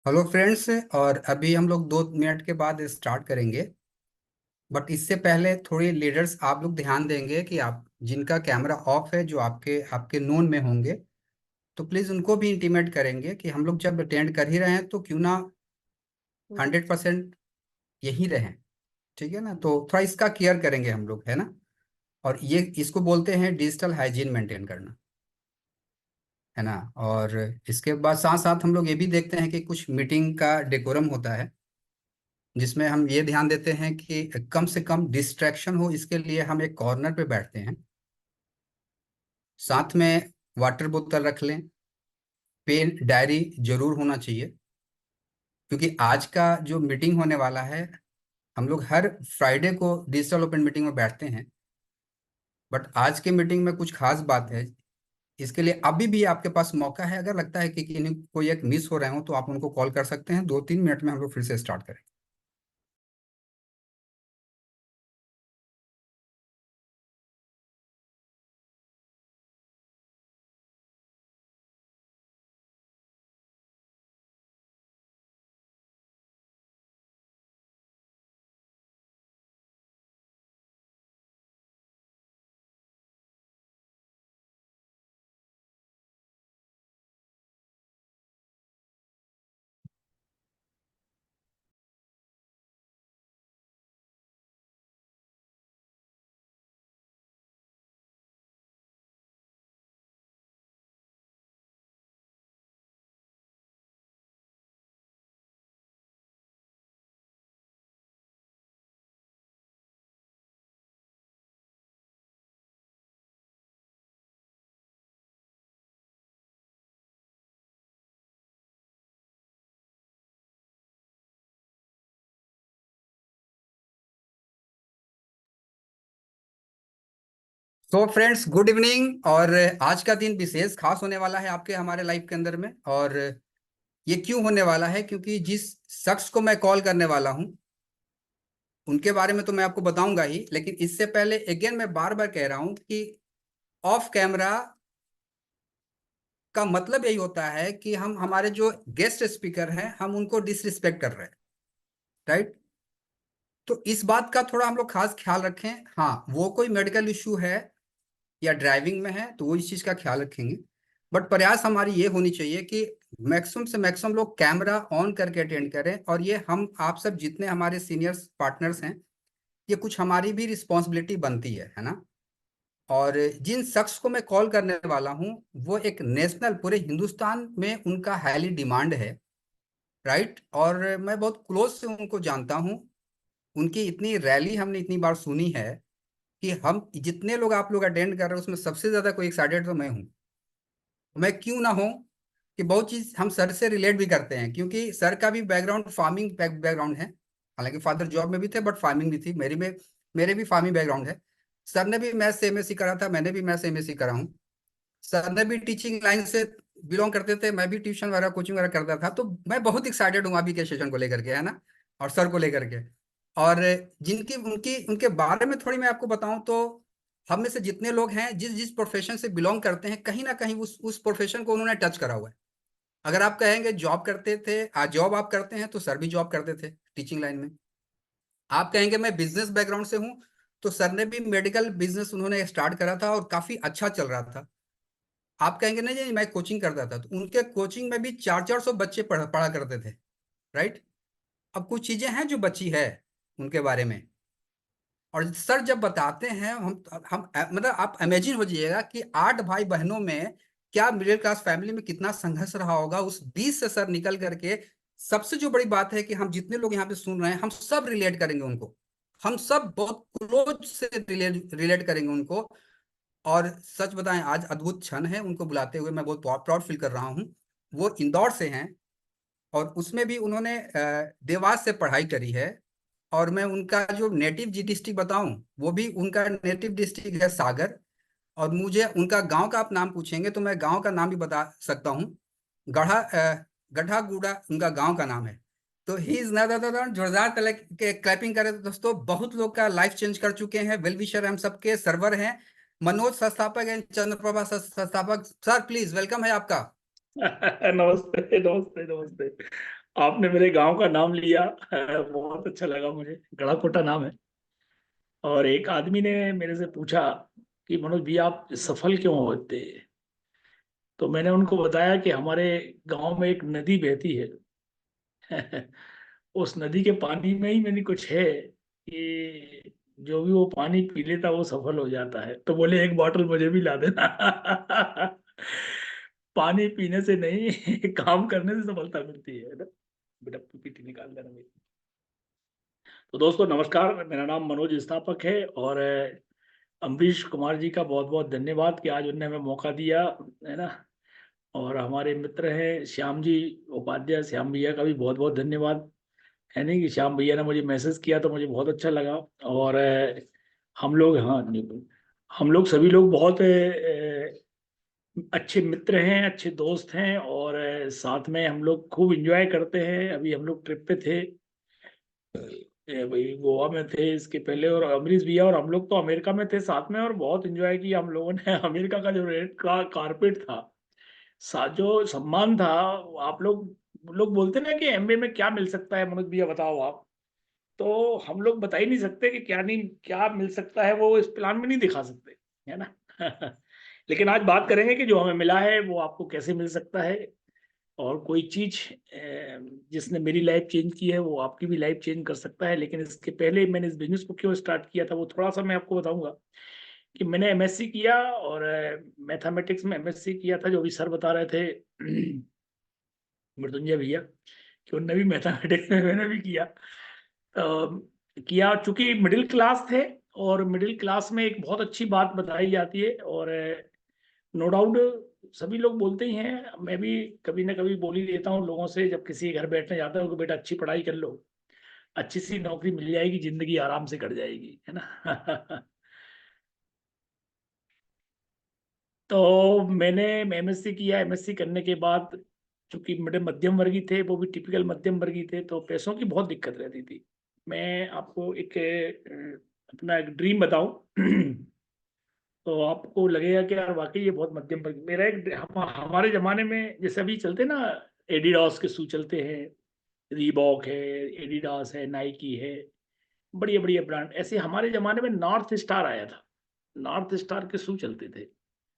Hello friends. और अभी हम लोग 2 मिनट के बाद स्टार्ट करेंगे। बट इससे पहले थोड़ी लीडर्स आप लोग ध्यान देंगे कि आप जिनका कैमरा ऑफ है, जो आपके आपके नोन में होंगे, तो प्लीज़ उनको भी इंटीमेट करेंगे कि हम लोग जब अटेंड कर ही रहे हैं तो क्यों ना 100% यही रहें। ठीक है ना? तो थोड़ा इसका केयर करेंगे हम लोग, है ना? और ये इसको बोलते हैं डिजिटल हाइजीन मेंटेन करना, है ना? और इसके बाद साथ साथ हम लोग ये भी देखते हैं कि कुछ मीटिंग का डेकोरम होता है, जिसमें हम ये ध्यान देते हैं कि कम से कम डिस्ट्रैक्शन हो। इसके लिए हम एक कॉर्नर पे बैठते हैं, साथ में वाटर बोतल रख लें, पेन डायरी जरूर होना चाहिए, क्योंकि आज का जो मीटिंग होने वाला है, हम लोग हर फ्राइडे को डिजिटल ओपन मीटिंग में बैठते हैं। बट आज के मीटिंग में कुछ खास बात है। इसके लिए अभी भी आपके पास मौका है। अगर लगता है कि किन्हीं कोई एक मिस हो रहे हो तो आप उनको कॉल कर सकते हैं। 2-3 मिनट में हम लोग फिर से स्टार्ट करें। तो फ्रेंड्स, गुड इवनिंग। और आज का दिन विशेष खास होने वाला है आपके हमारे लाइफ के अंदर में। और ये क्यों होने वाला है? क्योंकि जिस शख्स को मैं कॉल करने वाला हूं, उनके बारे में तो मैं आपको बताऊंगा ही, लेकिन इससे पहले अगेन मैं बार बार कह रहा हूं कि ऑफ कैमरा का मतलब यही होता है कि हम हमारे जो गेस्ट स्पीकर हैं, हम उनको डिसरिस्पेक्ट कर रहे हैं। राइट? तो इस बात का थोड़ा हम लोग खास ख्याल रखें। हाँ, वो कोई मेडिकल इश्यू है या ड्राइविंग में है तो वो इस चीज का ख्याल रखेंगे। बट प्रयास हमारी ये होनी चाहिए कि मैक्सिमम से मैक्सिमम लोग कैमरा ऑन करके अटेंड करें। और ये हम आप सब जितने हमारे सीनियर्स पार्टनर्स हैं, ये कुछ हमारी भी रिस्पॉन्सिबिलिटी बनती है ना? और जिन शख्स को मैं कॉल करने वाला हूँ, वो एक नेशनल, पूरे हिंदुस्तान में उनका हाईली डिमांड है। राइट? और मैं बहुत क्लोज से उनको जानता हूँ। उनकी इतनी रैली हमने इतनी बार सुनी है कि हम जितने लोग आप लोग अटेंड कर रहे हैं, उसमें सबसे ज्यादा कोई एक्साइटेड तो मैं हूँ। मैं क्यों ना हूँ कि बहुत चीज हम सर से रिलेट भी करते हैं, क्योंकि सर का भी बैकग्राउंड फार्मिंग बैकग्राउंड है। हालांकि फादर जॉब में भी थे, बट फार्मिंग भी थी। मेरे भी फार्मिंग बैकग्राउंड है। सर ने भी मैथ से एमएससी करा था, मैंने भी मैथ से एमएससी करा हूँ। सर ने भी टीचिंग लाइन से बिलोंग करते थे, मैं भी ट्यूशन वगैरह कोचिंग वगैरह करता था। तो मैं बहुत एक्साइटेड हूँ अभी के सेशन को लेकर के, है ना? और सर को लेकर के। और जिनकी उनकी उनके बारे में थोड़ी मैं आपको बताऊं तो, हम में से जितने लोग हैं, जिस जिस प्रोफेशन से बिलोंग करते हैं, कहीं ना कहीं उस प्रोफेशन को उन्होंने टच करा हुआ है। अगर आप कहेंगे जॉब करते थे, आज जॉब आप करते हैं, तो सर भी जॉब करते थे टीचिंग लाइन में। आप कहेंगे मैं बिजनेस बैकग्राउंड से हूँ, तो सर ने भी मेडिकल बिजनेस उन्होंने स्टार्ट करा था और काफी अच्छा चल रहा था। आप कहेंगे नहीं नहीं, मैं कोचिंग करता था, तो उनके कोचिंग में भी 400-400 बच्चे पढ़ा करते थे। राइट? अब कुछ चीजें हैं जो बची है उनके बारे में। और सर जब बताते हैं, हम मतलब आप इमेजिन हो जाइएगा कि 8 भाई बहनों में क्या मिडिल क्लास फैमिली में कितना संघर्ष रहा होगा। उस बीच से सर निकल करके, सबसे जो बड़ी बात है कि हम जितने लोग यहाँ पे सुन रहे हैं, हम सब रिलेट करेंगे उनको। हम सब बहुत क्लोज से रिलेट करेंगे उनको। और सच बताएं, आज अद्भुत क्षण है उनको बुलाते हुए, मैं बहुत प्राउड फील कर रहा हूँ। वो इंदौर से हैं, और उसमें भी उन्होंने देवास से पढ़ाई करी है। और मैं उनका जो नेटिव जी डिस्ट्रिक्ट बताऊं, वो भी उनका नेटिव डिस्ट्रिक्ट है सागर। और मुझे उनका गांव का आप नाम पूछेंगे तो मैं गांव का नाम भी बता सकता हूँ। गढ़ा गुड़ा उनका गांव का नाम है। तो ही इज नदर। जोरदार तले के क्लैपिंग करें तो दोस्तों, बहुत लोग का लाइफ चेंज कर चुके हैं। वेल विशर हम सबके सर्वर हैं। मनोज संस्थापक एंड चंद्रप्रभा संस्थापक, सर प्लीज वेलकम है आपका। नमस्ते नमस्ते नमस्ते। आपने मेरे गांव का नाम लिया, बहुत अच्छा लगा मुझे। गढ़ाकोटा नाम है। और एक आदमी ने मेरे से पूछा कि मनोज भैया आप सफल क्यों होते? तो मैंने उनको बताया कि हमारे गांव में एक नदी बहती है। उस नदी के पानी में ही मैंने कुछ है कि जो भी वो पानी पी लेता वो सफल हो जाता है। तो बोले एक बोतल मुझे भी ला देना। पानी पीने से नहीं, काम करने से सफलता मिलती है ना। बेटा पीपीटी निकाल देना मेरी। तो दोस्तों नमस्कार, मेरा नाम मनोज स्थापक है। और अम्बरीश कुमार जी का बहुत बहुत धन्यवाद कि आज उनने हमें मौका दिया, है ना। और हमारे मित्र हैं श्याम जी उपाध्याय, श्याम भैया का भी बहुत बहुत धन्यवाद। है नहीं कि श्याम भैया ने मुझे मैसेज किया तो मुझे बहुत अच्छा लगा। और हम लोग, हाँ हम लोग सभी लोग बहुत अच्छे मित्र हैं, अच्छे दोस्त हैं। और साथ में हम लोग खूब एंजॉय करते हैं। अभी हम लोग ट्रिप पे थे, वही गोवा में थे इसके पहले। और अमरीश भैया और हम लोग तो अमेरिका में थे साथ में, और बहुत एंजॉय किया हम लोगों ने। अमेरिका का जो रेड का कारपेट था, जो सम्मान था, आप लोग बोलते ना कि एमबीए में क्या मिल सकता है, मनोज भैया बताओ आप। तो हम लोग बता ही नहीं सकते कि क्या नहीं क्या मिल सकता है, वो इस प्लान में नहीं दिखा सकते, है ना। लेकिन आज बात करेंगे कि जो हमें मिला है वो आपको कैसे मिल सकता है। और कोई चीज जिसने मेरी लाइफ चेंज की है वो आपकी भी लाइफ चेंज कर सकता है। लेकिन इसके पहले मैंने इस बिजनेस को क्यों स्टार्ट किया था वो थोड़ा सा मैं आपको बताऊंगा। कि मैंने एमएससी किया, और मैथमेटिक्स में एमएससी किया था, जो भी सर बता रहे थे, मृत्युंजय भैया, कि उनने भी मैथमेटिक्स में, मैंने भी किया। किया चूंकि मिडिल क्लास थे। और मिडिल क्लास में एक बहुत अच्छी बात बताई जाती है, और नो डाउट सभी लोग बोलते ही हैं, मैं भी कभी ना कभी बोल ही देता हूँ लोगों से जब किसी के घर बैठने जाता हूँ कि बेटा अच्छी पढ़ाई कर लो, अच्छी सी नौकरी मिल जाएगी, जिंदगी आराम से कट जाएगी, है ना। तो मैंने एमएससी किया। एमएससी करने के बाद चूंकि मेरे मध्यम वर्गीय थे, वो भी टिपिकल मध्यम वर्गीय थे, तो पैसों की बहुत दिक्कत रहती थी। मैं आपको एक अपना एक ड्रीम बताऊं, तो आपको लगेगा कि यार वाकई ये बहुत मध्यम वर्ग। मेरा एक हमारे जमाने में जैसे अभी चलते ना, एडिडास के शू चलते हैं, रीबॉक है, एडिडास है, नाइकी है, बढ़िया बढ़िया ब्रांड। ऐसे हमारे जमाने में नॉर्थ स्टार आया था। नॉर्थ स्टार के शू चलते थे,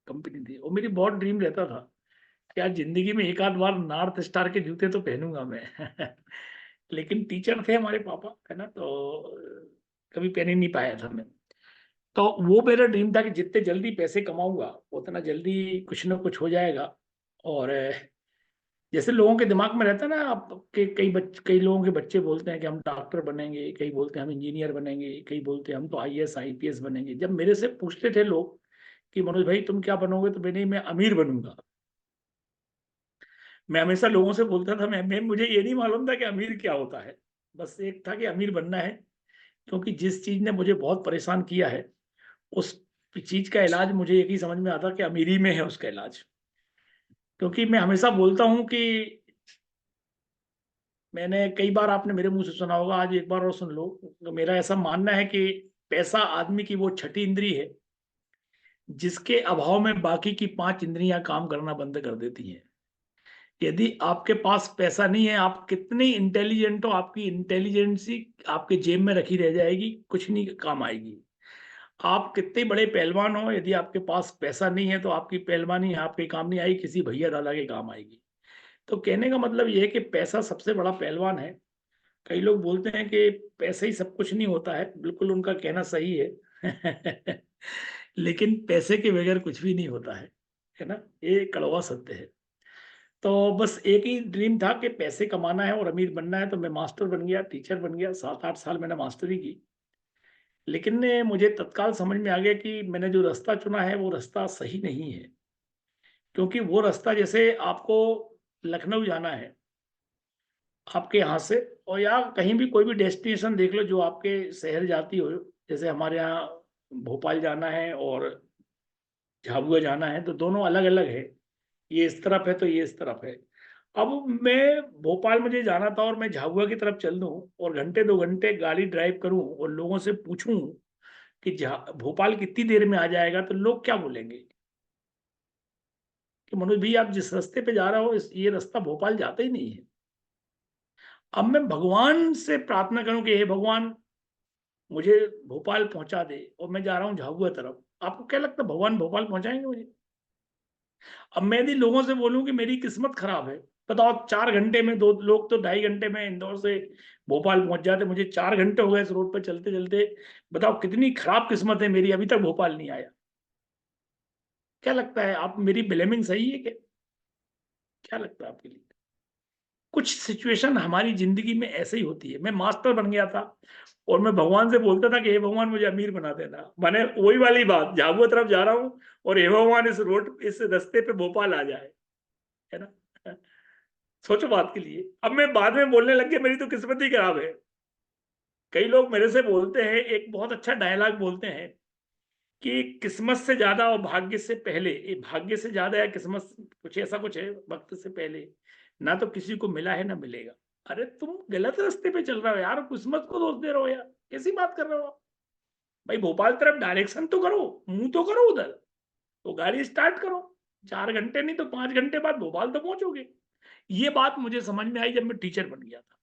कंपनी थी। और मेरी बहुत ड्रीम रहता था कि यार जिंदगी में एक आध बार नॉर्थ स्टार के जूते तो पहनूंगा मैं। लेकिन टीचर थे हमारे पापा, है ना, तो कभी पहन ही नहीं पाया था मैं। तो वो मेरा ड्रीम था कि जितने जल्दी पैसे कमाऊंगा उतना जल्दी कुछ ना कुछ हो जाएगा। और जैसे लोगों के दिमाग में रहता है ना, आपके कई लोगों के बच्चे बोलते हैं कि हम डॉक्टर बनेंगे, कई बोलते हैं हम इंजीनियर बनेंगे, कई बोलते हैं हम तो आईएएस आईपीएस बनेंगे। जब मेरे से पूछते थे लोग कि मनोज भाई तुम क्या बनोगे, तो मैं अमीर बनूंगा। मैं हमेशा लोगों से बोलता था, मैं मुझे ये नहीं मालूम था कि अमीर क्या होता है। बस एक था कि अमीर बनना है। क्योंकि जिस चीज ने मुझे बहुत परेशान किया है, उस चीज का इलाज मुझे एक ही समझ में आता कि अमीरी में है उसका इलाज। क्योंकि मैं हमेशा बोलता हूं कि मैंने कई बार, आपने मेरे मुंह से सुना होगा, आज एक बार और सुन लो। तो मेरा ऐसा मानना है कि पैसा आदमी की वो छठी इंद्री है जिसके अभाव में बाकी की पांच इंद्रियां काम करना बंद कर देती हैं। यदि आपके पास पैसा नहीं है, आप कितनी इंटेलिजेंट हो, आपकी इंटेलिजेंसी आपके जेब में रखी रह जाएगी, कुछ नहीं काम आएगी। आप कितने बड़े पहलवान हो, यदि आपके पास पैसा नहीं है तो आपकी पहलवानी आपके काम नहीं आएगी, किसी भैया दादा के काम आएगी। तो कहने का मतलब ये है कि पैसा सबसे बड़ा पहलवान है। कई लोग बोलते हैं कि पैसे ही सब कुछ नहीं होता है, बिल्कुल उनका कहना सही है। लेकिन पैसे के बगैर कुछ भी नहीं होता है ना, ये कड़वा सत्य है। तो बस एक ही ड्रीम था कि पैसे कमाना है और अमीर बनना है। तो मैं मास्टर बन गया, टीचर बन गया, 7-8 साल मैंने मास्टरी की। लेकिन मुझे तत्काल समझ में आ गया कि मैंने जो रास्ता चुना है वो रास्ता सही नहीं है। क्योंकि वो रास्ता, जैसे आपको लखनऊ जाना है आपके यहाँ से, और या कहीं भी कोई भी डेस्टिनेशन देख लो जो आपके शहर जाती हो, जैसे हमारे यहाँ भोपाल जाना है और झाबुआ जाना है, तो दोनों अलग अलग है। ये इस तरफ है तो ये इस तरफ है। अब मैं भोपाल मुझे जाना था और मैं झाबुआ की तरफ चल दूं और घंटे 2 घंटे गाड़ी ड्राइव करूं और लोगों से पूछूं कि भोपाल कितनी देर में आ जाएगा, तो लोग क्या बोलेंगे कि मनोज भाई आप जिस रास्ते पे जा रहे हो ये रास्ता भोपाल जाता ही नहीं है। अब मैं भगवान से प्रार्थना करूं कि हे भगवान मुझे भोपाल पहुंचा दे, और मैं जा रहा हूं झाबुआ तरफ, आपको क्या लगता है भगवान भोपाल पहुंचाएंगे मुझे? अब मैं यदि लोगों से बोलूं कि मेरी किस्मत खराब है, बताओ 4 घंटे में, दो लोग तो 2.5 घंटे में इंदौर से भोपाल पहुंच जाते, मुझे 4 घंटे हो गए इस रोड पर चलते चलते, बताओ कितनी खराब किस्मत है मेरी, अभी तक भोपाल नहीं आया। क्या लगता है, आप मेरी ब्लेमिंग सही है क्या? क्या लगता है आपके लिए? कुछ सिचुएशन हमारी जिंदगी में ऐसे ही होती है। मैं मास्टर बन गया था और मैं भगवान से बोलता था कि हे भगवान मुझे अमीर बना देना, मैंने वही वाली बात, झाबुआ तरफ जा रहा हूँ और हे भगवान इस रोड, इस रास्ते पे भोपाल आ जाए, है ना? सोचो बात के लिए। अब मैं बाद में बोलने लग गया मेरी तो किस्मत ही खराब है। कई लोग मेरे से बोलते हैं, एक बहुत अच्छा डायलॉग बोलते हैं कि किस्मत से ज्यादा और भाग्य से पहले, ये भाग्य से ज्यादा या किस्मत, कुछ ऐसा कुछ है, वक्त से पहले ना तो किसी को मिला है ना मिलेगा। अरे तुम गलत रास्ते पे चल रहे हो यार, किस्मत को दोष दे रहे हो यार, कैसी बात कर रहे हो आप? भाई भोपाल तरफ डायरेक्शन तो करो, मुंह तो करो उधर, तो गाड़ी स्टार्ट करो, 4 घंटे नहीं तो 5 घंटे बाद भोपाल तो पहुंचोगे। ये बात मुझे समझ में आई जब मैं टीचर बन गया था,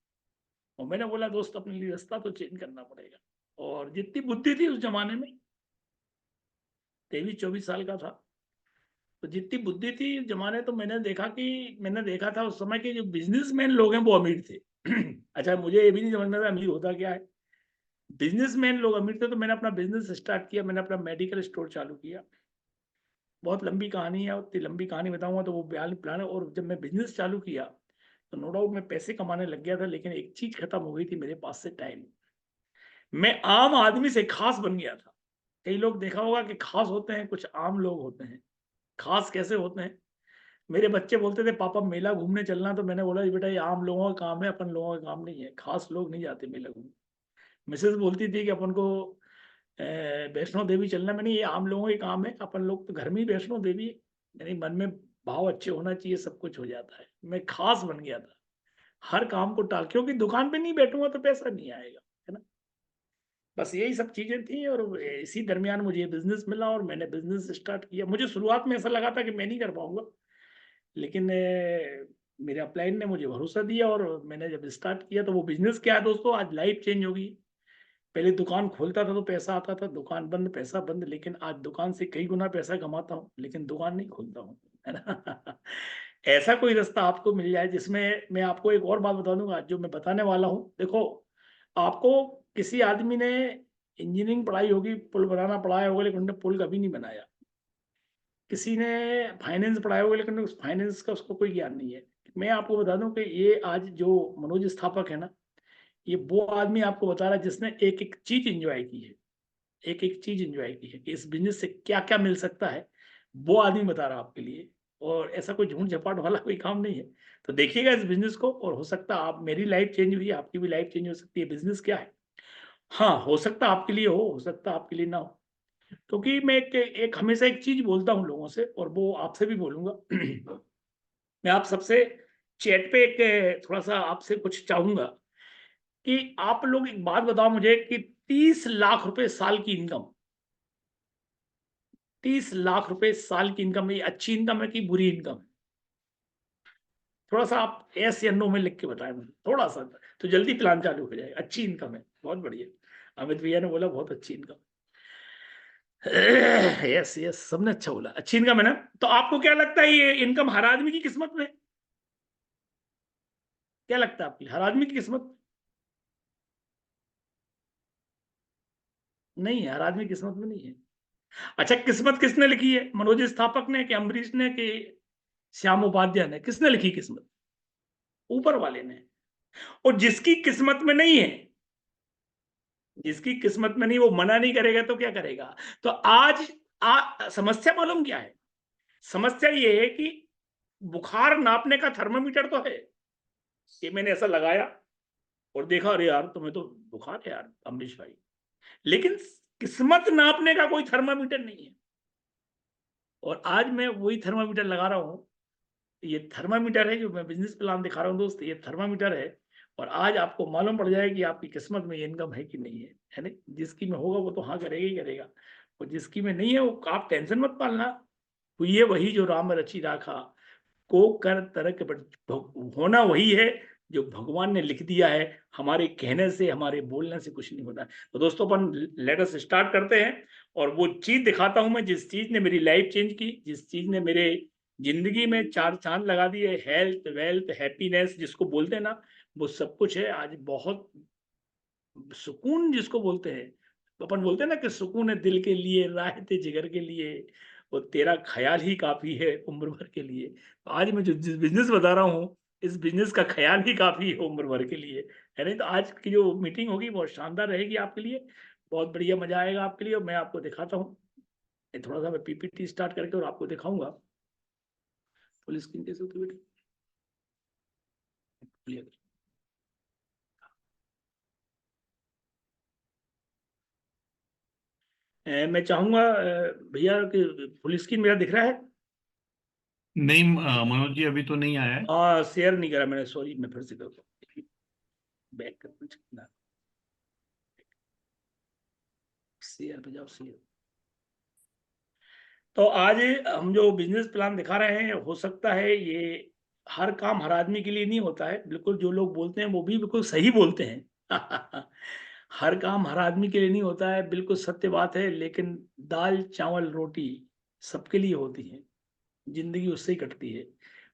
और मैंने बोला दोस्त अपने लिए रास्ता तो चेंज करना पड़ेगा। और जितनी बुद्धि थी उस जमाने में, 23-24 साल का था, तो जितनी बुद्धि थी उस जमाने, तो मैंने देखा था उस समय के जो बिजनेसमैन लोग हैं वो अमीर थे। अच्छा, मुझे ये भी नहीं समझ में था अमीर होता क्या है। बिजनेसमैन लोग अमीर थे, तो मैंने अपना बिजनेस स्टार्ट किया, मैंने अपना मेडिकल स्टोर चालू किया। बहुत लंबी कहानी है, उतनी लंबी कहानी बताऊंगा तो वो बयान प्लान है। और जब मैं बिजनेस चालू किया तो नो डाउट मैं पैसे कमाने लग गया था, लेकिन एक चीज खत्म हो गई थी मेरे पास से, टाइम। मैं आम आदमी से खास बन गया था। कई लोग देखा होगा कि खास होते हैं, कुछ आम लोग होते हैं। खास कैसे होते हैं? मेरे बच्चे बोलते थे पापा मेला घूमने चलना, तो मैंने बोला बेटा ये आम लोगों का काम है, अपन लोगों का काम नहीं है, खास लोग नहीं जाते मेला घूमने। मिसेज बोलती थी कि अपन को वैष्णो देवी चलना, मैंने ये आम लोगों के काम है, अपन लोग तो घर में ही वैष्णो देवी है। मेरे मन में भाव अच्छे होना चाहिए, सब कुछ हो जाता है। मैं खास बन गया था, हर काम को टाल, क्योंकि दुकान पे नहीं बैठूंगा तो पैसा नहीं आएगा, है ना? बस यही सब चीजें थी, और इसी दरमियान मुझे बिजनेस मिला और मैंने बिजनेस स्टार्ट किया। मुझे शुरुआत में ऐसा लगा था कि मैं नहीं कर पाऊंगा, लेकिन मेरे अपलाइन ने मुझे भरोसा दिया, और मैंने जब स्टार्ट किया तो वो बिजनेस क्या है दोस्तों, आज लाइफ चेंज हो गई। पहले दुकान खोलता था तो पैसा आता था, दुकान बंद पैसा बंद, लेकिन आज दुकान से कई गुना पैसा कमाता हूँ, लेकिन दुकान नहीं खोलता हूँ, है ना? ऐसा कोई रास्ता आपको मिल जाए जिसमें, मैं आपको एक और बात बता दूंगा जो मैं बताने वाला हूँ। देखो, आपको किसी आदमी ने इंजीनियरिंग पढ़ाई होगी, पुल बनाना पढ़ाया होगा, लेकिन उन्होंने पुल कभी नहीं बनाया। किसी ने फाइनेंस पढ़ाया होगा, लेकिन उस फाइनेंस का उसको कोई ज्ञान नहीं है। मैं आपको बता दूं कि ये आज जो मनोज स्थापक है ना, ये वो आदमी आपको बता रहा है जिसने एक एक चीज एंजॉय की है, एक एक चीज एंजॉय की है कि इस बिजनेस से क्या क्या मिल सकता है, वो आदमी बता रहा है आपके लिए। और ऐसा कोई झूठ झपाट वाला कोई काम नहीं है। तो देखिएगा इस बिजनेस को, और हो सकता है आप, मेरी लाइफ चेंज हुई है, आपकी भी लाइफ चेंज हो सकती है। बिजनेस क्या है, हाँ, हो सकता है आपके लिए हो सकता है आपके लिए ना हो। क्योंकि मैं एक हमेशा एक चीज बोलता हूँ लोगों से, और वो आपसे भी बोलूंगा। मैं आप सबसे चैट पे एक थोड़ा सा आपसे कुछ चाहूंगा कि आप लोग एक बात बताओ मुझे कि 30 लाख रुपए साल की इनकम, 30 लाख रुपए साल की इनकम, ये अच्छी इनकम है कि बुरी इनकम है? थोड़ा सा आप यस या नो में लिख के बताएं मुझे, थोड़ा सा, तो जल्दी प्लान चालू हो जाएगा। अच्छी इनकम है, बहुत बढ़िया। अमित भैया ने बोला बहुत अच्छी इनकम। यस यस, सबने अच्छा बोला, अच्छी इनकम है ना? तो आपको क्या लगता है ये इनकम हर आदमी की किस्मत में? क्या लगता है आपकी हर आदमी की किस्मत? नहीं है, हर आदमी की किस्मत में नहीं है। अच्छा, किस्मत किसने लिखी है, मनोज स्थापक ने कि अम्बरीश ने कि श्याम उपाध्याय ने? किसने लिखी किस्मत? ऊपर वाले ने। और जिसकी किस्मत में नहीं है, जिसकी किस्मत में नहीं, वो मना नहीं करेगा तो क्या करेगा? तो आज समस्या मालूम क्या है? समस्या ये है कि बुखार नापने का थर्मामीटर तो है, ये मैंने ऐसा लगाया और देखा, अरे यार तुम्हें तो बुखार है यार अमरीश भाई, लेकिन किस्मत नापने का कोई थर्मामीटर नहीं है। और आज मैं वही थर्मामीटर लगा रहा हूं। ये थर्मामीटर है जो मैं बिजनेस प्लान दिखा रहा हूँ दोस्त, ये थर्मामीटर है। और आज आपको मालूम पड़ जाएगा कि आपकी किस्मत में ये इनकम है कि नहीं है ना? जिसकी में होगा वो तो हाँ करेगा ही करेगा, और जिसकी में नहीं है वो आप टेंशन मत पालना। हुई है वही जो राम रची राखा, को कर तरक होना वही है, जो भगवान ने लिख दिया है, हमारे कहने से, हमारे बोलने से कुछ नहीं होता। तो दोस्तों, अपन लेट अस स्टार्ट करते हैं, और वो चीज दिखाता हूं मैं जिस चीज ने मेरी लाइफ चेंज की, जिस चीज ने मेरे जिंदगी में 4 चांद लगा दिए। हेल्थ, वेल्थ, हैप्पीनेस जिसको बोलते हैं ना, वो सब कुछ है। आज बहुत सुकून जिसको बोलते हैं, तो अपन बोलते हैं ना कि सुकून है दिल के लिए, राहत है जिगर के लिए, वो तेरा ख्याल ही काफी है उम्र भर के लिए। तो आज मैं जो जिस बिजनेस बता रहा हूँ, इस बिजनेस का ख्याल ही काफी है उम्र भर के लिए, है नहीं? तो आज की जो मीटिंग होगी बहुत शानदार रहेगी आपके लिए, बहुत बढ़िया मजा आएगा आपके लिए। और मैं आपको दिखाता हूँ, थोड़ा सा मैं पीपीटी स्टार्ट करके और आपको दिखाऊंगा फुल स्क्रीन कैसे होती है बेटा। मैं चाहूंगा भैया कि फुल स्क्रीन मेरा दिख रहा है। नहीं मनोज जी, अभी तो नहीं आया है। हाँ, शेयर नहीं करा मैंने, सॉरी, मैं फिर से करता हूँ, बैक करना, शेयर पे जाओ, शेयर। तो आज हम जो बिजनेस प्लान दिखा रहे हैं, हो सकता है ये हर काम हर आदमी के लिए नहीं होता है। बिल्कुल जो लोग बोलते हैं वो भी बिल्कुल सही बोलते हैं। हर काम हर आदमी के लिए नहीं होता है, बिल्कुल सत्य बात है। लेकिन दाल चावल रोटी सबके लिए होती है, जिंदगी उससे ही कटती है।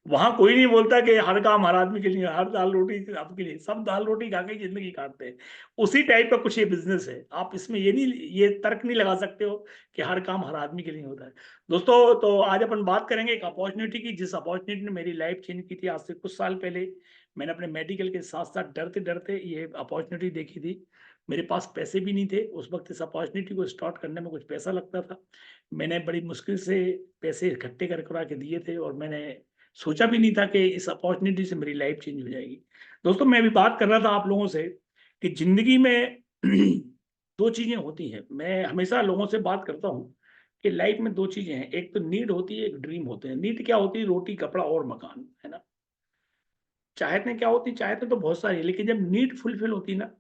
वहां कोई नहीं बोलता कि हर काम हर आदमी के लिए, हर दाल रोटी आपके लिए। सब दाल रोटी खा के जिंदगी काटते हैं। उसी टाइप का कुछ ये बिजनेस है। आप इसमें ये तर्क नहीं लगा सकते हो कि हर काम हर आदमी के लिए होता है। दोस्तों, तो आज अपन बात करेंगे एक अपॉर्चुनिटी की, जिस अपॉर्चुनिटी ने मेरी लाइफ चेंज की थी। आज से कुछ साल पहले मैंने अपने मेडिकल के साथ साथ डरते डरते ये अपॉर्चुनिटी देखी थी। मेरे पास पैसे भी नहीं थे उस वक्त। इस अपॉर्चुनिटी को स्टार्ट करने में कुछ पैसा लगता था। मैंने बड़ी मुश्किल से पैसे इकट्ठे कर करा के दिए थे, और मैंने सोचा भी नहीं था कि इस अपॉर्चुनिटी से मेरी लाइफ चेंज हो जाएगी। दोस्तों, मैं अभी बात कर रहा था आप लोगों से कि जिंदगी में दो चीजें होती हैं। मैं हमेशा लोगों से बात करता हूँ कि लाइफ में दो चीजें हैं, एक तो नीड होती है, एक ड्रीम होते हैं। नीड क्या होती है? रोटी, कपड़ा और मकान, है ना। चाहतें क्या होती? चाहतें तो बहुत सारी, लेकिन जब नीड फुलफिल होती है ना,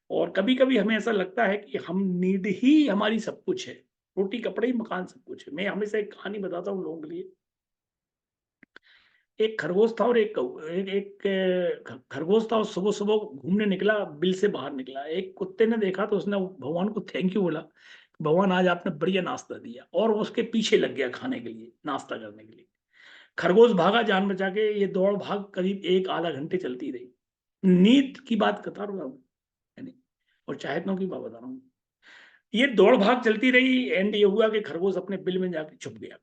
और कभी कभी हमें ऐसा लगता है कि हम नीड ही हमारी सब कुछ है, रोटी कपड़े ही मकान सब कुछ है। मैं हमेशा एक कहानी बताता हूँ लोगों के लिए। एक खरगोश था और एक खरगोश था, और सुबह सुबह घूमने निकला, बिल से बाहर निकला। एक कुत्ते ने देखा तो उसने भगवान को थैंक यू बोला, भगवान आज आपने बढ़िया नाश्ता दिया, और वो उसके पीछे लग गया खाने के लिए, नाश्ता करने के लिए। खरगोश भागा जान बचा के। ये दौड़ भाग करीब एक आधा घंटे चलती रही। नींद की बात बता रहा हूँ, है नहीं, और चाहतों की बात बता रहा हूँ। ये दौड़ भाग चलती रही, एंड ये हुआ कि खरगोश अपने बिल में जाके छुप गया।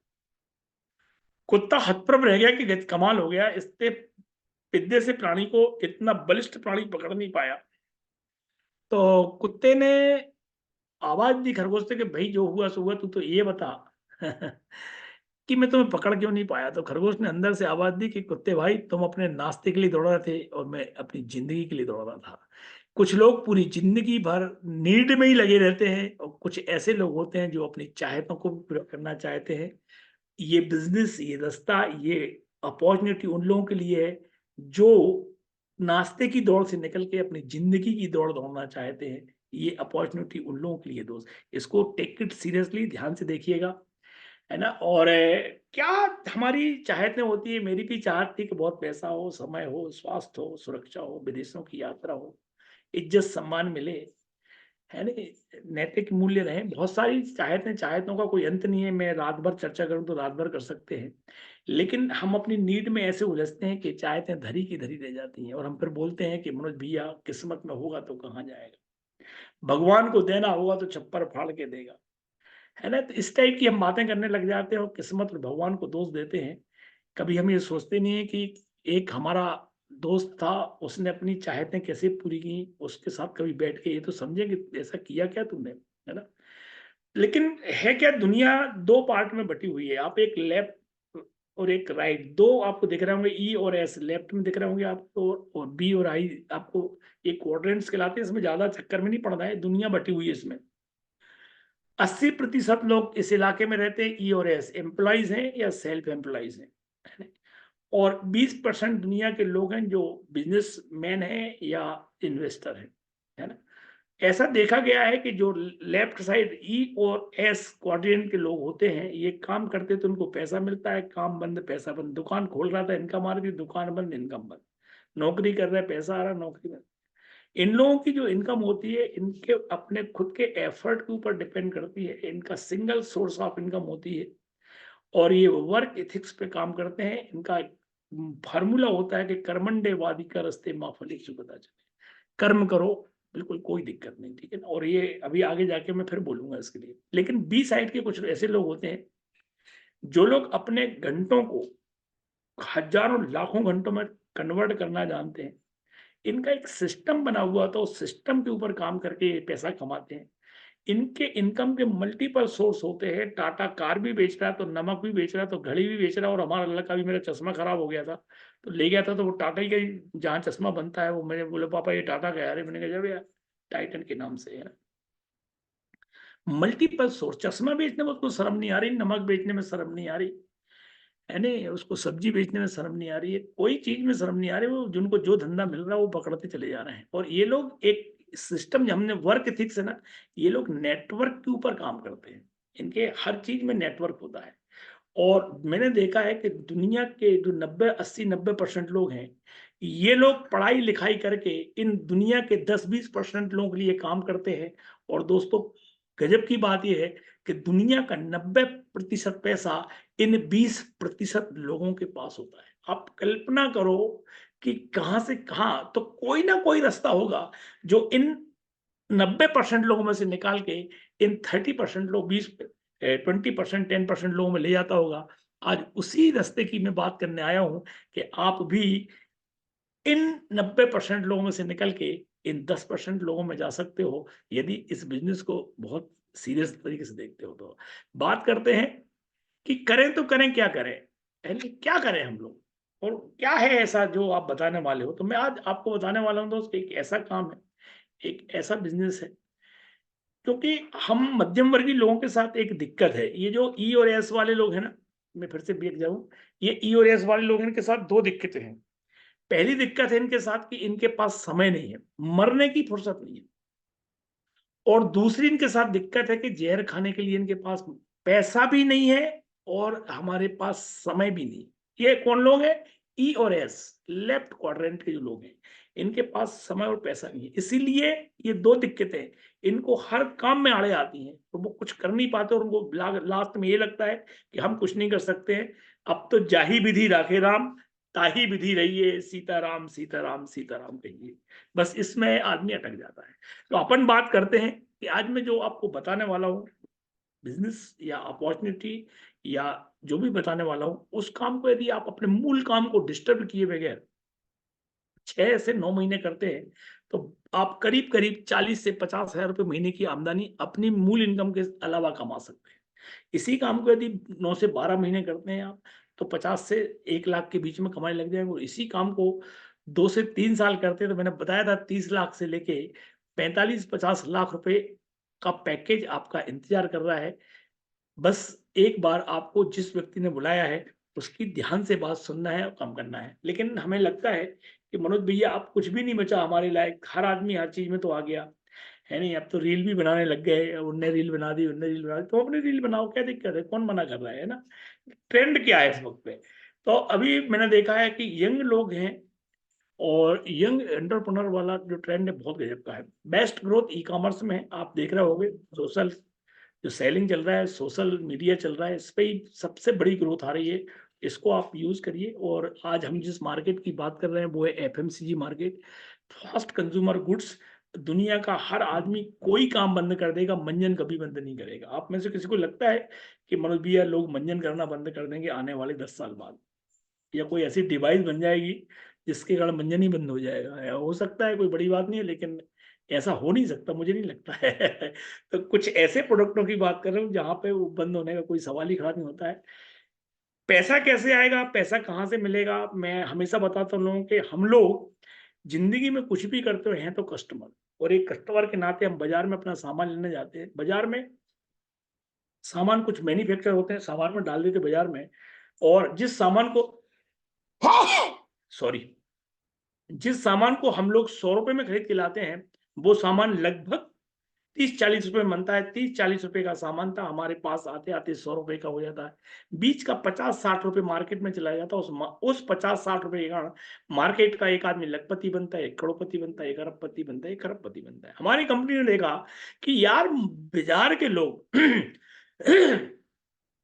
कुत्ता हतप्रभ रह गया कि कमाल हो गया, इससे पिद्दे से प्राणी को इतना बलिष्ठ प्राणी पकड़ नहीं पाया। तो कुत्ते ने आवाज दी खरगोश से कि भाई जो हुआ सो हुआ, तू तो ये बता कि मैं तुम्हें पकड़ क्यों नहीं पाया। तो खरगोश ने अंदर से आवाज दी कि कुत्ते भाई, तुम अपने नाश्ते के लिए दौड़ रहे थे और मैं अपनी जिंदगी के लिए दौड़ रहा था। कुछ लोग पूरी जिंदगी भर नीड में ही लगे रहते हैं, और कुछ ऐसे लोग होते हैं जो अपनी चाहतों को भी पूरा करना चाहते हैं। ये बिजनेस, ये रास्ता, ये अपॉर्चुनिटी उन लोगों के लिए है जो नाश्ते की दौड़ से निकल के अपनी जिंदगी की दौड़ दौड़ना चाहते हैं। ये अपॉर्चुनिटी उन लोगों के लिए दोस्त, इसको टेक इट सीरियसली, ध्यान से देखिएगा, है ना। और क्या हमारी चाहतें होती है? मेरी भी चाहत थी कि बहुत पैसा हो, समय हो, स्वास्थ्य हो, सुरक्षा हो, विदेशों की यात्रा हो, इज्जत सम्मान मिले, है नहीं, नैतिक मूल्य रहे। बहुत सारी चाहतें, चाहतों का कोई अंत नहीं है। मैं रात भर चर्चा करूं तो रात भर कर सकते हैं। लेकिन हम अपनी नीड में ऐसे उलझते हैं कि चाहतें धरी की धरी रह जाती हैं, और हम फिर बोलते हैं कि मनोज भैया, किस्मत में होगा तो कहाँ जाएगा, भगवान को देना होगा तो छप्पर फाड़ के देगा, है ना। तो इस टाइप की हम बातें करने लग जाते हैं और किस्मत और भगवान को दोष देते हैं। कभी हम ये सोचते नहीं है कि एक हमारा दोस्त था, उसने अपनी चाहतें कैसे पूरी की, उसके साथ कभी बैठ के ये तो समझे कि ऐसा किया क्या तुमने, है ना। लेकिन है क्या, दुनिया दो पार्ट में बटी हुई है। आप एक लेफ्ट और एक राइट, दो आपको दिख रहे होंगे, ई और एस लेफ्ट में दिख रहे होंगे आपको, और बी और आई आपको। ये क्वाड्रेंट्स कहलाते हैं। इसमें ज्यादा चक्कर में नहीं पड़ना है, दुनिया बटी हुई है इसमें। 80% लोग इस इलाके में रहते हैं, ई और एस, एम्प्लॉइज हैं या सेल्फ एम्प्लॉइज हैं, है ना? और 20% दुनिया के लोग हैं जो बिजनेस मैन है या इन्वेस्टर है ना। ऐसा देखा गया है कि जो लेफ्ट साइड ई और एस क्वाड्रेंट के लोग होते हैं, ये काम करते तो उनको पैसा मिलता है, काम बंद पैसा बंद। दुकान खोल रहा था, इनकम आ रही थी, दुकान बंद, इनकम बंद। नौकरी कर रहे हैं, पैसा आ रहा है नौकरी में। इन लोगों की जो इनकम होती है इनके अपने खुद के एफर्ट के ऊपर डिपेंड करती है, इनका सिंगल सोर्स ऑफ इनकम होती है, और ये वर्क एथिक्स पे काम करते हैं। इनका फार्मूला होता है कि कर्मण्डे वादी का रस्ते माँ फली सुगता चले, कर्म करो, बिल्कुल कोई दिक्कत नहीं, ठीक है ना। और ये अभी आगे जाके मैं फिर बोलूंगा इसके लिए। लेकिन बी साइड के कुछ ऐसे लोग होते हैं जो लोग अपने घंटों को हजारों लाखों घंटों में कन्वर्ट करना जानते हैं। इनका एक सिस्टम बना हुआ था, उस सिस्टम के ऊपर काम करके ये पैसा कमाते हैं। इनके इनकम के मल्टीपल सोर्स होते हैं। टाटा कार भी बेच रहा है, तो नमक भी बेच रहा है, तो घड़ी भी बेच रहा है। और हमारा लड़का भी, मेरा चश्मा खराब हो गया था तो ले गया था, तो वो टाटा ही का जहाँ चश्मा बनता है वो, मैंने बोले पापा ये टाटा का यार है। मैंने कहा जब यार टाइटन के नाम से है। मल्टीपल सोर्स, चश्मा बेचने में उसको शर्म नहीं आ रही, नमक बेचने में शर्म नहीं आ रही है नहीं, उसको सब्जी बेचने में शर्म नहीं आ रही है, कोई चीज में शर्म नहीं आ रही। वो जिनको जो धंधा मिल रहा है वो पकड़ते चले जा रहे हैं। और ये लोग एक सिस्टम, जो हमने वर्क एथिक्स है ना, ये लोग नेटवर्क के ऊपर काम करते हैं। इनके हर चीज में नेटवर्क होता है। और मैंने देखा है कि दुनिया के जो 90-80-90% लोग हैं, ये लोग पढ़ाई लिखाई करके इन दुनिया के 10-20% लोगों के लिए काम करते हैं। और दोस्तों गजब की बात यह है कि दुनिया का 90% पैसा इन 20% लोगों के पास होता है। आप कल्पना करो कि कहां से कहां, तो कोई ना कोई रास्ता होगा जो इन 90% लोगों में से निकाल के इन 30% लोग, 20% 10% लोगों में ले जाता होगा। आज उसी रास्ते की मैं बात करने आया हूं कि आप भी इन 90% लोगों में से निकल के इन 10% लोगों में जा सकते हो, यदि इस बिजनेस को बहुत सीरियस तरीके से देखते हो तो। बात करते हैं कि करें तो करें, क्या करें, पहले क्या करें हम लोग, और क्या है ऐसा जो आप बताने वाले हो। तो मैं आज आपको बताने वाला हूं दोस्त, एक ऐसा काम है, एक ऐसा बिजनेस है, क्योंकि हम मध्यम वर्गीय लोगों के साथ एक दिक्कत है। ये जो ई और एस वाले लोग हैं ना, मैं फिर से देख जाऊं, ये ई और एस वाले लोग, इनके साथ दो दिक्कतें हैं। पहली दिक्कत है इनके साथ कि इनके पास समय नहीं है, मरने की फुर्सत नहीं है। और दूसरी इनके साथ दिक्कत है कि जहर खाने के लिए इनके पास पैसा भी नहीं है और हमारे पास समय भी नहीं। ये कौन लोग हैं? ई और एस, लेफ्ट क्वाड्रेंट के जो लोग हैं, इनके पास समय और पैसा नहीं है। इसीलिए ये दो दिक्कतें इनको हर काम में आड़े आती हैं, तो वो कुछ कर नहीं पाते और उनको लास्ट में ये लगता है कि हम कुछ नहीं कर सकते हैं, अब तो जाही विधि राखे राम, ताही विधि रहिए, सीताराम सीताराम सीताराम कहिए। बस इसमें आदमी अटक जाता है। तो अपन बात करते हैं कि आज मैं जो आपको बताने वाला हूँ, बिजनेस या अपॉर्चुनिटी या जो भी बताने वाला हूँ, उस काम को यदि आप अपने मूल काम को डिस्टर्ब किए बगैर 6 से 9 महीने करते हैं, तो आप करीब करीब 40 से 50 हजार रुपये महीने की आमदनी अपनी मूल इनकम के अलावा कमा सकते हैं। इसी काम को यदि 9 से 12 महीने करते हैं आप, तो 50 से 1 लाख के बीच में कमाई लग जाएंगे। और इसी काम को 2 से 3 साल करते हैं, तो मैंने बताया था 30 लाख से लेके 45-50 लाख रुपए का पैकेज आपका इंतजार कर रहा है। बस एक बार आपको जिस व्यक्ति ने बुलाया है उसकी ध्यान से बात सुनना है और काम करना है। लेकिन हमें लगता है कि मनोज भैया अब कुछ भी नहीं बचा हमारे लायक, हर आदमी हर चीज में तो आ गया है नहीं, अब तो रील भी बनाने लग गए, उनने रील बना दी, उनने रील बना दी, तो अपनी रील बनाओ, क्या दिक्कत है, कौन मना कर रहा है ना। ट्रेंड क्या है इस वक्त पे? तो अभी मैंने देखा है कि यंग लोग हैं, और यंग एंटरप्रेन्योर वाला जो ट्रेंड है बहुत गजब का है। बेस्ट ग्रोथ ई कॉमर्स में है, आप देख रहे होंगे। सोशल जो सेलिंग चल रहा है, सोशल मीडिया चल रहा है, इस पे ही सबसे बड़ी ग्रोथ आ रही है। इसको आप यूज करिए। और आज हम जिस मार्केट की बात कर रहे हैं वो है FMCG market, fast consumer goods. दुनिया का हर आदमी कोई काम बंद कर देगा, मंजन कभी बंद नहीं करेगा। आप में से किसी को लगता है कि मनोज भैया लोग मंजन करना बंद कर देंगे आने वाले 10 साल बाद, या कोई ऐसी डिवाइस बन जाएगी जिसके कारण मंजन ही बंद हो जाएगा? हो सकता है, कोई बड़ी बात नहीं है, लेकिन ऐसा हो नहीं सकता, मुझे नहीं लगता है। तो कुछ ऐसे प्रोडक्टों की बात कर रहा हूँ जहां पे वो बंद होने का कोई सवाल ही खड़ा नहीं होता है। पैसा कैसे आएगा, पैसा कहाँ से मिलेगा? मैं हमेशा बताता हूँ लोगों के, हम लोग जिंदगी में कुछ भी करते हैं तो कस्टमर, और एक कस्टमर के नाते हम बाजार में अपना सामान लेने जाते हैं। बाजार में सामान कुछ मैन्युफैक्चर होते हैं, सामान में डाल देते बाजार में, और जिस सामान को सॉरी, जिस सामान को हम लोग 100 रुपए में खरीद के लाते हैं, वो सामान लगभग 30-40 रुपए बनता है, 30-40 रुपए का सामान था, हमारे पास आते आते 100 रुपए का हो जाता है। बीच का 50-60 रुपए मार्केट में चला जाता है। उस 50-60 रुपए के कारण मार्केट का एक आदमी लखपति बनता है, एक करोड़पति बनता है, एक अरबपति बनता है, एक खरबपति बनता है। हमारी कंपनी ने देखा कि यार बाजार के लोग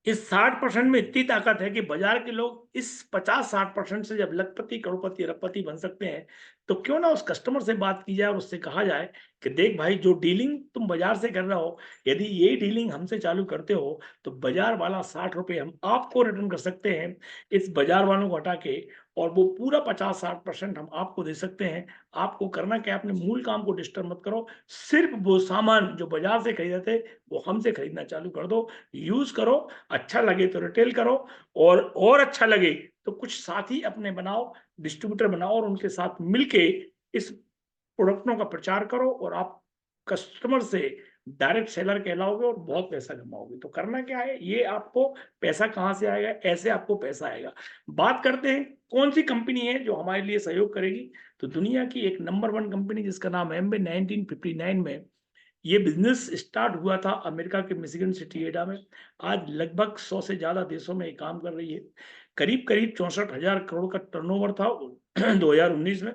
इस 60% में इतनी ताकत है कि बाजार के लोग इस 50-60% से जब लखपति, करोड़पति, अरबपति बन सकते हैं, तो क्यों ना उस कस्टमर से बात की जाए और उससे कहा जाए कि देख भाई, जो डीलिंग तुम बाजार से कर रहे हो, यदि ये डीलिंग हमसे चालू करते हो तो बाजार वाला 60 रुपए हम आपको रिटर्न कर सकते हैं इस बाजार वालों को हटा के, और वो पूरा 50-60% हम आपको दे सकते हैं। आपको करना क्या है, अपने मूल काम को डिस्टर्ब मत करो, सिर्फ वो सामान जो बाजार से खरीदे थे वो हमसे खरीदना चालू कर दो, यूज करो, अच्छा लगे तो रिटेल करो, और अच्छा लगे तो कुछ साथी अपने बनाओ, डिस्ट्रीब्यूटर बनाओ, और उनके साथ मिलके इस प्रोडक्टों का प्रचार करो, और आप कस्टमर से डायरेक्ट सेलर कहलाओगे और बहुत पैसा कमाओगे। तो करना क्या है, ये आपको पैसा कहाँ से आएगा, ऐसे आपको पैसा आएगा। बात करते हैं कौन सी कंपनी है जो हमारे लिए सहयोग करेगी। तो दुनिया की एक नंबर 1 कंपनी जिसका नाम एम्बे, 1959 में ये बिजनेस स्टार्ट हुआ था अमेरिका के मिशिगन सिटी एडा में। आज लगभग 100 से ज्यादा देशों में ये काम कर रही है। करीब करीब 64,000 करोड़ का टर्नओवर था 2019 में।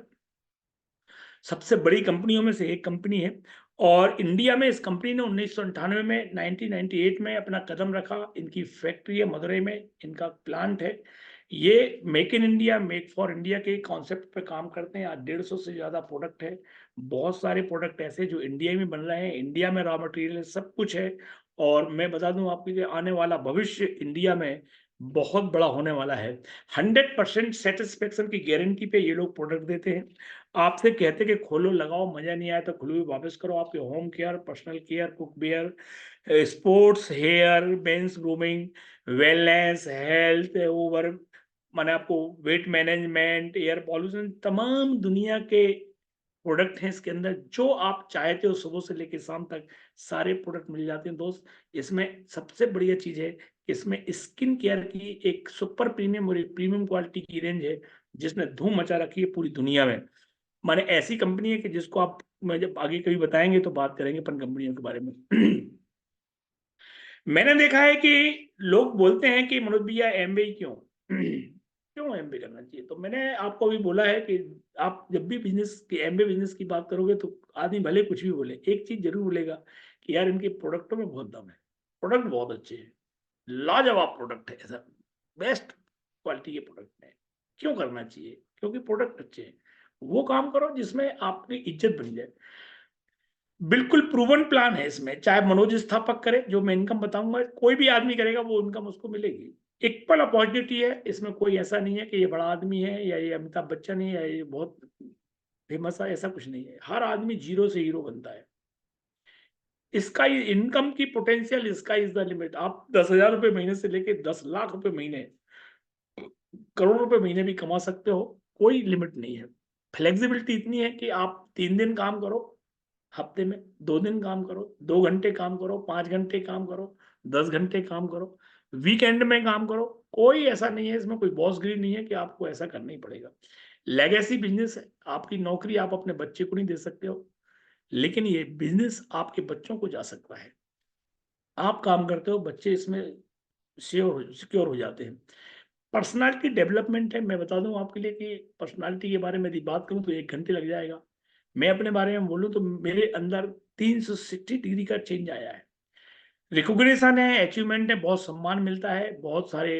सबसे बड़ी कंपनियों में से एक कंपनी है, और इंडिया में इस कंपनी ने 1998 में 1998 में अपना कदम रखा। इनकी फैक्ट्री है मदुरई में, इनका प्लांट है। ये make in India, make for India के कॉन्सेप्ट पे काम करते हैं। आज 150 से ज्यादा प्रोडक्ट है। बहुत सारे प्रोडक्ट ऐसे जो इंडिया में बन रहे हैं, इंडिया में रॉ मटेरियल सब कुछ है। और मैं बता दूं आपको कि आने वाला भविष्य इंडिया में बहुत बड़ा होने वाला है। 100% सेटिस्फेक्शन की गारंटी पे ये लोग प्रोडक्ट देते हैं। आपसे कहते कि खोलो, लगाओ, मजा नहीं आया तो खुली हुई वापस करो। आपके home care, personal care, cookware, sports, hair, men's grooming, wellness, health, over माने आपको वेट मैनेजमेंट, एयर पॉल्यूशन, तमाम दुनिया के प्रोडक्ट हैं इसके अंदर। जो आप चाहते हो सुबह से लेकर शाम तक सारे प्रोडक्ट मिल जाते हैं दोस्त। इसमें सबसे बढ़िया चीज है, इसमें स्किन केयर की एक सुपर प्रीमियम और प्रीमियम क्वालिटी की रेंज है जिसने धूम मचा रखी है पूरी दुनिया में। माने ऐसी कंपनी है कि जिसको आप, मैं जब आगे कभी बताएंगे तो बात करेंगे अपन कंपनियों के बारे में। मैंने देखा है कि लोग बोलते हैं कि मनोज भैया एमबीए क्यों क्यों एमबीए करना चाहिए। तो मैंने आपको भी बोला है कि आप जब भी बिजनेस की, एमबीए बिजनेस की बात करोगे तो आदमी भले कुछ भी बोले, एक चीज जरूर बोलेगा कि यार इनके प्रोडक्टों में बहुत दम है, प्रोडक्ट बहुत अच्छे हैं, लाजवाब प्रोडक्ट है, ऐसा बेस्ट क्वालिटी के प्रोडक्ट है। क्यों करना चाहिए? क्योंकि प्रोडक्ट अच्छे हैं। वो काम करो जिसमें आपकी इज्जत बन जाए। बिल्कुल प्रूवन प्लान है इसमें। चाहे मनोज स्थापक करे, जो मैं इनकम बताऊंगा, कोई भी आदमी करेगा वो इनकम उसको मिलेगी। इक्वल अपॉर्चुनिटी है इसमें। कोई ऐसा नहीं है कि ये बड़ा आदमी है या ये अमिताभ बच्चन है या ये बहुत फेमस है, ऐसा कुछ नहीं है। हर आदमी जीरो से हीरो बनता है। इसका इनकम की पोटेंशियल, इसका इज द लिमिट। आप 10,000 रुपए महीने से लेके 10 लाख रुपए महीने, करोड़ रुपए महीने भी कमा सकते हो। कोई लिमिट नहीं है। फ्लेक्सिबिलिटी इतनी है कि आप 3 दिन काम करो हफ्ते में, 2 दिन काम करो, 2 घंटे काम करो, 5 घंटे काम करो, 10 घंटे काम करो, वीकेंड में काम करो। कोई ऐसा नहीं है इसमें, कोई बॉसगिरी नहीं है कि आपको ऐसा करना ही पड़ेगा। लेगेसी बिजनेस है। आपकी नौकरी आप अपने बच्चे को नहीं दे सकते हो, लेकिन ये बिजनेस आपके बच्चों को जा सकता है। आप काम करते हो, बच्चे इसमें सिक्योर हो जाते हैं। पर्सनालिटी डेवलपमेंट है। मैं बता दूं आपके लिए कि पर्सनालिटी के बारे में यदि बात करूं तो 1 घंटे लग जाएगा। मैं अपने बारे में बोलूं तो मेरे अंदर 360 डिग्री का चेंज आया है। रिकॉग्निशन है, अचीवमेंट है, बहुत सम्मान मिलता है, बहुत सारे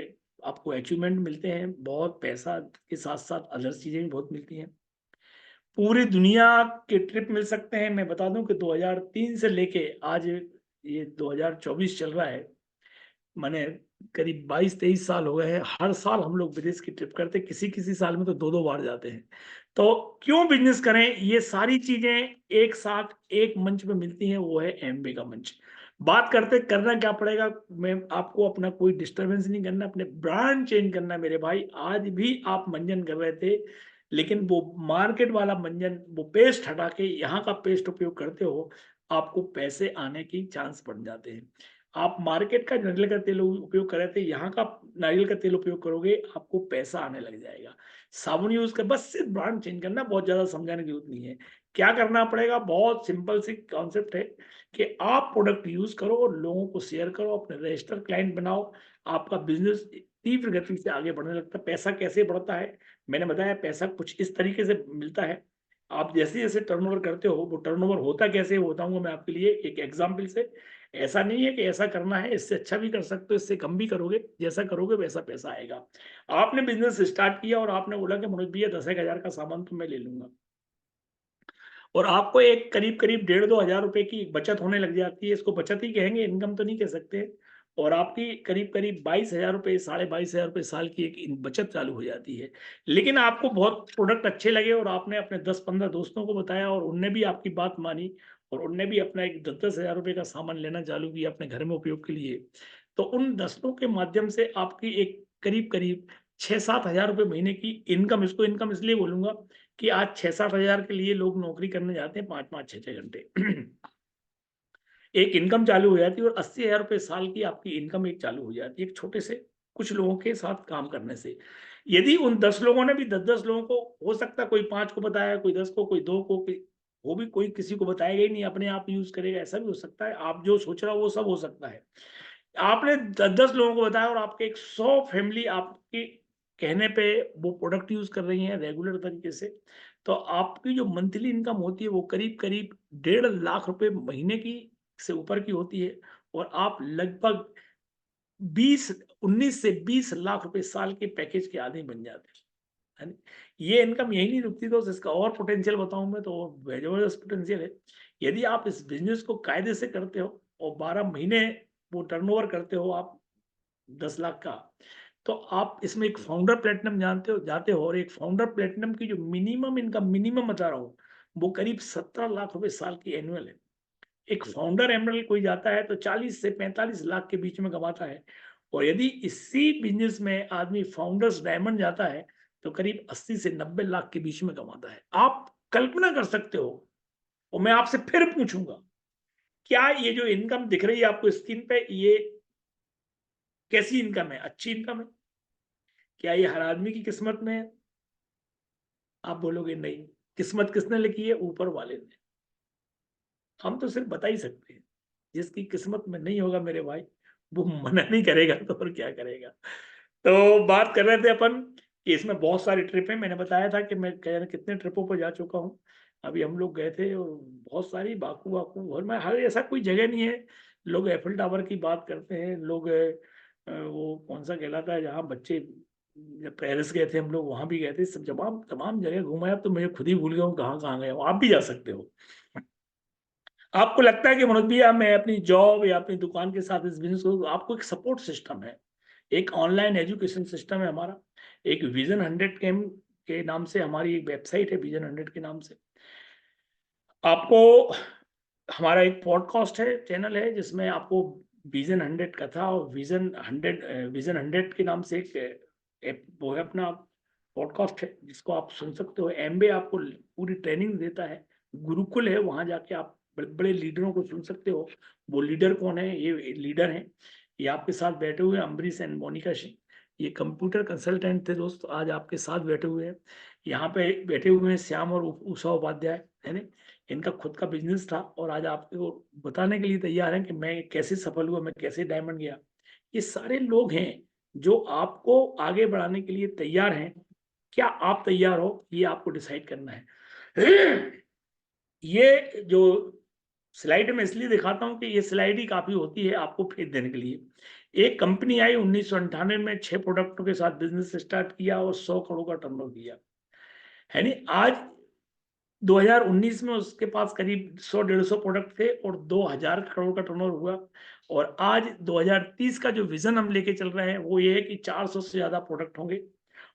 आपको अचीवमेंट मिलते हैं, बहुत पैसा के साथ साथ अदर चीजें भी बहुत मिलती हैं। पूरी दुनिया के ट्रिप मिल सकते हैं। मैं बता दूं कि 2003 से लेके आज ये 2024 चल रहा है, माने करीब 22-23 साल हो गए हैं। हर साल हम लोग विदेश की ट्रिप करते हैं, किसी किसी साल में तो 2-2 बार जाते हैं। तो क्यों बिजनेस करें? ये सारी चीजें एक साथ एक मंच पे मिलती हैं, वो है एमबीए का मंच। बात करते करना क्या पड़ेगा, मैं आपको अपना कोई डिस्टरबेंस नहीं करना, अपने ब्रांड चेंज करना है मेरे भाई। आज भी आप मंजन कर रहे थे, लेकिन वो मार्केट वाला मंजन, वो पेस्ट हटा के यहाँ का पेस्ट उपयोग करते हो, आपको पैसे आने की चांस बढ़ जाते हैं। आप मार्केट का नारियल का तेल उपयोग कर रहे थे, यहाँ का नारियल का तेल उपयोग करोगे, आपको पैसा आने लग जाएगा। साबुन यूज कर, बस सिर्फ ब्रांड चेंज करना, बहुत ज्यादा समझाने की जरूरत नहीं है। क्या करना पड़ेगा? बहुत सिंपल सी कॉन्सेप्ट है कि आप प्रोडक्ट यूज करो और लोगों को शेयर करो, अपने रजिस्टर क्लाइंट बनाओ, आपका बिजनेस तीव्र गति से आगे बढ़ने लगता है। पैसा कैसे बढ़ता है? मैंने बताया, पैसा कुछ इस तरीके से मिलता है। आप जैसे जैसे टर्नओवर करते हो, वो टर्नओवर होता कैसे बताऊंगा मैं आपके लिए एक एग्जाम्पल से। ऐसा नहीं है कि ऐसा करना है, इससे अच्छा भी कर सकते हो, इससे कम भी करोगे, जैसा करोगे वैसा पैसा आएगा। आपने बिजनेस स्टार्ट किया और आपने बोला कि मनोज भैया 10,000 का सामान तो मैं ले लूंगा, और आपको एक करीब करीब 1,500-2,000 रुपए की बचत होने लग जाती है। इसको बचत ही कहेंगे, इनकम तो नहीं कह सकते। और आपकी करीब करीब 22,000 रुपए, 22,500 रुपए साल की एक बचत चालू हो जाती है। लेकिन आपको बहुत प्रोडक्ट अच्छे लगे और आपने अपने 10-15 दोस्तों को बताया और उनने भी आपकी बात मानी और उनने भी अपना एक 10-10,000 रुपए का सामान लेना चालू किया अपने घर में उपयोग के लिए। तो उन दस्तों के माध्यम से आपकी एक करीब करीब 6-7 हजार रुपए महीने की इनकम, इसको इनकम इसलिए बोलूंगा कि आज 6-7 हजार के लिए लोग नौकरी करने जाते हैं 5-5, 6-6 घंटे। एक इनकम चालू हो जाती है और 80,000 रुपए साल की आपकी इनकम एक चालू हो जाती है एक छोटे से कुछ लोगों के साथ काम करने से। यदि उन 10 लोगों ने भी 10-10 लोगों को, हो सकता है कोई 5 को बताया, कोई 10 को, कोई 2 को, वो भी कोई किसी को बताएगा ही नहीं, अपने आप यूज करेगा, ऐसा भी हो सकता है। आप जो सोच रहे हो वो सब हो सकता है। आपने 10-10 लोगों को बताया और आपके 100 फैमिली आपके कहने पे वो प्रोडक्ट यूज कर रही हैं रेगुलर तरीके से, तो आपकी जो मंथली इनकम होती है वो करीब करीब 1.5 लाख रुपए महीने की से ऊपर की होती है। और आप लगभग 19 से 20 लाख रुपए साल के पैकेज के आदमी बन जाते हैं, है ना? ये इनकम यही नहीं रुकती, तो इसका और पोटेंशियल बताऊं मैं तो जबरदस्त पोटेंशियल है। यदि आप इस बिजनेस को कायदे से करते हो और 12 महीने वो टर्नओवर करते हो आप 10 लाख का, तो आप इसमें एक फाउंडर प्लेटिनम जानते हो जाते हो, और एक फाउंडर प्लेटिनम की जो मिनिमम इनकम, मिनिमम बता रहा हूँ, वो करीब 17 लाख रुपए साल की एनुअल है। एक फाउंडर एमरल्ड कोई जाता है तो 40 से 45 लाख के बीच में कमाता है, और यदि इसी बिजनेस में आदमी फाउंडर्स डायमंड जाता है तो करीब 80 से 90 लाख के बीच में कमाता है। आप कल्पना कर सकते हो। और मैं आपसे फिर पूछूंगा, क्या ये जो इनकम दिख रही है आपको स्क्रीन पे, ये कैसी इनकम है? अच्छी इनकम है? क्या ये हर आदमी की किस्मत में है? आप बोलोगे नहीं। किस्मत किसने लिखी है? ऊपर वाले ने। हम तो सिर्फ बता ही सकते हैं। जिसकी किस्मत में नहीं होगा मेरे भाई, वो मना नहीं करेगा तो और क्या करेगा। तो बात कर रहे थे अपन कि इसमें बहुत सारी ट्रिप है। मैंने बताया था कि मैं कितने ट्रिपों पर जा चुका हूँ। अभी हम लोग गए थे और बहुत सारी बाकू वाकू, और मैं हर ऐसा कोई जगह नहीं है। लोग एफिल टावर की बात करते हैं, लोग वो कौन सा कहलाता है जहाँ बच्चे, जब पेरिस गए थे हम लोग, वहां भी गए थे। सब तमाम तमाम जगह घूमा। अब तो मैं खुद ही भूल गया हूँ कहाँ कहाँ गया हूँ। आप भी जा सकते हो। आपको लगता है कि मनोज भैया मैं अपनी जॉब या अपनी दुकान के साथ इस बिजनेस को, आपको एक सपोर्ट सिस्टम है, एक ऑनलाइन एजुकेशन सिस्टम है हमारा, एक विजन 100 के नाम से हमारी एक वेबसाइट है, विजन 100 के नाम से। आपको हमारा एक पॉडकास्ट है, चैनल है, जिसमें आपको विजन 100 कथा और विजन 100 के नाम से एक वो है अपना पॉडकास्ट है, जिसको आप सुन सकते हो। एमबे आपको पूरी ट्रेनिंग देता है, गुरुकुल है, वहां जाके आप बड़े बड़े लीडरों को सुन सकते हो। वो लीडर कौन है? ये लीडर हैं, ये आपके साथ बैठे हुए हैं, अम्बरीश एंड मोनिका सिंह। ये कंप्यूटर कंसल्टेंट थे दोस्त, आज आपके साथ बैठे हुए हैं। यहाँ पे बैठे हुए हैं श्याम और उषा उपाध्याय, है ना? इनका खुद का बिजनेस था और आज आपको बताने के लिए तैयार हैं कि मैं कैसे सफल हुआ, मैं कैसे डायमंड गया। ये सारे लोग हैं जो आपको आगे बढ़ाने के लिए तैयार हैं। क्या आप तैयार हो? ये आपको डिसाइड करना है। ये जो स्लाइड में इसलिए दिखाता हूं कि ये स्लाइड ही काफी होती है आपको फेंक देने के लिए। एक कंपनी आई 1998 में, 6 प्रोडक्टों के साथ बिजनेस स्टार्ट किया और 100 करोड़ का टर्नओवर किया, है नहीं? आज 2019 में उसके पास करीब 100-150 प्रोडक्ट थे और 2,000 करोड़ का टर्नओवर हुआ। और आज 2030 का जो विजन हम लेके चल रहे हैं वो ये है कि 400 से ज्यादा प्रोडक्ट होंगे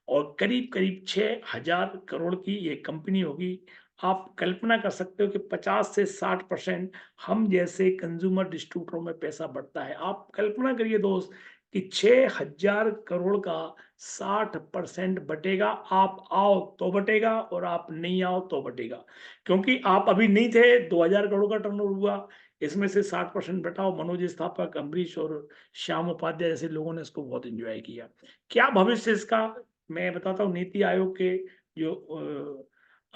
और करीब करीब 6,000 करोड़ की ये कंपनी होगी। आप कल्पना कर सकते हो कि 50 से 60% हम जैसे कंज्यूमर डिस्ट्रीब्यूटरों में पैसा बढ़ता है। आप कल्पना करिए दोस्त कि 6,000 करोड़ का 60% बटेगा। आप आओ तो बटेगा और आप नहीं आओ तो बटेगा, क्योंकि आप अभी नहीं थे। 2,000 करोड़ का टर्नओवर हुआ, इसमें से 60% बटाओ। मनोज स्थापक, अम्बरीश और श्याम उपाध्याय जैसे लोगों ने इसको बहुत एंजॉय किया। क्या भविष्य इसका? मैं बताता हूँ। नीति आयोग के जो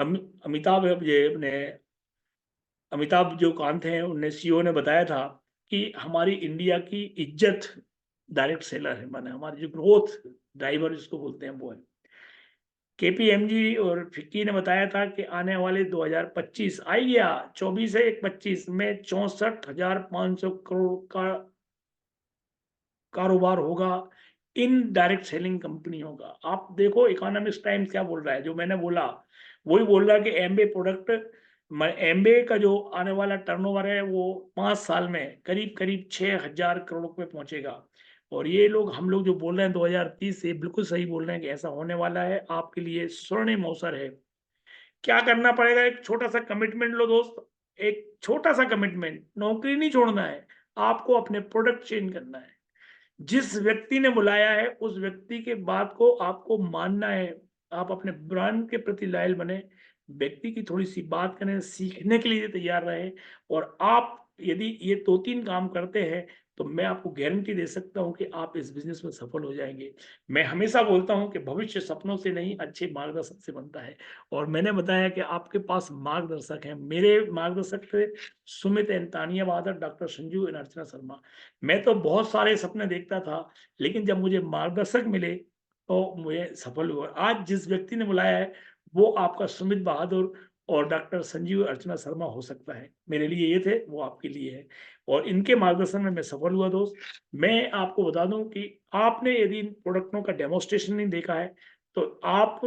अमिताभ ये अपने अमिताभ जो कांत हैं उनने सीईओ ने बताया था कि हमारी इंडिया की इज्जत डायरेक्ट सेलर है, माने हमारी जो ग्रोथ ड्राइवर जिसको बोलते हैं वो है। केपीएमजी और फिक्की ने बताया था कि आने वाले 2025 आई गया 24 से 25 में 64,500 करोड़ का कारोबार होगा इन डायरेक्ट सेलिंग कंपनियों का। आप देखो इकोनॉमिक्स टाइम्स क्या बोल रहा है, जो मैंने बोला वही बोल रहा है कि एमबे प्रोडक्ट एमबे का जो आने वाला टर्नओवर है वो 5 साल में करीब करीब 6,000 करोड़ पे पहुंचेगा। और ये लोग हम लोग जो बोल रहे हैं 2030 से बिल्कुल सही बोल रहे हैं कि ऐसा होने वाला है। आपके लिए स्वर्णिम अवसर है। क्या करना पड़ेगा, एक छोटा सा कमिटमेंट लो दोस्त, एक छोटा सा कमिटमेंट, नौकरी नहीं छोड़ना है, आपको अपने प्रोडक्ट चेंज करना है। जिस व्यक्ति ने बुलाया है उस व्यक्ति के बात को आपको मानना है। आप अपने ब्रांड के प्रति लॉयल बने, व्यक्ति की थोड़ी सी बात करें, सीखने के लिए तैयार रहें। और आप यदि ये 2-3 काम करते हैं तो मैं आपको गारंटी दे सकता हूं कि आप इस बिजनेस में सफल हो जाएंगे। मैं हमेशा बोलता हूं कि भविष्य सपनों से नहीं अच्छे मार्गदर्शक से बनता है। और मैंने बताया कि आपके पास मार्गदर्शक हैं। मेरे मार्गदर्शक थे सुमित एंतानिया बहादुर, डॉक्टर संजू एंड अर्चना शर्मा। मैं तो बहुत सारे सपने देखता था, लेकिन जब मुझे मार्गदर्शक मिले तो मुझे सफल हुआ। आज जिस व्यक्ति ने बुलाया है वो आपका सुमित बहादुर और डॉक्टर संजीव अर्चना शर्मा हो सकता है। मेरे लिए ये थे, वो आपके लिए है। और इनके मार्गदर्शन में मैं सफल हुआ दोस्त। मैं आपको बता दूं कि आपने यदि इन प्रोडक्टों का डेमोस्ट्रेशन नहीं देखा है तो आप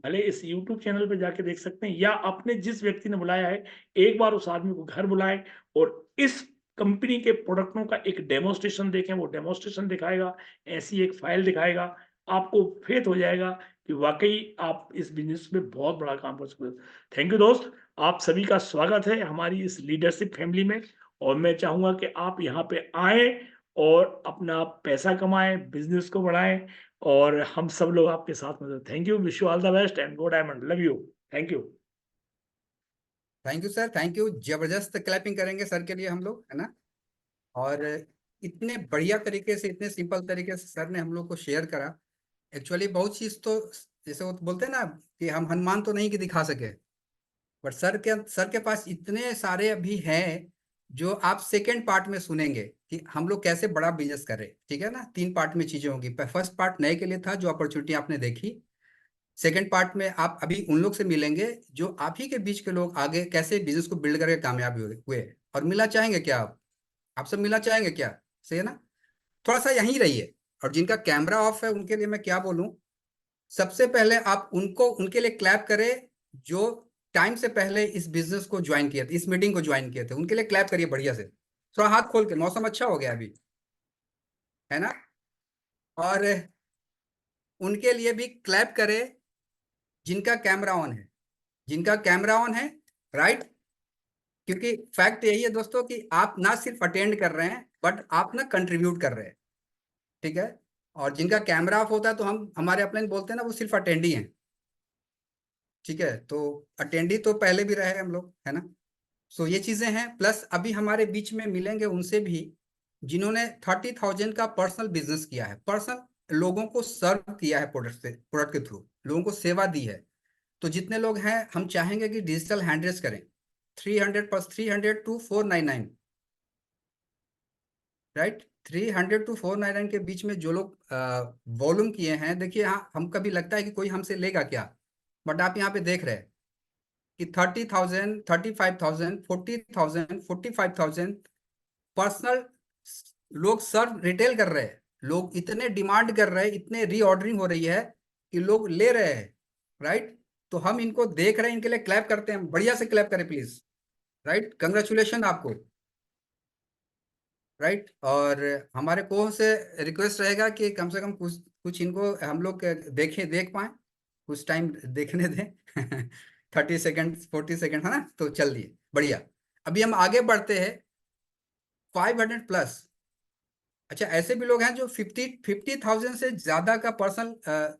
भले इस यूट्यूब चैनल पे जाके देख सकते हैं, या अपने जिस व्यक्ति ने बुलाया है एक बार उस आदमी को घर बुलाएं और इस कंपनी के प्रोडक्टों का एक डेमोस्ट्रेशन देखें। वो डेमोस्ट्रेशन दिखाएगा, ऐसी एक फाइल दिखाएगा, आपको फेथ हो जाएगा कि वाकई आप इस बिजनेस में बहुत बड़ा काम कर सकते हो। थैंक यू दोस्त, आप सभी का स्वागत है हमारी इस लीडरशिप फैमिली में। और मैं चाहूंगा कि आप यहाँ पे आए और अपना पैसा कमाएं, बिजनेस को बढ़ाएं, और हम सब लोग आपके साथ में। Thank you, wish you all the best and go diamond, love you, thank you. Thank you sir, thank you. जबरदस्त क्लैपिंग करेंगे सर के लिए हम लोग, है ना। और इतने बढ़िया तरीके से, इतने सिंपल तरीके से सर ने हम लोग को शेयर करा। एक्चुअली बहुत चीज तो, जैसे वो बोलते हैं ना कि हम हनुमान तो नहीं कि दिखा सके, बट सर के पास इतने सारे अभी हैं जो आप सेकेंड पार्ट में सुनेंगे कि हम लोग कैसे बड़ा बिजनेस करें। ठीक है ना, 3 पार्ट में चीजें होंगी। फर्स्ट पार्ट नए के लिए था, जो अपॉर्चुनिटी आपने देखी। सेकेंड पार्ट में आप अभी उन लोग से मिलेंगे जो आप ही के बीच के लोग आगे कैसे बिजनेस को बिल्ड करके कामयाब हुए। और मिलना चाहेंगे क्या आप सब मिलना चाहेंगे क्या? सही है ना। थोड़ा सा यहीं रहिए। और जिनका कैमरा ऑफ है उनके लिए मैं क्या बोलूं, सबसे पहले आप उनको, उनके लिए क्लैप करें जो टाइम से पहले इस बिजनेस को ज्वाइन किए थे, इस मीटिंग को ज्वाइन किए थे। उनके लिए क्लैप करिए बढ़िया से, थोड़ा हाथ खोल के। मौसम अच्छा हो गया अभी, है ना। और उनके लिए भी क्लैप करें जिनका कैमरा ऑन है, जिनका कैमरा ऑन है, राइट। क्योंकि फैक्ट यही है दोस्तों कि आप ना सिर्फ अटेंड कर रहे हैं, बट आप ना कंट्रीब्यूट कर रहे हैं। ठीक है। और जिनका कैमरा ऑफ होता है तो हम, हमारे अपने बोलते हैं ना, वो सिर्फ अटेंडी हैं। ठीक है, तो अटेंडी तो पहले भी रहे हम लोग, है ना। सो ये चीजें हैं। प्लस अभी हमारे बीच में मिलेंगे उनसे भी जिन्होंने 30,000 का पर्सनल बिजनेस किया है, पर्सनल लोगों को सर्व किया है, प्रोडक्ट से, प्रोडक्ट के थ्रू लोगों को सेवा दी है। तो जितने लोग हैं हम चाहेंगे कि डिजिटल हैंड करें। 300 टू 499, राइट। 300 टू 499 के बीच में जो लोग वॉल्यूम किए हैं, देखिए हाँ, हम कभी लगता है कि कोई हमसे लेगा क्या, बट आप यहाँ पे देख रहे हैं कि 30,000, 35,000, 40,000, 45,000 पर्सनल लोग सर्व रिटेल कर रहे हैं। लोग इतने डिमांड कर रहे हैं, इतने रीऑर्डरिंग हो रही है कि लोग ले रहे हैं, राइट। तो हम इनको देख रहे हैं, इनके लिए क्लैप करते हैं, बढ़िया से क्लैप करें प्लीज, राइट। कंग्रेचुलेशन आपको, राइट। और हमारे को से रिक्वेस्ट रहेगा कि कम से कम कुछ कुछ इनको हम लोग देख पाए, कुछ टाइम देखने दें। 30 सेकेंड, 40 सेकेंड, है ना। तो चल दिए, बढ़िया। अभी हम आगे बढ़ते हैं 500 प्लस। अच्छा, ऐसे भी लोग हैं जो 50,000 से ज्यादा का पर्सनल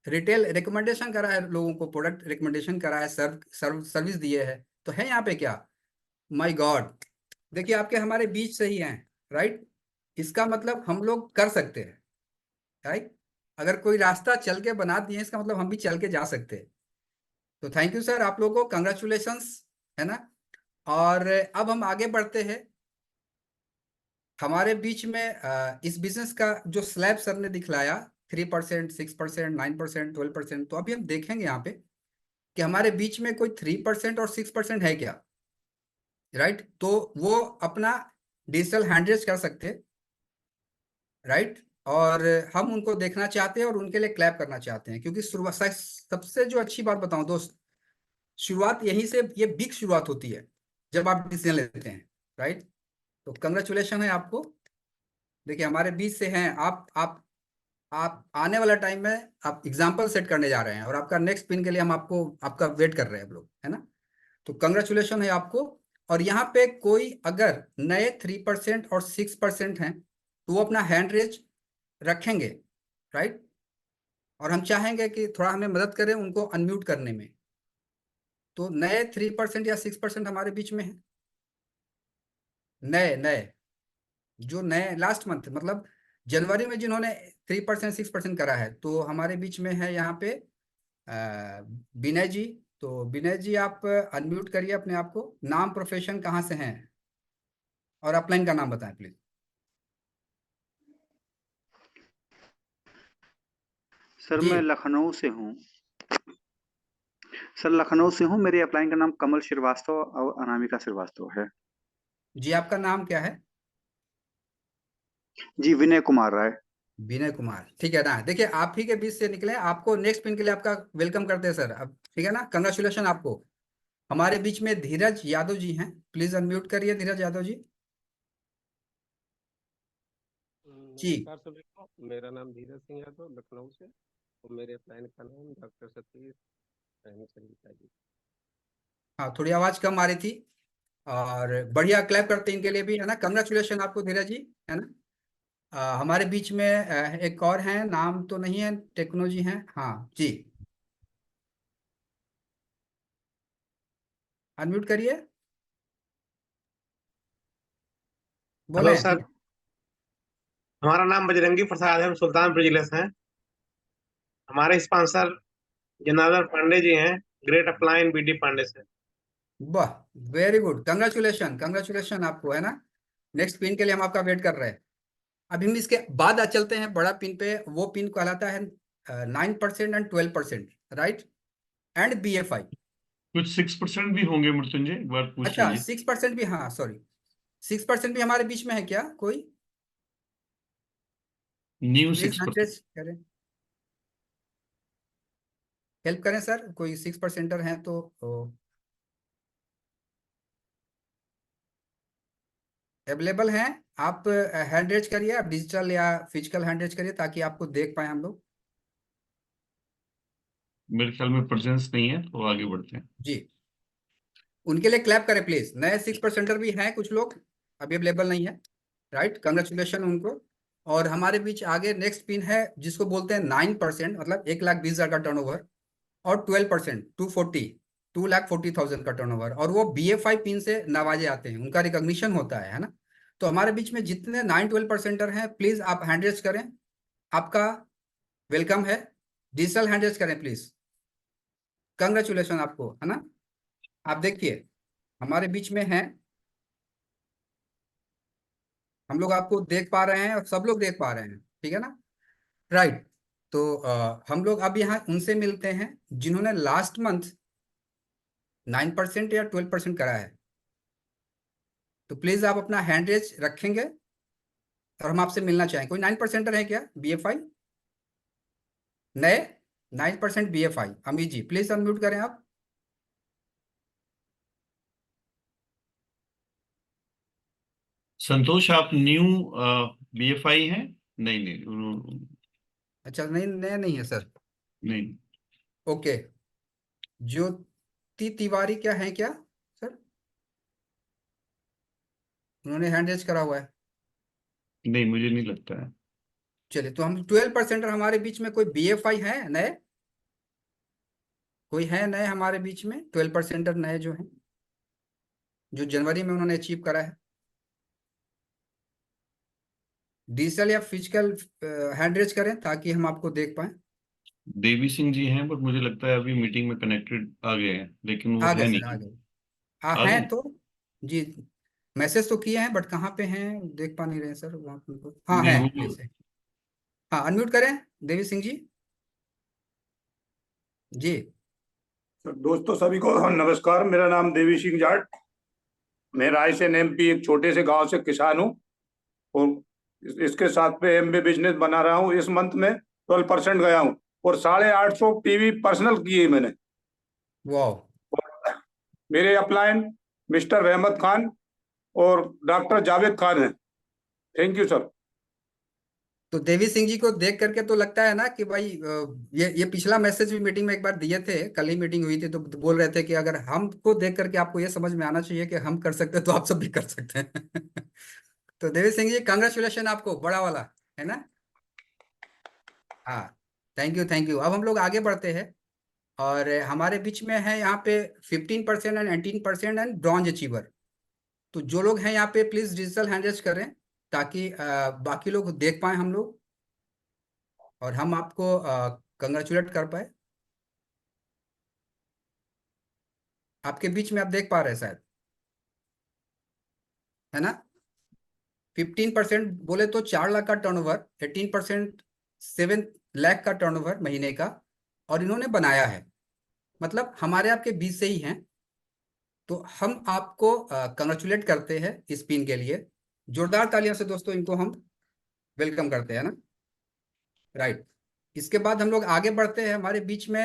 रिटेल रिकमेंडेशन करा है, लोगों को प्रोडक्ट रिकमेंडेशन करा है, सर्विस दिए है। तो है यहाँ पे क्या, माय गॉड। देखिए आपके हमारे बीच से ही हैं, राइट। इसका मतलब हम लोग कर सकते हैं, राइट। अगर कोई रास्ता चल के बना दिए, इसका मतलब हम भी चल के जा सकते हैं। तो थैंक यू सर, आप लोगों को कंग्रेचुलेशंस, है ना। और अब हम आगे बढ़ते हैं। हमारे बीच में इस बिजनेस का जो स्लैब सर ने दिखलाया, 3%, 6%, 9%, 12%, तो अभी हम देखेंगे यहाँ पे कि हमारे बीच में कोई 3% और 6% है क्या, राइट। तो वो अपना डिजिटल हैंडरेज कर सकते हैं, राइट। और हम उनको देखना चाहते हैं और उनके लिए क्लैप करना चाहते हैं, क्योंकि शुरुआत, सबसे जो अच्छी बात बताऊं दोस्त, शुरुआत यहीं से, ये बिग शुरुआत होती है जब आप डिसीजन लेते हैं, राइट। तो कंग्रेचुलेशन है आपको। देखिए हमारे बीच से हैं आप आने वाला टाइम में आप एग्जाम्पल सेट करने जा रहे हैं, और आपका नेक्स्ट पिन के लिए हम आपको, आपका वेट कर रहे हैं हम लोग, है ना। तो कंग्रेचुलेशन है आपको। और यहाँ पे कोई अगर नए 3% और 6% हैं तो वो अपना हैंड रेज रखेंगे, राइट। और हम चाहेंगे कि थोड़ा हमें मदद करें उनको अनम्यूट करने में। तो नए 3% या 6% हमारे बीच में है, नए नए, जो नए लास्ट मंथ मतलब जनवरी में जिन्होंने 3%, 6% करा है, तो हमारे बीच में है यहाँ पे विनय जी। तो विनय जी आप अनम्यूट करिए अपने आप को, नाम प्रोफेशन कहाँ से हैं और अपलाइन का नाम बताएं प्लीज। सर जी मैं लखनऊ से हूँ। सर लखनऊ से हूँ, मेरे अपलाइन का नाम कमल श्रीवास्तव और अनामिका श्रीवास्तव है। जी, आपका नाम क्या है? जी विनय कुमार राय। विनय कुमार, ठीक है ना। देखिए आप ही के बीच से निकले, आपको नेक्स्ट पिन के लिए आपका वेलकम करते हैं सर। अब ठीक है ना, कंग्रेचुलेशन आपको। हमारे बीच में धीरज यादव जी हैं, प्लीज अनम्यूट करिए धीरज यादव जी। जी नमस्कार सभी को, मेरा नाम धीरज सिंह यादव लखनऊ से, और मेरे अपलाइन का नाम डॉक्टर सतीश सरिता जी। हाँ, थोड़ी आवाज कम आ रही थी, और बढ़िया क्लैप करते हैं इनके लिए भी, है ना। कंग्रेचुलेशन आपको धीरज जी, है ना। हमारे बीच में एक और हैं, नाम तो नहीं है, टेक्नोलॉजी हैं, हाँ जी, अनम्यूट करिए, हेलो बोले। सर, हमारा नाम बजरंगी प्रसाद है, हम सुल्तानपुर जिले से हैं। हमारे स्पॉन्सर जनार्दन पांडे जी हैं, ग्रेट अपलाइन बीडी पांडे से। वाह, वेरी गुड, कंग्रेचुलेशन कंग्रेचुलेशन आपको, है ना। नेक्स्ट पिन के लिए हम आपका वेट कर रहे हैं। अभी हम इसके बाद आ चलते हैं बड़ा पिन पे। वो पिन कहलाता है 9% एंड 12%, राइट, एंड BFI। कुछ 6% भी होंगे मृत्युंजय, एक बार पूछ अच्छा, लीजिए। 6% भी, हाँ सॉरी, 6% भी हमारे बीच में है क्या कोई? New please 6%। 100 करें, हेल्प करें सर, कोई 6%er हैं तो अवेलेबल हैं। आप हैंड रेज करिए, आप डिजिटल या फिजिकल हैंड रेज करिए ताकि आपको देख पाए हम लोग। मेरे ख्याल में प्रेजेंस नहीं है, तो आगे बढ़ते हैं। जी, उनके लिए क्लैप करें प्लीज। नए 6%er भी हैं कुछ लोग, अभी अवेलेबल नहीं है, राइट, कंग्रेचुलेशन उनको। और हमारे बीच आगे नेक्स्ट पिन है जिसको बोलते हैं 9%, मतलब 1,20,000 का टर्नओवर, और 12%, 2,40,000 का टर्नओवर, और वो BFI पिन से नवाजे आते हैं, उनका रिकॉग्निशन होता है ना। तो हमारे बीच में जितने 9-12%er हैं, प्लीज आप हैंड रेज करें, आपका वेलकम है। डिजिटल हैंड रेज करें प्लीज, कंग्रेचुलेशन आपको, है ना। आप देखिए हमारे बीच में हैं, हम लोग आपको देख पा रहे हैं और सब लोग देख पा रहे हैं, ठीक है ना, राइट। तो हम लोग अब यहाँ उनसे मिलते हैं जिन्होंने लास्ट मंथ 9% या 12% करा है। तो प्लीज आप अपना हैंड रेज रखेंगे और हम आपसे मिलना चाहें। कोई 9%er है क्या BFI? नए 9% BFI, Amit ji please unmute करें आप। संतोष, आप न्यू BFI हैं? नहीं नहीं, अच्छा, नहीं, नए नहीं है सर। नहीं। ओके, ज्योति तिवारी क्या है क्या सर? उन्होंने हैंड रेज करा हुआ है। नहीं, मुझे नहीं लगता है। चलिए, तो हम 12%er, हमारे बीच में कोई BFI है नए? कोई है नए हमारे बीच में 12%er नए जो हैं, जो जनवरी में उन्होंने अचीव करा है? डिजिटल या फिजिकल हैंड रेज करें ताकि हम आपको देख पाए। देवी सिंह जी हैं, बट मुझे लगता है अभी मीटिंग में कनेक्टेड आ गए हैं, लेकिन वो आ है गए सर, नहीं। आ गए। हाँ आ हैं गए। तो। जी, मैसेज तो किए हैं, बट कहाँ पे हैं देख पा नहीं रहे हैं सर वहाँ पे उनको। हाँ नहीं हैं, वो प्लीज। हाँ, अनम्यूट करें देवी सिंह जी। जी। दोस्तों सभी को नमस्कार। मेरा नाम देवी सिंह जाट। मैं रायसेन एमपी एक छोटे से गांव से किसान हूं और इसके साथ पे एमबी बिजनेस बना रहा हूं। इस मंथ में 12% गया हूं और 850 टीवी पर्सनल किए मैंने। वाह। और मेरे अपलाइन मिस्टर रहमत खान और डॉक्टर जावेद खान हैं। Thank you sir. तो देवी सिंह जी को देख करके तो लगता है ना कि भाई ये पिछला मैसेज भी मीटिंग में एक बार दिए थे, कल ही मीटिंग हुई थी, तो बोल रहे थे कि अगर हमको देख करके आपको ये समझ में आना चाहिए कि हम कर सकते हैं तो आप सब भी कर सकते हैं। तो देवी सिंह जी, कांग्रेचुलेशन आपको, बड़ा वाला, है ना। हाँ, थैंक यू थैंक यू। अब हम लोग आगे बढ़ते हैं, और हमारे बीच में है यहाँ पे 15% एंड 18% एंड ब्रॉन्ज अचीवर। तो जो लोग हैं यहाँ पे प्लीज डिजिटल हैंड रेज करें, ताकि बाकी लोग देख पाए हम लोग, और हम आपको कंग्रेचुलेट कर पाए। आपके बीच में आप देख पा रहे हैं शायद, है ना। 15% बोले तो 4 लाख का टर्नओवर, 18% 7 लाख का टर्नओवर महीने का, और इन्होंने बनाया है, मतलब हमारे आपके बीच से ही हैं। तो हम आपको कंग्रेचुलेट करते हैं इस पिन के लिए। जोरदार तालियों से दोस्तों इनको हम वेलकम करते हैं ना। राइट। इसके बाद हम लोग आगे बढ़ते हैं। हमारे बीच में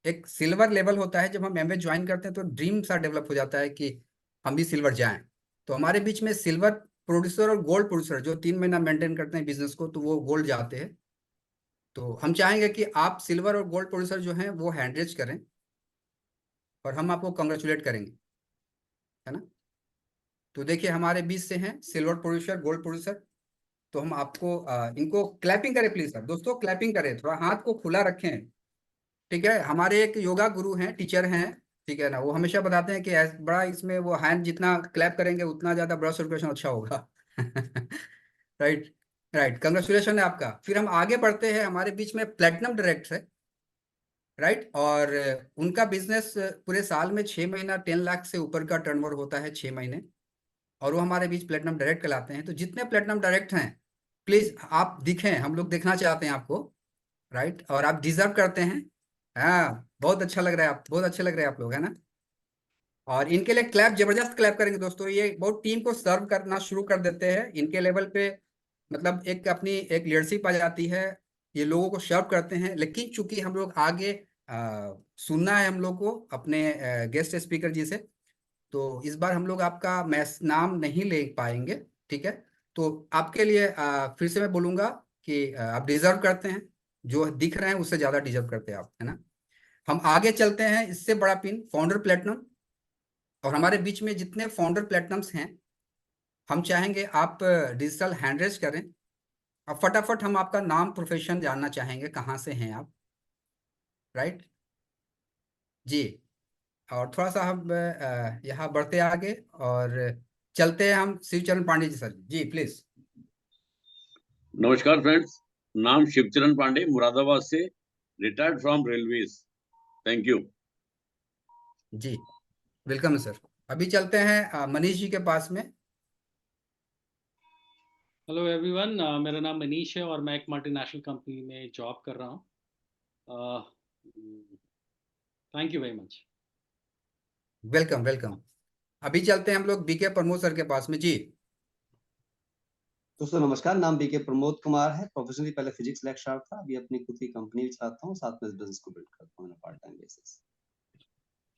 एक सिल्वर लेवल होता है, जब हम एमए ज्वाइन करते हैं तो ड्रीम सा डेवलप हो जाता है कि हम भी सिल्वर जाएं। तो हमारे बीच में सिल्वर प्रोड्यूसर और गोल्ड प्रोड्यूसर जो 3 महीना मेंटेन करते हैं बिजनेस को, तो वो गोल्ड जाते हैं। तो हम चाहेंगे कि आप सिल्वर और गोल्ड प्रोड्यूसर जो हैं वो हैंड रेज करें, और हम आपको कंग्रेचुलेट करेंगे, है ना। तो देखिए हमारे बीच से हैं सिल्वर प्रोड्यूसर, गोल्ड प्रोड्यूसर। तो हम आपको इनको क्लैपिंग करें प्लीज सर, दोस्तों क्लैपिंग करें, थोड़ा हाथ को खुला रखें। ठीक है, हमारे एक योगा गुरु हैं, टीचर हैं, ठीक है ना, वो हमेशा बताते हैं कि बड़ा इसमें वो हैंड जितना क्लैप करेंगे उतना ज्यादा ब्लड सर्कुलेशन अच्छा होगा। राइट। राइट, कंग्रेचुलेशन है आपका। फिर हम आगे बढ़ते हैं, हमारे बीच में प्लेटिनम डायरेक्ट है। राइट, और उनका बिजनेस पूरे साल में 6 महीना 10 लाख से ऊपर का टर्नओवर होता है, 6 महीने, और वो हमारे बीच प्लेटिनम डायरेक्ट कहलाते हैं। तो जितने प्लेटिनम डायरेक्ट हैं प्लीज आप दिखें, हम लोग देखना चाहते हैं आपको। राइट, और आप डिजर्व करते हैं। हाँ, बहुत अच्छा लग रहा है, आप बहुत अच्छे लग रहे हैं आप लोग, है ना। और इनके लिए क्लैप, जबरदस्त क्लैप करेंगे दोस्तों। ये बहुत टीम को सर्व करना शुरू कर देते हैं इनके लेवल पे, मतलब एक अपनी एक लीडरशिप आ जाती है, ये लोगों को सर्व करते हैं। लेकिन चूंकि हम लोग आगे सुनना है हम लोग को अपने गेस्ट स्पीकर जी से, तो इस बार हम लोग आपका मैस नाम नहीं ले पाएंगे, ठीक है। तो आपके लिए फिर से मैं बोलूंगा कि आप डिजर्व करते हैं, जो दिख रहे हैं उससे ज्यादा डिजर्व करते हैं आप, है ना। हम आगे चलते हैं, इससे बड़ा पिन फाउंडर प्लेटिनम, और हमारे बीच में जितने फाउंडर प्लेटिनम्स हैं, हम चाहेंगे आप डिजिटल हैंड रेज करें। अब फटाफट हम आपका नाम प्रोफेशन जानना चाहेंगे, कहाँ से हैं आप। राइट जी। और थोड़ा सा हम यहाँ बढ़ते आगे, और चलते हैं हम शिवचरण पांडे जी सर, जी प्लीज। नमस्कार फ्रेंड्स, नाम शिवचरण पांडे, मुरादाबाद से, retired from railways. Thank you. जी वेलकम सर। अभी चलते हैं मनीष जी के पास में। हेलो एवरीवन, मेरा नाम मनीष है और मैं एक मल्टीनेशनल कंपनी में जॉब कर रहा हूँ। Thank you very much. Welcome welcome. अभी चलते हैं हम लोग बीके प्रमोद सर के पास में, जी। दोस्तों नमस्कार, नाम बीके प्रमोद कुमार है। प्रोफेशनली पहले फिजिक्स लेक्चरर था, अभी अपनी खुद की कंपनी भी चलाता हूँ, साथ में इस बिजनेस को बिल्ड करता हूँ पार्ट टाइम बेसिस।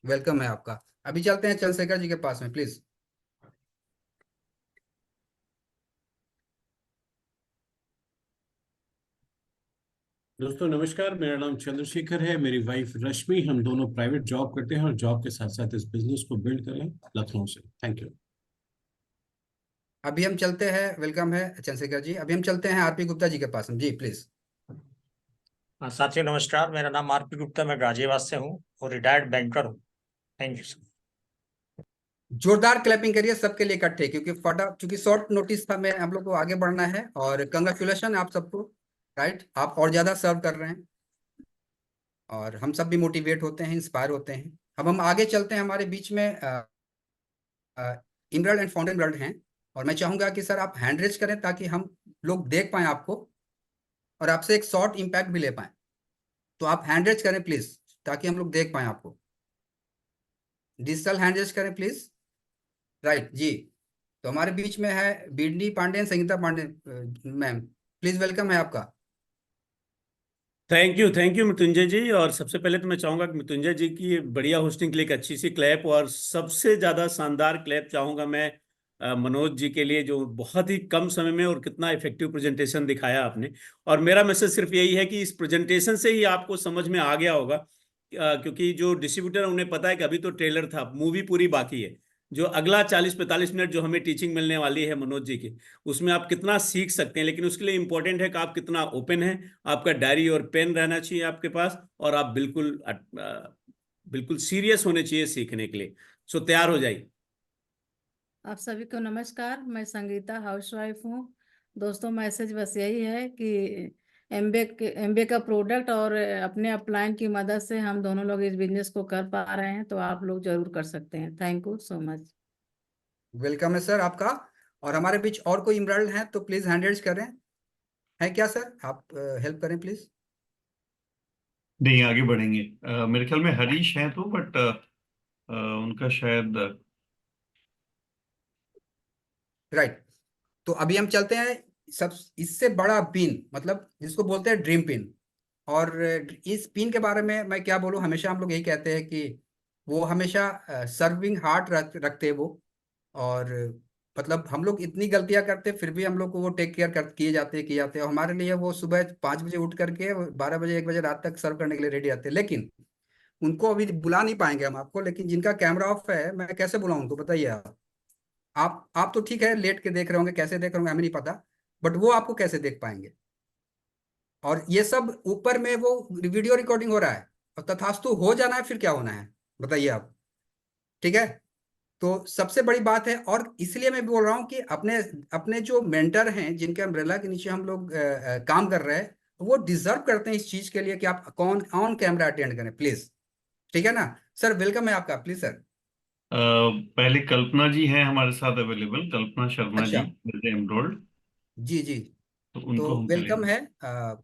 वेलकम है आपका। अभी चलते हैं चंद्रशेखर जी के पास में, प्लीज। दोस्तों नमस्कार, मेरा नाम चंद्रशेखर है, मेरी वाइफ रश्मि, हम दोनों प्राइवेट जॉब करते हैं और जॉब के साथ साथ इस बिजनेस को बिल्ड कर रहे हैं लखनऊ से। Thank you. अभी हम चलते हैं, वेलकम है चंद्रशेखर जी। अभी हम चलते हैं आरपी गुप्ता जी के पास में, जी प्लीज। साथियों नमस्कार, मेरा नाम आरपी गुप्ता, मैं गाजियाबाद से हूँ और रिटायर्ड बैंकर हूँ। Thank you sir. जोरदार क्लैपिंग करिए सबके लिए इकट्ठे, क्योंकि शॉर्ट नोटिस था, मैं हम लोग को आगे बढ़ना है, और कंग्रेचुलेशन आप सबको। राइट, आप और ज्यादा सर्व कर रहे हैं। और हम सब भी मोटिवेट होते हैं, इंस्पायर होते हैं। अब हम आगे चलते हैं। हमारे बीच में इमराल्ड एंड फाउंडर इमराल्ड हैं, और मैं चाहूंगा कि सर आप हैंड रेज करें ताकि हम लोग देख पाएं आपको और आपसे एक शॉर्ट इम्पैक्ट भी ले पाएं। तो आप हैंड रेज करें प्लीज, ताकि हम लोग देख पाएं आपको। डिजिटल हैंड रेज करें प्लीज। राइट जी। तो हमारे बीच में है BD Pandey, Sangeeta Pandey ma'am, please welcome है आपका। Thank you Mrityunjay ji. और सबसे पहले तो मैं चाहूंगा कि मृत्युंजय जी की बढ़िया होस्टिंग के लिए एक अच्छी सी क्लैप, और सबसे ज्यादा शानदार क्लैप चाहूंगा मैं मनोज जी के लिए, जो बहुत ही कम समय में और कितना इफेक्टिव प्रेजेंटेशन दिखाया आपने। और मेरा मैसेज सिर्फ यही है कि इस प्रेजेंटेशन से ही आपको समझ में आ गया होगा, क्योंकि जो डिस्ट्रीब्यूटर उन्हें पता है कि अभी तो ट्रेलर था, मूवी पूरी बाकी है। जो अगला 40-45 मिनट जो हमें टीचिंग मिलने वाली है मनोज जी की, उसमें आप कितना सीख सकते हैं। लेकिन उसके लिए इंपॉर्टेंट है कि आप कितना ओपन है, आपका डायरी और पेन रहना चाहिए आपके पास, और आप बिल्कुल सीरियस होने चाहिए सीखने के लिए। सो तैयार हो जाइए। आप सभी को नमस्कार। मैं संगीता, हाउसवाइफ हूँ। दोस्तों, मैसेज बस यही है कि एमबीए का प्रोडक्ट और अपने अपलाइन की मदद से हम दोनों लोग इस बिजनेस को कर पा रहे हैं, तो आप लोग जरूर कर सकते हैं। Thank you so much. Welcome है सर आपका। और हमारे बीच और कोई इमराल्ड हैं तो प्लीज हैंड रेज करें। है क्या सर? आप हेल्प करें प्लीज। नहीं, आगे बढ़ेंगे। मेरे ख्याल में हरीश हैं तो, बट उनका शायद राइट। तो अभी हम चलते हैं सब इससे बड़ा पिन, मतलब जिसको बोलते हैं ड्रीम पिन। और इस पिन के बारे में मैं क्या बोलूं, हमेशा हम लोग यही कहते हैं कि वो हमेशा सर्विंग हार्ट रखते हैं वो। और मतलब हम लोग इतनी गलतियां करते फिर भी हम लोग को वो टेक केयर किए जाते हैं। और हमारे लिए वो सुबह 5 बजे उठ करके 12 बजे 1 बजे रात तक सर्व करने के लिए रेडी आते हैं। लेकिन उनको अभी बुला नहीं पाएंगे हम आपको। लेकिन जिनका कैमरा ऑफ है, मैं कैसे बुलाऊं उनको, बताइए आप तो ठीक है लेट के देख रहे होंगे, कैसे देख रहे होंगे हमें नहीं पता, बट वो आपको कैसे देख पाएंगे? और ये सब ऊपर में वो वीडियो रिकॉर्डिंग हो रहा है, और तथास्तु हो जाना है, फिर क्या होना है बताइए आप। ठीक है। तो सबसे बड़ी बात है, और इसलिए मैं बोल रहा हूँ कि अपने अपने जो मेंटर हैं, जिनके अम्ब्रेला के नीचे हम लोग काम कर रहे हैं, वो डिजर्व करते हैं इस चीज के लिए कि आप कौन ऑन कैमरा अटेंड करें प्लीज। ठीक है ना सर? वेलकम है आपका, प्लीज सर। पहले कल्पना जी हैं हमारे साथ अवेलेबल, कल्पना शर्मा जी अच्छा। एनरोल्ड, जी जी। तो तो उनको हम वेलकम करेंगे। है।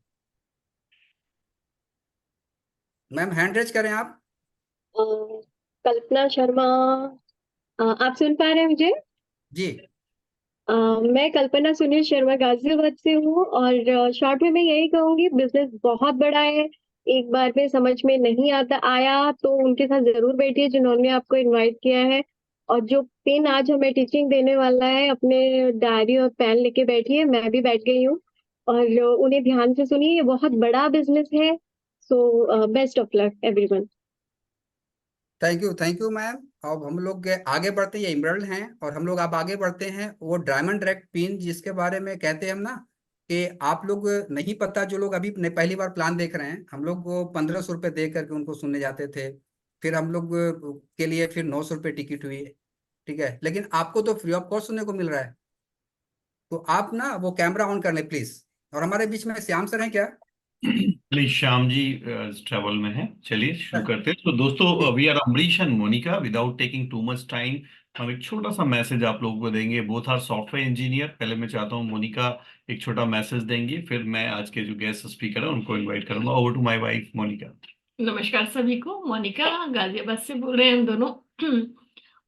मैम हैंड रेज करें आप। कल्पना शर्मा, आप सुन पा रहे हैं मुझे? जी। मैं कल्पना सुनील शर्मा गाजियाबाद से हूँ, और शॉर्ट में मैं यही कहूंगी, बिजनेस बहुत बड़ा है। एक बार में समझ में नहीं आया तो उनके साथ जरूर बैठिए जिन्होंने आपको इनवाइट किया है। और जो पिन आज हमें टीचिंग देने वाला है, अपने डायरी और पेन लेके बैठिए। मैं भी बैठ गई हूँ, और उन्हें ध्यान से सुनिए। ये बहुत बड़ा बिजनेस है। So best of luck everyone. Thank you ma'am. अब हम लोग आगे बढ़ते हैं। ये इमरल्ड हैं, और हम लोग अब आगे बढ़ते हैं। वो डायमंड डायरेक्ट पिन जिसके बारे में कहते हैं हम ना, कि आप लोग नहीं पता, जो लोग अभी पहली बार प्लान देख रहे हैं, हम लोग वो 1500 रुपये दे करके उनको सुनने जाते थे। फिर हम लोग के लिए फिर 900 रुपये टिकट हुई। ठीक है। लेकिन आपको तो फ्री ऑफ कॉस्ट सुनने को मिल रहा है। तो आप ना वो कैमरा ऑन कर लें प्लीज। और हमारे बीच में श्याम सर हैं क्या? प्लीज, श्याम जी ट्रेवल में है। चलिए शुरू करते हैं। तो दोस्तों, we are Amrish and Monica. Without taking too much time, हम एक छोटा सा मैसेज आप लोगों को देंगे। Both are software engineer. पहले मैं चाहता हूँ मोनिका एक छोटा मैसेज देंगी, फिर मैं आज के जो गेस्ट स्पीकर है उनको इनवाइट करूंगा। Over to my wife Monica. नमस्कार सभी को, मोनिका गाजियाबाद से बोल रहे हैं हम दोनों।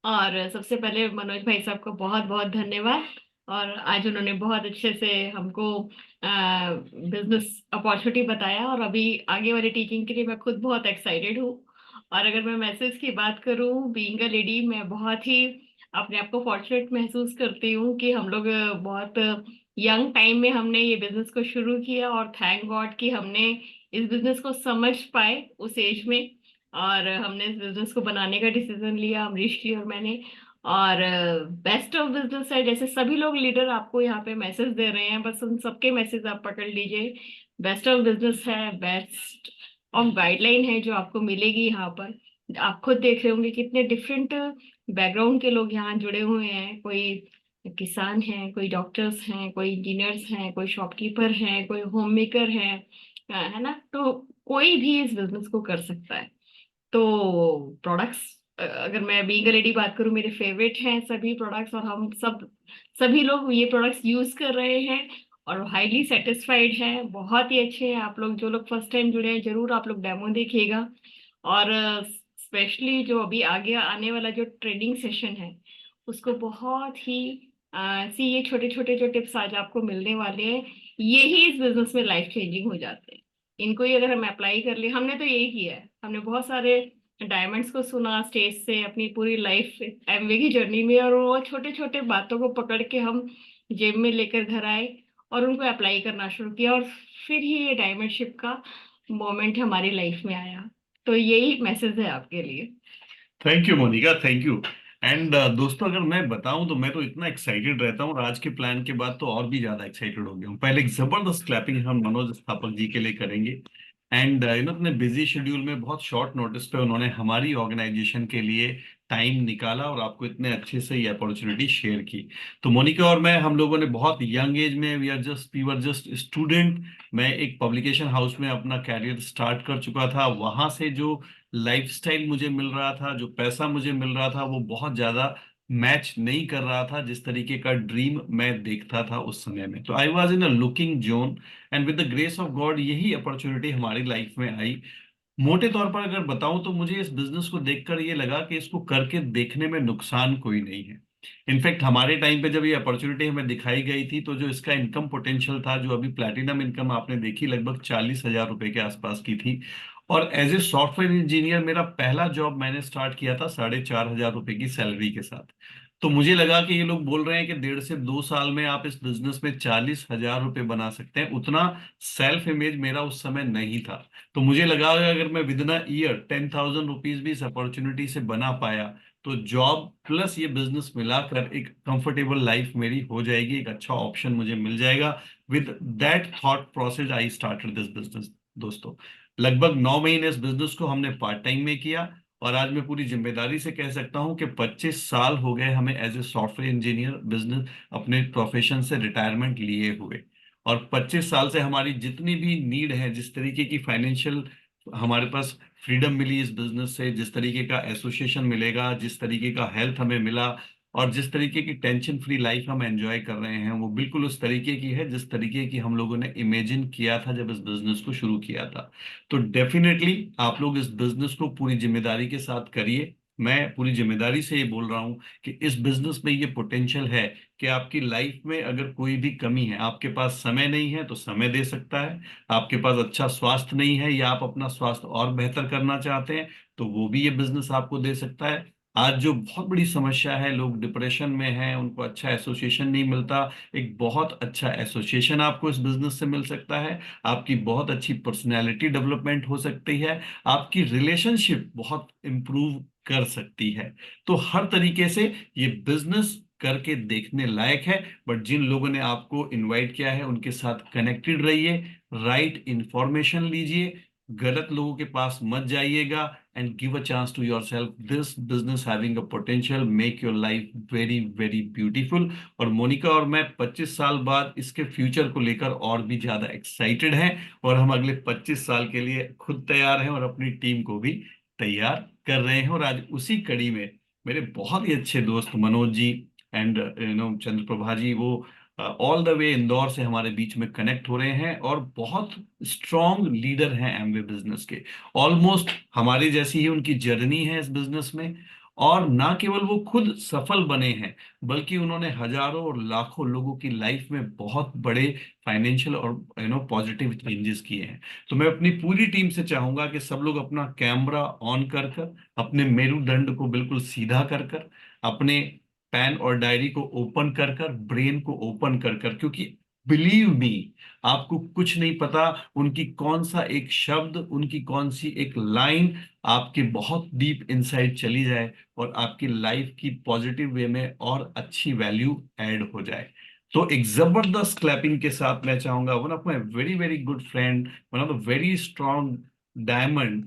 और सबसे पहले मनोज भाई साहब को बहुत बहुत धन्यवाद। और आज उन्होंने बहुत अच्छे से हमको बिजनेस अपॉर्चुनिटी बताया, और अभी आगे वाली टीचिंग के लिए मैं खुद बहुत एक्साइटेड हूँ। और अगर मैं मैसेज की बात करूँ, बीइंग अ लेडी, मैं बहुत ही अपने आप को फॉर्चुनेट महसूस करती हूँ कि हम लोग बहुत यंग टाइम में हमने ये बिजनेस को शुरू किया, और थैंक गॉड कि हमने इस बिजनेस को समझ पाए उस एज में, और हमने इस बिजनेस को बनाने का डिसीजन लिया, अमरीश जी और मैंने। और बेस्ट ऑफ बिजनेस है, जैसे सभी लोग लीडर आपको यहाँ पे मैसेज दे रहे हैं, बस उन सबके मैसेज आप पकड़ लीजिए। बेस्ट ऑफ बिजनेस है, बेस्ट ऑफ गाइडलाइन है जो आपको मिलेगी यहाँ पर। आप खुद देख रहे होंगे कितने डिफरेंट बैकग्राउंड के लोग यहाँ जुड़े हुए हैं। कोई किसान हैं, कोई डॉक्टर्स हैं, कोई इंजीनियर्स हैं, कोई शॉपकीपर हैं, कोई होम मेकर हैं, है ना। तो कोई भी इस बिजनेस को कर सकता है। तो प्रोडक्ट्स, अगर मैं बीइंग अ लेडी बात करूं, मेरे फेवरेट हैं सभी प्रोडक्ट्स, और हम सभी लोग ये प्रोडक्ट्स यूज कर रहे हैं और हाईली सेटिस्फाइड हैं, बहुत ही अच्छे हैं। आप लोग जो लोग फर्स्ट टाइम जुड़े हैं, जरूर आप लोग डेमो देखिएगा। और स्पेशली जो अभी आगे आने वाला जो ट्रेनिंग सेशन है, उसको बहुत ही ये छोटे छोटे जो टिप्स आज आपको मिलने वाले हैं, यही इस बिजनेस में लाइफ चेंजिंग हो जाते हैं। इनको ही अगर हम अप्लाई कर ले, हमने तो यही किया है, हमने बहुत सारे डायमंड्स को सुना स्टेज से अपनी पूरी लाइफ एमवे की जर्नी में, और वो छोटे छोटे बातों को पकड़ के हम जेब में लेकर घर आए और उनको अप्लाई करना शुरू किया, और फिर ही ये डायमंड शिप का मोमेंट हमारी लाइफ में आया। तो यही मैसेज है आपके लिए। Thank you Monica, thank you. And दोस्तों, अगर मैं बताऊं तो मैं तो इतना एक्साइटेड रहता हूँ, और आज के प्लान के बाद तो और भी ज्यादा एक्साइटेड हो गया हूँ। पहले एक जबरदस्त क्लैपिंग हम मनोज स्थापक जी के लिए करेंगे। एंड अपने बिजी शेड्यूल में बहुत शॉर्ट नोटिस पे उन्होंने हमारी ऑर्गेनाइजेशन के लिए टाइम निकाला और आपको इतने अच्छे से ये अपॉर्चुनिटी शेयर की। तो मोनिका और मैं, हम लोगों ने बहुत यंग एज में, वी वर जस्ट स्टूडेंट। मैं एक पब्लिकेशन हाउस में अपना कैरियर स्टार्ट कर चुका था। वहां से जो लाइफस्टाइल मुझे मिल रहा था, जो पैसा मुझे मिल रहा था, वो बहुत ज्यादा मैच नहीं कर रहा था जिस तरीके का ड्रीम मैं देखता था उस समय में। तो I was in a looking zone, and with the grace of God यही अपॉर्चुनिटी हमारी लाइफ में आई। मोटे तौर पर अगर बताऊं तो मुझे इस बिजनेस को देखकर ये लगा कि इसको करके देखने में नुकसान कोई नहीं है। इनफैक्ट हमारे टाइम पे जब ये अपॉर्चुनिटी हमें दिखाई गई थी, तो जो इसका इनकम पोटेंशियल था, जो अभी प्लैटिनम इनकम आपने देखी, लगभग 40,000 रुपए के आसपास की थी। और एज ए सॉफ्टवेयर इंजीनियर मेरा पहला जॉब मैंने स्टार्ट किया था 4,500 रुपए की सैलरी के साथ। तो मुझे लगा कि ये लोग बोल रहे हैं कि 1.5 से 2 साल में आप इस बिजनेस में 40,000 रुपए बना सकते हैं, उतना सेल्फ इमेज मेरा उस समय नहीं था। तो मुझे लगा कि अगर मैं विद इन ईयर 10,000 रुपीज भी इस अपॉर्चुनिटी से बना पाया, तो जॉब प्लस ये बिजनेस मिलाकर एक कंफर्टेबल लाइफ मेरी हो जाएगी, एक अच्छा ऑप्शन मुझे मिल जाएगा। With that thought process I started this business. दोस्तों, लगभग 9 महीने इस बिजनेस को हमने पार्ट टाइम में किया, और आज मैं पूरी जिम्मेदारी से कह सकता हूं कि 25 साल हो गए हमें as a software engineer business अपने प्रोफेशन से रिटायरमेंट लिए हुए। और 25 साल से हमारी जितनी भी नीड है, जिस तरीके की फाइनेंशियल हमारे पास फ्रीडम मिली इस बिजनेस से, जिस तरीके का एसोसिएशन मिलेगा, जिस तरीके का हेल्थ हमें मिला, और जिस तरीके की टेंशन फ्री लाइफ हम एंजॉय कर रहे हैं, वो बिल्कुल उस तरीके की है जिस तरीके की हम लोगों ने इमेजिन किया था जब इस बिजनेस को शुरू किया था। तो डेफिनेटली आप लोग इस बिजनेस को पूरी जिम्मेदारी के साथ करिए। मैं पूरी जिम्मेदारी से ये बोल रहा हूं कि इस बिजनेस में ये पोटेंशियल है कि आपकी लाइफ में अगर कोई भी कमी है, आपके पास समय नहीं है तो समय दे सकता है, आपके पास अच्छा स्वास्थ्य नहीं है या आप अपना स्वास्थ्य और बेहतर करना चाहते हैं, तो वो भी ये बिजनेस आपको दे सकता है। आज जो बहुत बड़ी समस्या है, लोग डिप्रेशन में हैं, उनको अच्छा एसोसिएशन नहीं मिलता, एक बहुत अच्छा एसोसिएशन आपको इस बिजनेस से मिल सकता है। आपकी बहुत अच्छी पर्सनैलिटी डेवलपमेंट हो सकती है, आपकी रिलेशनशिप बहुत इंप्रूव कर सकती है। तो हर तरीके से ये बिजनेस करके देखने लायक है। बट जिन लोगों ने आपको इनवाइट किया है उनके साथ कनेक्टेड रहिए, राइट इंफॉर्मेशन लीजिए, गलत लोगों के पास मत जाइएगा, and give a chance to yourself. This business having a potential make your life very very beautiful. और मोनिका और मैं 25 साल बाद इसके फ्यूचर को लेकर और भी ज्यादा एक्साइटेड हैं, और हम अगले 25 साल के लिए खुद तैयार हैं और अपनी टीम को भी तैयार कर रहे हैं। और आज उसी कड़ी में मेरे बहुत ही अच्छे दोस्त मनोज जी एंड चंद्रप्रभा जी, वो ऑल द वे इंदौर से हमारे बीच में कनेक्ट हो रहे हैं, और बहुत स्ट्रॉन्ग लीडर हैं एमवे बिजनेस के। ऑलमोस्ट हमारी जैसी ही उनकी जर्नी है इस बिजनेस में, और ना केवल वो खुद सफल बने हैं, बल्कि उन्होंने हजारों और लाखों लोगों की लाइफ में बहुत बड़े फाइनेंशियल और पॉजिटिव चेंजेस किए हैं। तो मैं अपनी पूरी टीम से चाहूंगा कि सब लोग अपना कैमरा ऑन कर कर, अपने मेरुदंड को बिल्कुल सीधा कर कर, अपने पेन और डायरी को ओपन कर कर, ब्रेन को ओपन कर कर, क्योंकि बिलीव मी, आपको कुछ नहीं पता उनकी कौन सा एक शब्द, उनकी कौन सी एक लाइन आपके बहुत डीप इनसाइड चली जाए और आपकी लाइफ की पॉजिटिव वे में और अच्छी वैल्यू ऐड हो जाए। तो एक जबरदस्त क्लैपिंग के साथ मैं चाहूंगा one of my very very good friend, one of the very strong diamond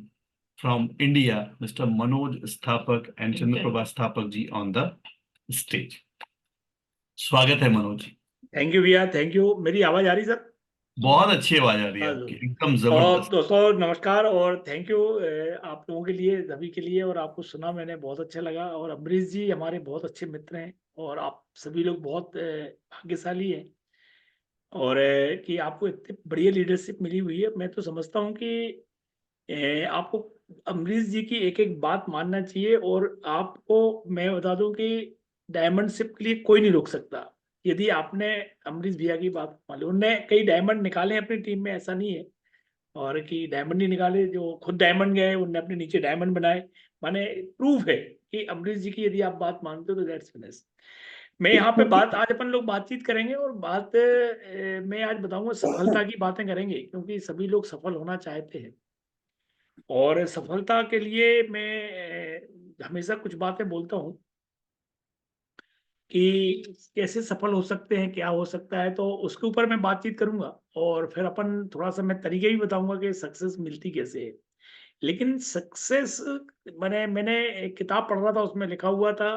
from India, mister Manoj स्थापक एंड चंद्रप्रभा स्थापक जी ऑन द स्टेज। स्वागत है मनोज जी। थैंक यू भैया, थैंक यू। मेरी आवाज आ रही सर? बहुत अच्छी आवाज आ रही है हेलो। आपकी, एकदम और जबरदस्त। दोस्तों नमस्कार और थैंक यू आप लोगों के लिए, सभी के लिए। और आपको सुना मैंने, बहुत अच्छा लगा। और अमरीश जी हमारे बहुत अच्छे मित्र हैं और आप सभी लोग बहुत भाग्यशाली हैं और कि आपको इतनी बढ़िया लीडरशिप मिली हुई है। मैं तो समझता हूँ कि आपको अमरीश जी की एक एक बात मानना चाहिए। और आपको मैं बता दूं कि डायमंडशिप के लिए कोई नहीं रोक सकता। यदि आपने अमरीश भैया की बात मान ली, उनने कई डायमंड निकाले हैं अपनी टीम में, ऐसा नहीं है और कि डायमंड नहीं निकाले, जो खुद डायमंड गए उनने अपने नीचे डायमंड बनाए। माने प्रूफ है कि अमरीश जी की यदि आप बात मानते हो तो दैट्स फिनिश। मैं यहाँ पे बात, आज अपन लोग बातचीत करेंगे और बात मैं आज बताऊंगा, सफलता की बातें करेंगे क्योंकि सभी लोग सफल होना चाहते हैं। और सफलता के लिए मैं हमेशा कुछ बातें बोलता हूँ कि कैसे सफल हो सकते हैं, क्या हो सकता है, तो उसके ऊपर मैं बातचीत करूंगा। और फिर अपन थोड़ा सा मैं तरीके भी बताऊंगा कि सक्सेस मिलती कैसे है। लेकिन सक्सेस, मैंने एक किताब पढ़ रहा था, उसमें लिखा हुआ था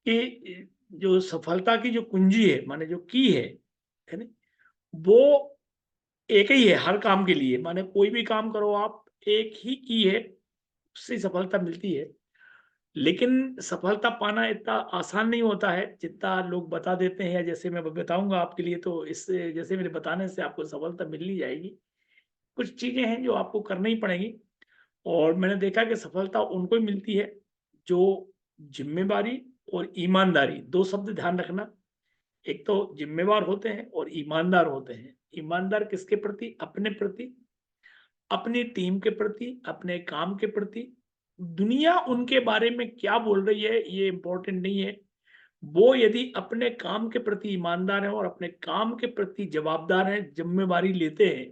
कि जो सफलता की जो कुंजी है, माने जो की है ना, वो एक ही है हर काम के लिए। माने कोई भी काम करो आप, एक ही की है, उससे सफलता मिलती है। लेकिन सफलता पाना इतना आसान नहीं होता है जितना लोग बता देते हैं, या जैसे मैं बताऊंगा आपके लिए, तो इससे जैसे मेरे बताने से आपको सफलता मिल ही जाएगी। कुछ चीजें हैं जो आपको करनी ही पड़ेंगी। और मैंने देखा कि सफलता उनको ही मिलती है जो जिम्मेवारी और ईमानदारी, दो शब्द ध्यान रखना, एक तो जिम्मेवार होते हैं और ईमानदार होते हैं। ईमानदार किसके प्रति? अपने प्रति, अपनी टीम के प्रति, अपने काम के प्रति। दुनिया उनके बारे में क्या बोल रही है ये इंपॉर्टेंट नहीं है। वो यदि अपने काम के प्रति ईमानदार हैं और अपने काम के प्रति जवाबदार हैं, जिम्मेवारी लेते हैं,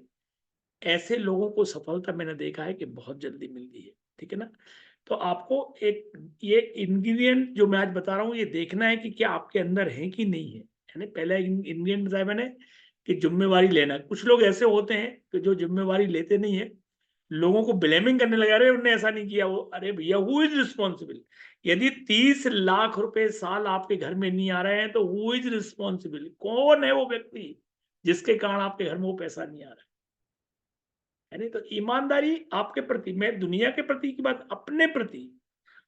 ऐसे लोगों को सफलता मैंने देखा है कि बहुत जल्दी मिलती है। ठीक है ना? तो आपको एक ये इंग्रेडिएंट जो मैं आज बता रहा हूँ, ये देखना है कि क्या आपके अंदर है कि नहीं है। यानी पहला इंग्रेडिएंट बताया मैंने कि जिम्मेवारी लेना। कुछ लोग ऐसे होते हैं कि जो जिम्मेवारी लेते नहीं है, लोगों को ब्लेमिंग करने लगा, अरे उनने ऐसा नहीं किया, वो, अरे भैया हु इज रिस्पॉन्सिबल? यदि 30 लाख रुपए साल आपके घर में नहीं आ रहे हैं तो हु इज रिस्पॉन्सिबल? कौन है वो व्यक्ति जिसके कारण आपके घर में वो पैसा नहीं आ रहा है नहीं? तो ईमानदारी आपके प्रति, मैं दुनिया के प्रति की बात, अपने प्रति,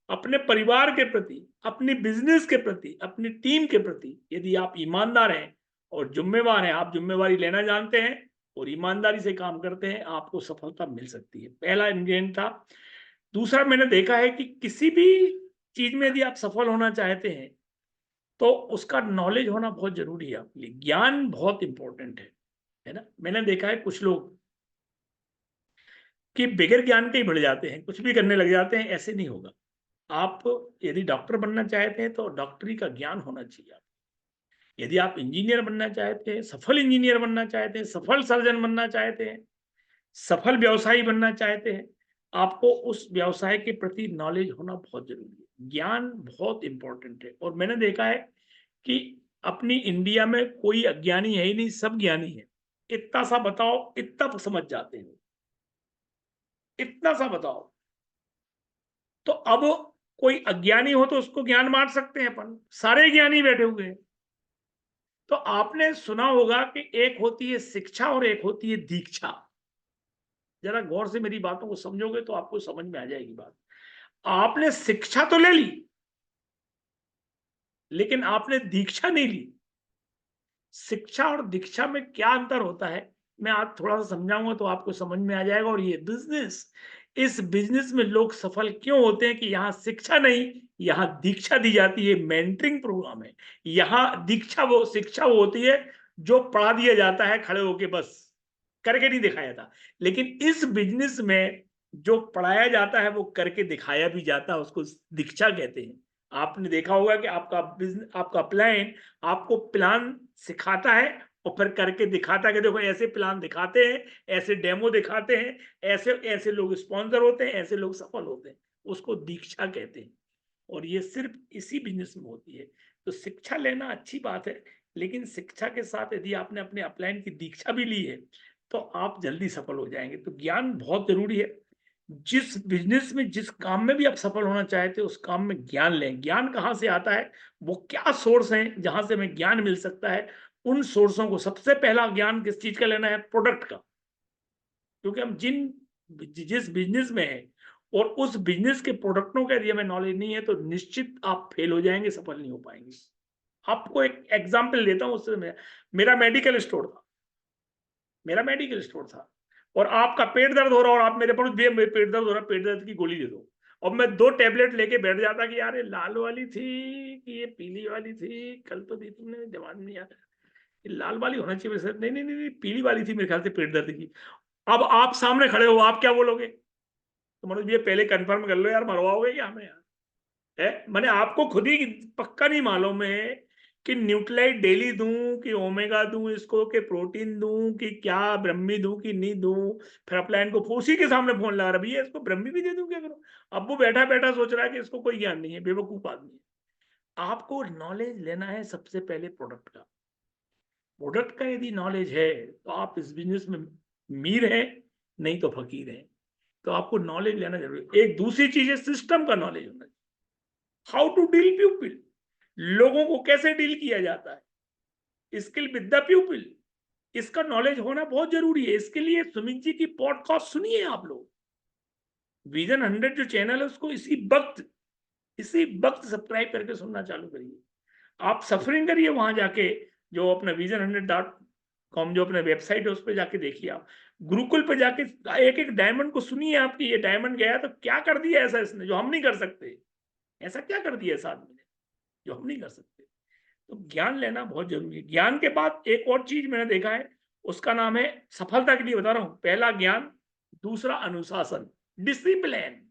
अपने परिवार के प्रति, अपनी बिजनेस के प्रति, अपनी टीम के प्रति, यदि आप ईमानदार हैं और जिम्मेवार हैं, आप जिम्मेवारी लेना जानते हैं और ईमानदारी से काम करते हैं, आपको सफलता मिल सकती है। पहला इंग्रेडिएंट था। दूसरा, मैंने देखा है कि किसी भी चीज में यदि आप सफल होना चाहते हैं तो उसका नॉलेज होना बहुत जरूरी है आपके लिए। ज्ञान बहुत इंपॉर्टेंट है ना? मैंने देखा है कुछ लोग कि बगैर ज्ञान के ही बढ़ जाते हैं, कुछ भी करने लग जाते हैं। ऐसे नहीं होगा। आप यदि डॉक्टर बनना चाहते हैं तो डॉक्टरी का ज्ञान होना चाहिए आपको। यदि आप इंजीनियर बनना चाहते हैं, सफल इंजीनियर बनना चाहते हैं, सफल सर्जन बनना चाहते हैं, सफल व्यवसायी बनना चाहते हैं, आपको उस व्यवसाय के प्रति नॉलेज होना बहुत जरूरी है। ज्ञान बहुत इंपॉर्टेंट है। और मैंने देखा है कि अपनी इंडिया में कोई अज्ञानी है ही नहीं, सब ज्ञानी है। इतना सा बताओ, इतना समझ जाते हैं, इतना सा बताओ। तो अब कोई अज्ञानी हो तो उसको ज्ञान बांट सकते हैं अपन, सारे ज्ञानी बैठे हुए हैं। तो आपने सुना होगा कि एक होती है शिक्षा और एक होती है दीक्षा। जरा गौर से मेरी बातों को समझोगे तो आपको समझ में आ जाएगी बात। आपने शिक्षा तो ले ली, लेकिन आपने दीक्षा नहीं ली। शिक्षा और दीक्षा में क्या अंतर होता है, मैं आज थोड़ा सा समझाऊंगा तो आपको समझ में आ जाएगा। और ये बिजनेस, इस बिजनेस में लोग सफल क्यों होते हैं कि यहाँ शिक्षा नहीं, यहाँ दीक्षा दी जाती है। मेंटरिंग प्रोग्राम है। यहाँ दीक्षा, वो शिक्षा वो होती है जो पढ़ा दिया जाता है खड़े होके, बस करके नहीं दिखाया जाता। लेकिन इस बिजनेस में जो पढ़ाया जाता है वो करके दिखाया भी जाता है, उसको दीक्षा कहते हैं। आपने देखा होगा कि आपका बिजनेस, आपका प्लान आपको प्लान सिखाता है और फिर करके दिखाता है कि देखो ऐसे प्लान दिखाते हैं, ऐसे डेमो दिखाते हैं, ऐसे ऐसे लोग स्पॉन्सर होते हैं, ऐसे लोग सफल होते हैं। उसको दीक्षा कहते हैं। और ये सिर्फ इसी बिजनेस में होती है। तो शिक्षा लेना अच्छी बात है, लेकिन शिक्षा के साथ यदि आपने अपने अपलाइन की दीक्षा भी ली है तो आप जल्दी सफल हो जाएंगे। तो ज्ञान बहुत जरूरी है। जिस बिजनेस में, जिस काम में भी आप सफल होना चाहते हो, उस काम में ज्ञान लें। ज्ञान कहाँ से आता है, वो क्या सोर्स है जहां से हमें ज्ञान मिल सकता है, उन सोर्सों को सबसे पहला ज्ञान किस चीज का लेना है? प्रोडक्ट का। क्योंकि हम जिस बिजनेस में है और उस बिजनेस के प्रोडक्टों का यदि हमें नॉलेज नहीं है तो निश्चित आप फेल हो जाएंगे, सफल नहीं हो पाएंगे। आपको एक एग्जांपल देता हूं, उससे मेरा मेडिकल स्टोर था और आपका पेट दर्द हो रहा और आप मेरे पास भैया मेरे पेट दर्द हो रहा, पेट दर्द की गोली दे दो, और मैं 2 टैबलेट लेके बैठ जाता कि यार ये लाल वाली थी कि ये पीली वाली थी, कल तो दी तुमने, दिमाग में नहीं आता, ये लाल वाली होना चाहिए वैसे, नहीं नहीं नहीं पीली वाली थी मेरे ख्याल से पेट दर्द की। अब आप सामने खड़े हो, आप क्या बोलोगे? तो मनोज भैया पहले कंफर्म कर लो यार, मरवाओगे क्या हमें यार? है मैंने आपको खुद ही पक्का नहीं मालूम है कि न्यूट्रालाइट डेली दूं कि ओमेगा दूं इसको, कि प्रोटीन दूं कि क्या ब्रह्मी दूं कि नहीं दूं। फिर अपलाइन को उसी के सामने फोन लगा रहा, भैया इसको ब्रह्मी भी दे दूं क्या करूं? अब वो बैठा बैठा सोच रहा है कि इसको कोई ज्ञान नहीं है, बेवकूफ आदमी है। आपको नॉलेज लेना है सबसे पहले प्रोडक्ट का। प्रोडक्ट का यदि नॉलेज है तो आप इस बिजनेस में मीर है, नहीं तो फकीर है। तो आपको नॉलेज लेना जरूरी है। एक दूसरी चीज है सिस्टम का नॉलेज होना चाहिए। हाउ टू डील पीपल, लोगों को कैसे डील किया जाता है, स्किल विद द पीपल, इसका नॉलेज होना बहुत जरूरी है। इसके लिए सुमित जी की पॉडकास्ट सुनिए आप लोग। विजन 100 जो चैनल है उसको इसी वक्त सब्सक्राइब करके सुनना चालू करिए। आप सफरिंग करिए वहां जाके, जो अपना vision100.com जो अपने वेबसाइट है उस पर जाके देखिए। आप गुरुकुल पे जाके एक एक डायमंड को सुनिए। आपकी ये डायमंड गया तो क्या कर दिया ऐसा इसने जो हम नहीं कर सकते, ऐसा क्या कर दिया इस आदमी ने जो हम नहीं कर सकते। तो ज्ञान लेना बहुत जरूरी है। ज्ञान के बाद एक और चीज मैंने देखा है, उसका नाम है, सफलता के लिए बता रहा हूं, पहला ज्ञान, दूसरा अनुशासन, डिसिप्लिन।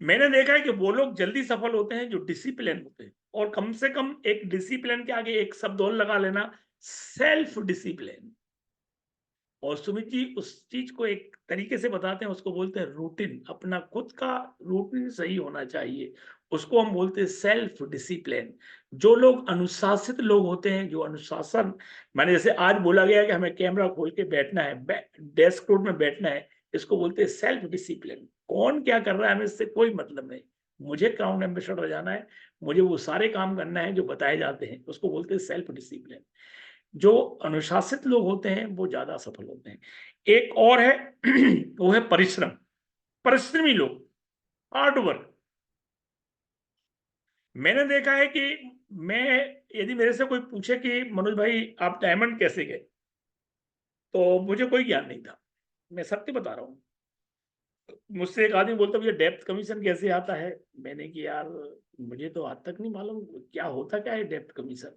मैंने देखा है कि वो लोग जल्दी सफल होते हैं जो डिसिप्लिन होते हैं। और कम से कम एक डिसिप्लिन के आगे एक शब्द और लगा लेना, सेल्फ डिसिप्लिन। और सुमित जी उस चीज को एक तरीके से बताते हैं, उसको बोलते हैं रूटीन। अपना खुद का रूटीन सही होना चाहिए, उसको हम बोलते हैं सेल्फ डिसिप्लिन। जो लोग अनुशासित लोग होते हैं, जो अनुशासन, मैंने जैसे आज बोला गया कि हमें कैमरा खोल के बैठना है, डेस्क टॉप में बैठना है, इसको बोलते हैं सेल्फ डिसिप्लिन। कौन क्या कर रहा है हमें इससे कोई मतलब नहीं, मुझे क्राउन एम्बेसडर जाना है, मुझे वो सारे काम करना है जो बताए जाते हैं, उसको बोलते हैं सेल्फ डिसिप्लिन। जो अनुशासित लोग होते हैं वो ज्यादा सफल होते हैं। एक और है वो है परिश्रम, परिश्रमी लोग, हार्ड वर्क। मैंने देखा है कि यदि मेरे से कोई पूछे कि मनोज भाई आप डायमंड कैसे गए, तो मुझे कोई ज्ञान नहीं था, मैं सत्य बता रहा हूँ। मुझसे एक आदमी बोलता भैया डेप्थ कमीशन कैसे आता है, मैंने कि यार मुझे तो आज तक नहीं मालूम क्या होता क्या है डेप्थ कमीशन।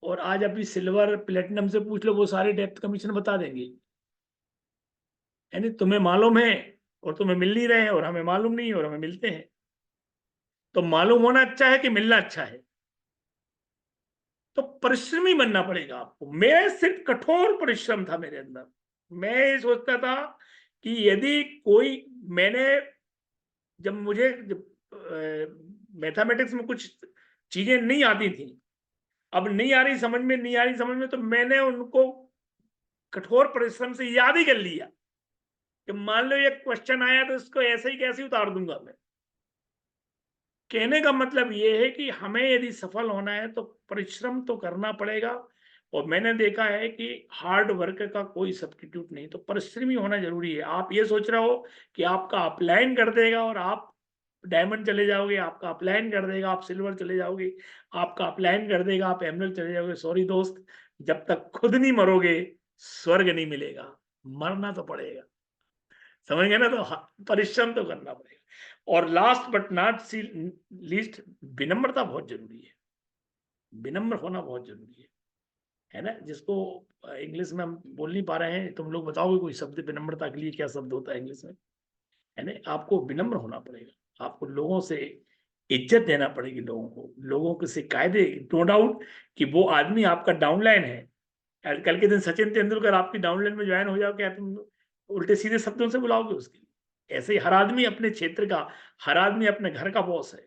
और आज अभी सिल्वर प्लेटिनम से पूछ लो, वो सारे डेप्थ कमीशन बता देंगे। यानी तुम्हें मालूम है और तुम्हें मिल नहीं रहे हैं, और हमें मालूम नहीं है और हमें मिलते हैं। तो मालूम होना अच्छा है कि मिलना अच्छा है? तो परिश्रमी बनना पड़ेगा आपको। मैं सिर्फ कठोर परिश्रम था मेरे अंदर। मैं ये सोचता था कि यदि कोई, जब मुझे मैथमेटिक्स में कुछ चीजें नहीं आती थी, अब नहीं आ रही समझ में, तो मैंने उनको कठोर परिश्रम से याद ही कर लिया कि मान लो ये क्वेश्चन आया तो इसको ऐसे ही कैसे उतार दूंगा मैं। कहने का मतलब ये है कि हमें यदि सफल होना है तो परिश्रम तो करना पड़ेगा। और मैंने देखा है कि हार्ड वर्क का कोई सब्स्टिट्यूट नहीं, तो परिश्रमी होना जरूरी है। आप ये सोच रहे हो कि आपका अपलाइन कर देगा और आप डायमंड चले जाओगे, आपका अपलाइन कर देगा आप सिल्वर चले जाओगे, आपका अपलाइन कर देगा आप एमरल्ड चले जाओगे। सॉरी दोस्त, जब तक खुद नहीं मरोगे स्वर्ग नहीं मिलेगा, मरना तो पड़ेगा। समझ गए ना? तो परिश्रम तो करना पड़ेगा। और लास्ट बट नॉट लीस्ट, विनम्रता बहुत जरूरी है। विनम्र होना बहुत जरूरी है ना? जिसको इंग्लिश में हम बोल नहीं पा रहे हैं, तुम लोग बताओगे कोई शब्द विनम्रता के लिए क्या शब्द होता है इंग्लिश में, है ना? आपको विनम्र होना पड़ेगा, आपको लोगों से इज्जत देना पड़ेगी, लोगों के से कायदे। नो डाउट कि वो आदमी आपका डाउनलाइन है, कल के दिन सचिन तेंदुलकर आपकी डाउनलाइन में ज्वाइन हो जाओ, क्या तुम उल्टे सीधे शब्दों से बुलाओगे उसके लिए? ऐसे ही हर आदमी अपने क्षेत्र का, हर आदमी अपने घर का बॉस है।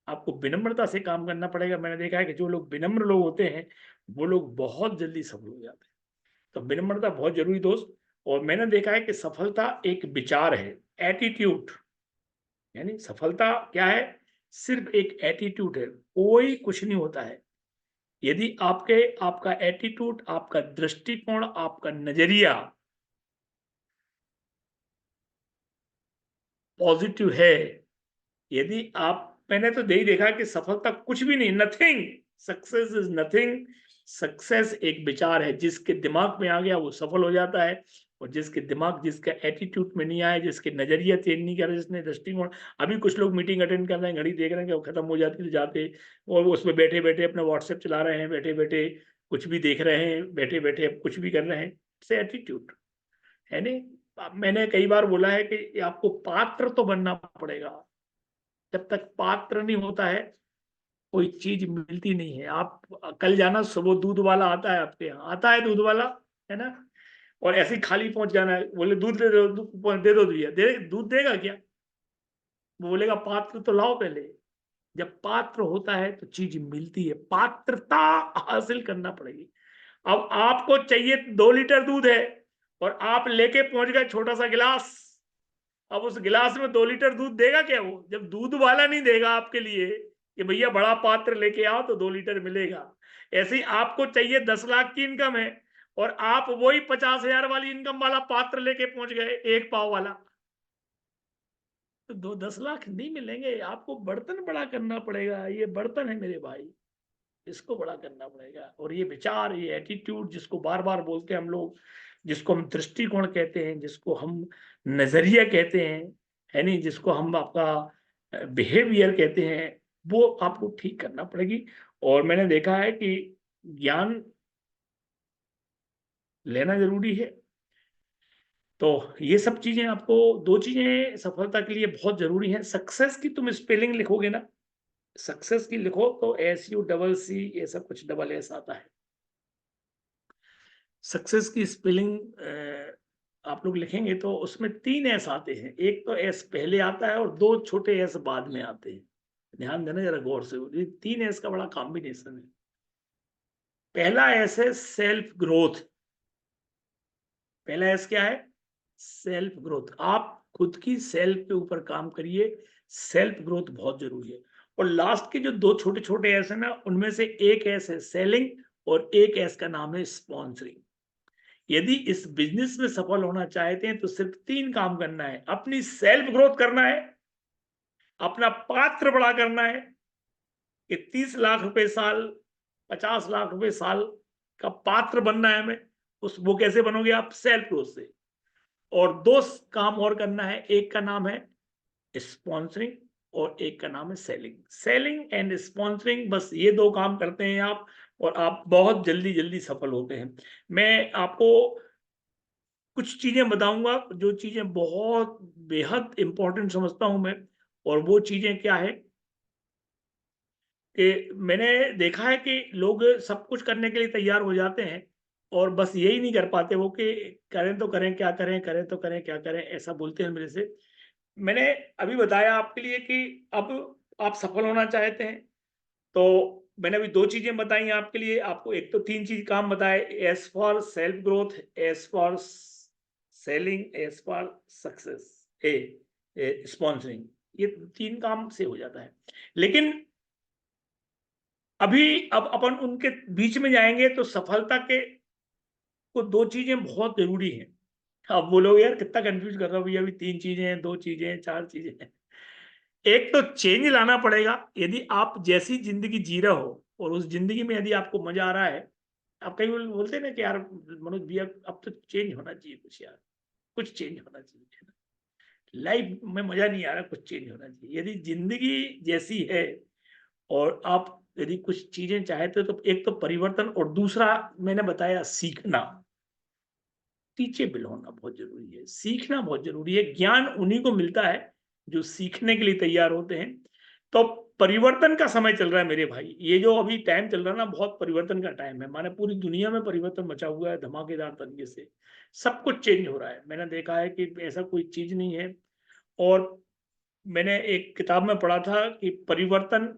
आपको विनम्रता से काम करना पड़ेगा। मैंने देखा है कि जो लोग विनम्र लोग होते हैं वो लोग बहुत जल्दी सफल हो जाते हैं। तो विनम्रता बहुत जरूरी दोस्त। और मैंने देखा है कि सफलता एक विचार है, एटीट्यूड। यानी सफलता क्या है? सिर्फ एक एटीट्यूड है, कोई कुछ नहीं होता है। यदि आपका एटीट्यूड, आपका दृष्टिकोण, आपका नजरिया पॉजिटिव है, यदि आप, मैंने तो यही देखा कि सफलता कुछ भी नहीं, nothing, success is nothing. Success एक विचार है, जिसके दिमाग में आ गया वो सफल हो जाता है, और जिसका एटीट्यूड में नहीं आया, जिसके नजरिया चेंज नहीं करा, जिसने दृष्टिकोण। अभी कुछ लोग मीटिंग अटेंड कर रहे हैं, घड़ी देख रहे हैं कि वो खत्म हो जाती है, तो जाते और उसमें बैठे बैठे अपना व्हाट्सएप चला रहे हैं, बैठे बैठे कुछ भी देख रहे हैं, बैठे बैठे कुछ भी कर रहे हैं। से एटीट्यूड है नहीं। मैंने कई बार बोला है कि आपको पात्र तो बनना पड़ेगा, जब तक पात्र नहीं होता है कोई चीज मिलती नहीं है। आप कल जाना, सुबह दूध वाला आता है आपके यहाँ, आता है दूध वाला, है ना, और ऐसे ही खाली पहुंच जाना है, बोले दूध दे दो, दे दो भैया, दूध देगा क्या? वो बोलेगा पात्र तो लाओ पहले। जब पात्र होता है तो चीज मिलती है, पात्रता हासिल करना पड़ेगी। अब आपको चाहिए 2 लीटर दूध है और आप लेके पहुंच गए छोटा सा गिलास, अब उस गिलास में 2 लीटर दूध देगा क्या वो? जब दूध वाला नहीं देगा आपके लिए कि भैया बड़ा पात्र लेके आओ तो 2 लीटर मिलेगा। ऐसे ही आपको चाहिए 10 लाख की इनकम है और आप वही 50,000 वाली इनकम वाला पात्र लेके पहुंच गए, 1 पाव वाला, तो 10 लाख नहीं मिलेंगे। आपको बर्तन बड़ा करना पड़ेगा। ये बर्तन है मेरे भाई, इसको बड़ा करना पड़ेगा। और ये विचार, ये एटीट्यूड जिसको बार बार बोलते हैं हम लोग, जिसको हम दृष्टिकोण कहते हैं, जिसको हम नजरिया कहते हैं, है नहीं, जिसको हम आपका बिहेवियर कहते हैं, वो आपको ठीक करना पड़ेगी। और मैंने देखा है कि ज्ञान लेना जरूरी है। तो ये सब चीजें आपको, 2 चीजें सफलता के लिए बहुत जरूरी हैं। सक्सेस की तुम स्पेलिंग लिखोगे ना, सक्सेस की लिखो तो SUCC, ये सब कुछ SS आता है। सक्सेस की स्पेलिंग आप लोग लिखेंगे तो उसमें 3 S आते हैं। एक तो S पहले आता है और 2 छोटे S बाद में आते हैं। ध्यान देना जरा गौर से, ये 3 S का बड़ा कॉम्बिनेशन है। पहला S है सेल्फ ग्रोथ। पहला S क्या है? Self growth. आप खुद की सेल्फ के ऊपर काम करिए, सेल्फ ग्रोथ बहुत जरूरी है। और लास्ट के जो 2 छोटे छोटे S है ना, उनमें से एक S है सेलिंग और एक S का नाम है स्पॉन्सरिंग। यदि इस बिजनेस में सफल होना चाहते हैं तो सिर्फ 3 काम करना है। अपनी सेल्फ ग्रोथ करना है, अपना पात्र बड़ा करना है कि 30 लाख रुपए साल, 50 लाख रुपए साल का पात्र बनना है हमें। वो कैसे बनोगे आप? सेल्फ ग्रोथ से। और 2 काम और करना है, एक का नाम है स्पॉन्सरिंग और एक का नाम है सेलिंग। सेलिंग एंड स्पॉन्सरिंग, बस ये 2 काम करते हैं आप और आप बहुत जल्दी जल्दी सफल होते हैं। मैं आपको कुछ चीजें बताऊंगा जो चीजें बहुत बेहद इंपॉर्टेंट समझता हूं मैं। और वो चीजें क्या है कि मैंने देखा है कि लोग सब कुछ करने के लिए तैयार हो जाते हैं और बस यही नहीं कर पाते वो कि करें तो करें क्या करें, करें तो करें क्या करें, ऐसा बोलते हैं मेरे से। मैंने अभी बताया आपके लिए कि अब आप सफल होना चाहते हैं तो मैंने अभी 2 चीजें बताई आपके लिए। आपको एक तो 3 चीज काम बताए, S for self growth, S for selling, S for success, sponsoring. ये 3 काम से हो जाता है। लेकिन अभी अब अपन उनके बीच में जाएंगे तो सफलता के को 2 चीजें बहुत जरूरी हैं। अब बोलोगे यार कितना कंफ्यूज कर रहा हूँ भैया, अभी 3 चीजें हैं, 2 चीजें हैं, 4 चीजें हैं। एक तो चेंज लाना पड़ेगा। यदि आप जैसी जिंदगी जी रहे हो और उस जिंदगी में यदि आपको मजा आ रहा है, आप कई बोलते हैं ना कि यार मनोज भैया अब तो चेंज होना चाहिए, कुछ यार कुछ चेंज होना चाहिए, है ना, लाइफ में मजा नहीं आ रहा, कुछ चेंज होना चाहिए। यदि जिंदगी जैसी है और आप यदि कुछ चीजें चाहते हो तो एक तो परिवर्तन और दूसरा मैंने बताया सीखना, टीचेबल होना बहुत जरूरी है, सीखना बहुत जरूरी है। ज्ञान उन्हीं को मिलता है जो सीखने के लिए तैयार होते हैं। तो परिवर्तन का समय चल रहा है मेरे भाई, ये जो अभी टाइम चल रहा है ना, बहुत परिवर्तन का टाइम है। माने पूरी दुनिया में परिवर्तन मचा हुआ है धमाकेदार तरीके से, सब कुछ चेंज हो रहा है। मैंने देखा है कि ऐसा कोई चीज नहीं है। और मैंने एक किताब में पढ़ा था कि परिवर्तन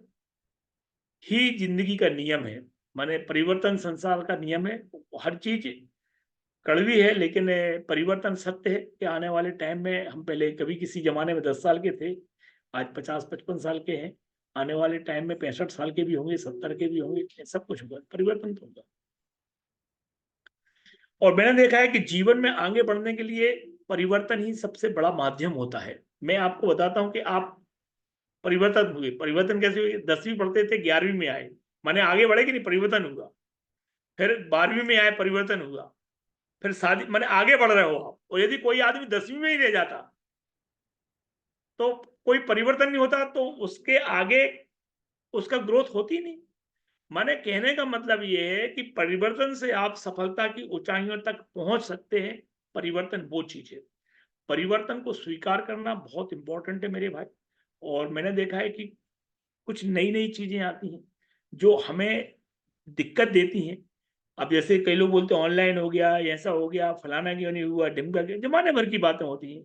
ही जिंदगी का नियम है। माने परिवर्तन संसार का नियम है। हर चीज कड़वी है लेकिन परिवर्तन सत्य है कि आने वाले टाइम में हम पहले कभी किसी जमाने में 10 साल के थे, आज 50-55 साल के हैं, आने वाले टाइम में 65 साल के भी होंगे, 70 के भी होंगे, सब कुछ होगा, परिवर्तन तो होगा। और मैंने देखा है कि जीवन में आगे बढ़ने के लिए परिवर्तन ही सबसे बड़ा माध्यम होता है। मैं आपको बताता हूं कि आप परिवर्तन हुए, परिवर्तन कैसे हुए? 10वीं पढ़ते थे, 11वीं में आए, माने आगे बढ़े कि नहीं, परिवर्तन हुआ। फिर 12वीं में आए, परिवर्तन हुआ। फिर शादी, माने आगे बढ़ रहे हो आप। और यदि कोई आदमी 10वीं में ही रह जाता तो कोई परिवर्तन नहीं होता, तो उसके आगे उसका ग्रोथ होती नहीं। माने कहने का मतलब ये है कि परिवर्तन से आप सफलता की ऊंचाइयों तक पहुंच सकते हैं। परिवर्तन वो चीज है, परिवर्तन को स्वीकार करना बहुत इंपॉर्टेंट है मेरे भाई। और मैंने देखा है कि कुछ नई नई चीजें आती हैं जो हमें दिक्कत देती हैं। अब जैसे कई लोग बोलते हैं ऑनलाइन हो गया, ऐसा हो गया, फलाना क्यों नहीं हुआ, ढिमका क्यों, जमाने भर की बातें होती हैं।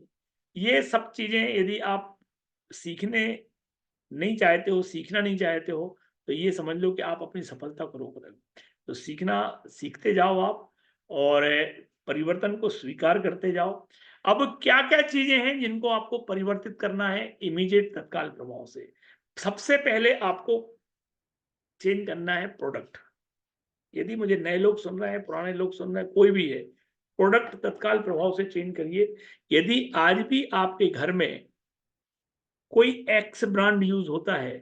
ये सब चीजें यदि आप सीखने नहीं चाहते हो, सीखना नहीं चाहते हो, तो ये समझ लो कि आप अपनी सफलता को रोक रहे हो। तो सीखते जाओ आप, और परिवर्तन को स्वीकार करते जाओ। अब क्या क्या चीजें हैं जिनको आपको परिवर्तित करना है इमीडिएट, तत्काल प्रभाव से? सबसे पहले आपको चेंज करना है प्रोडक्ट। यदि मुझे नए लोग सुन रहे हैं, पुराने लोग सुन रहे हैं, कोई भी है, प्रोडक्ट तत्काल प्रभाव से चेंज करिए। यदि आज भी आपके घर में कोई एक्स ब्रांड यूज होता है,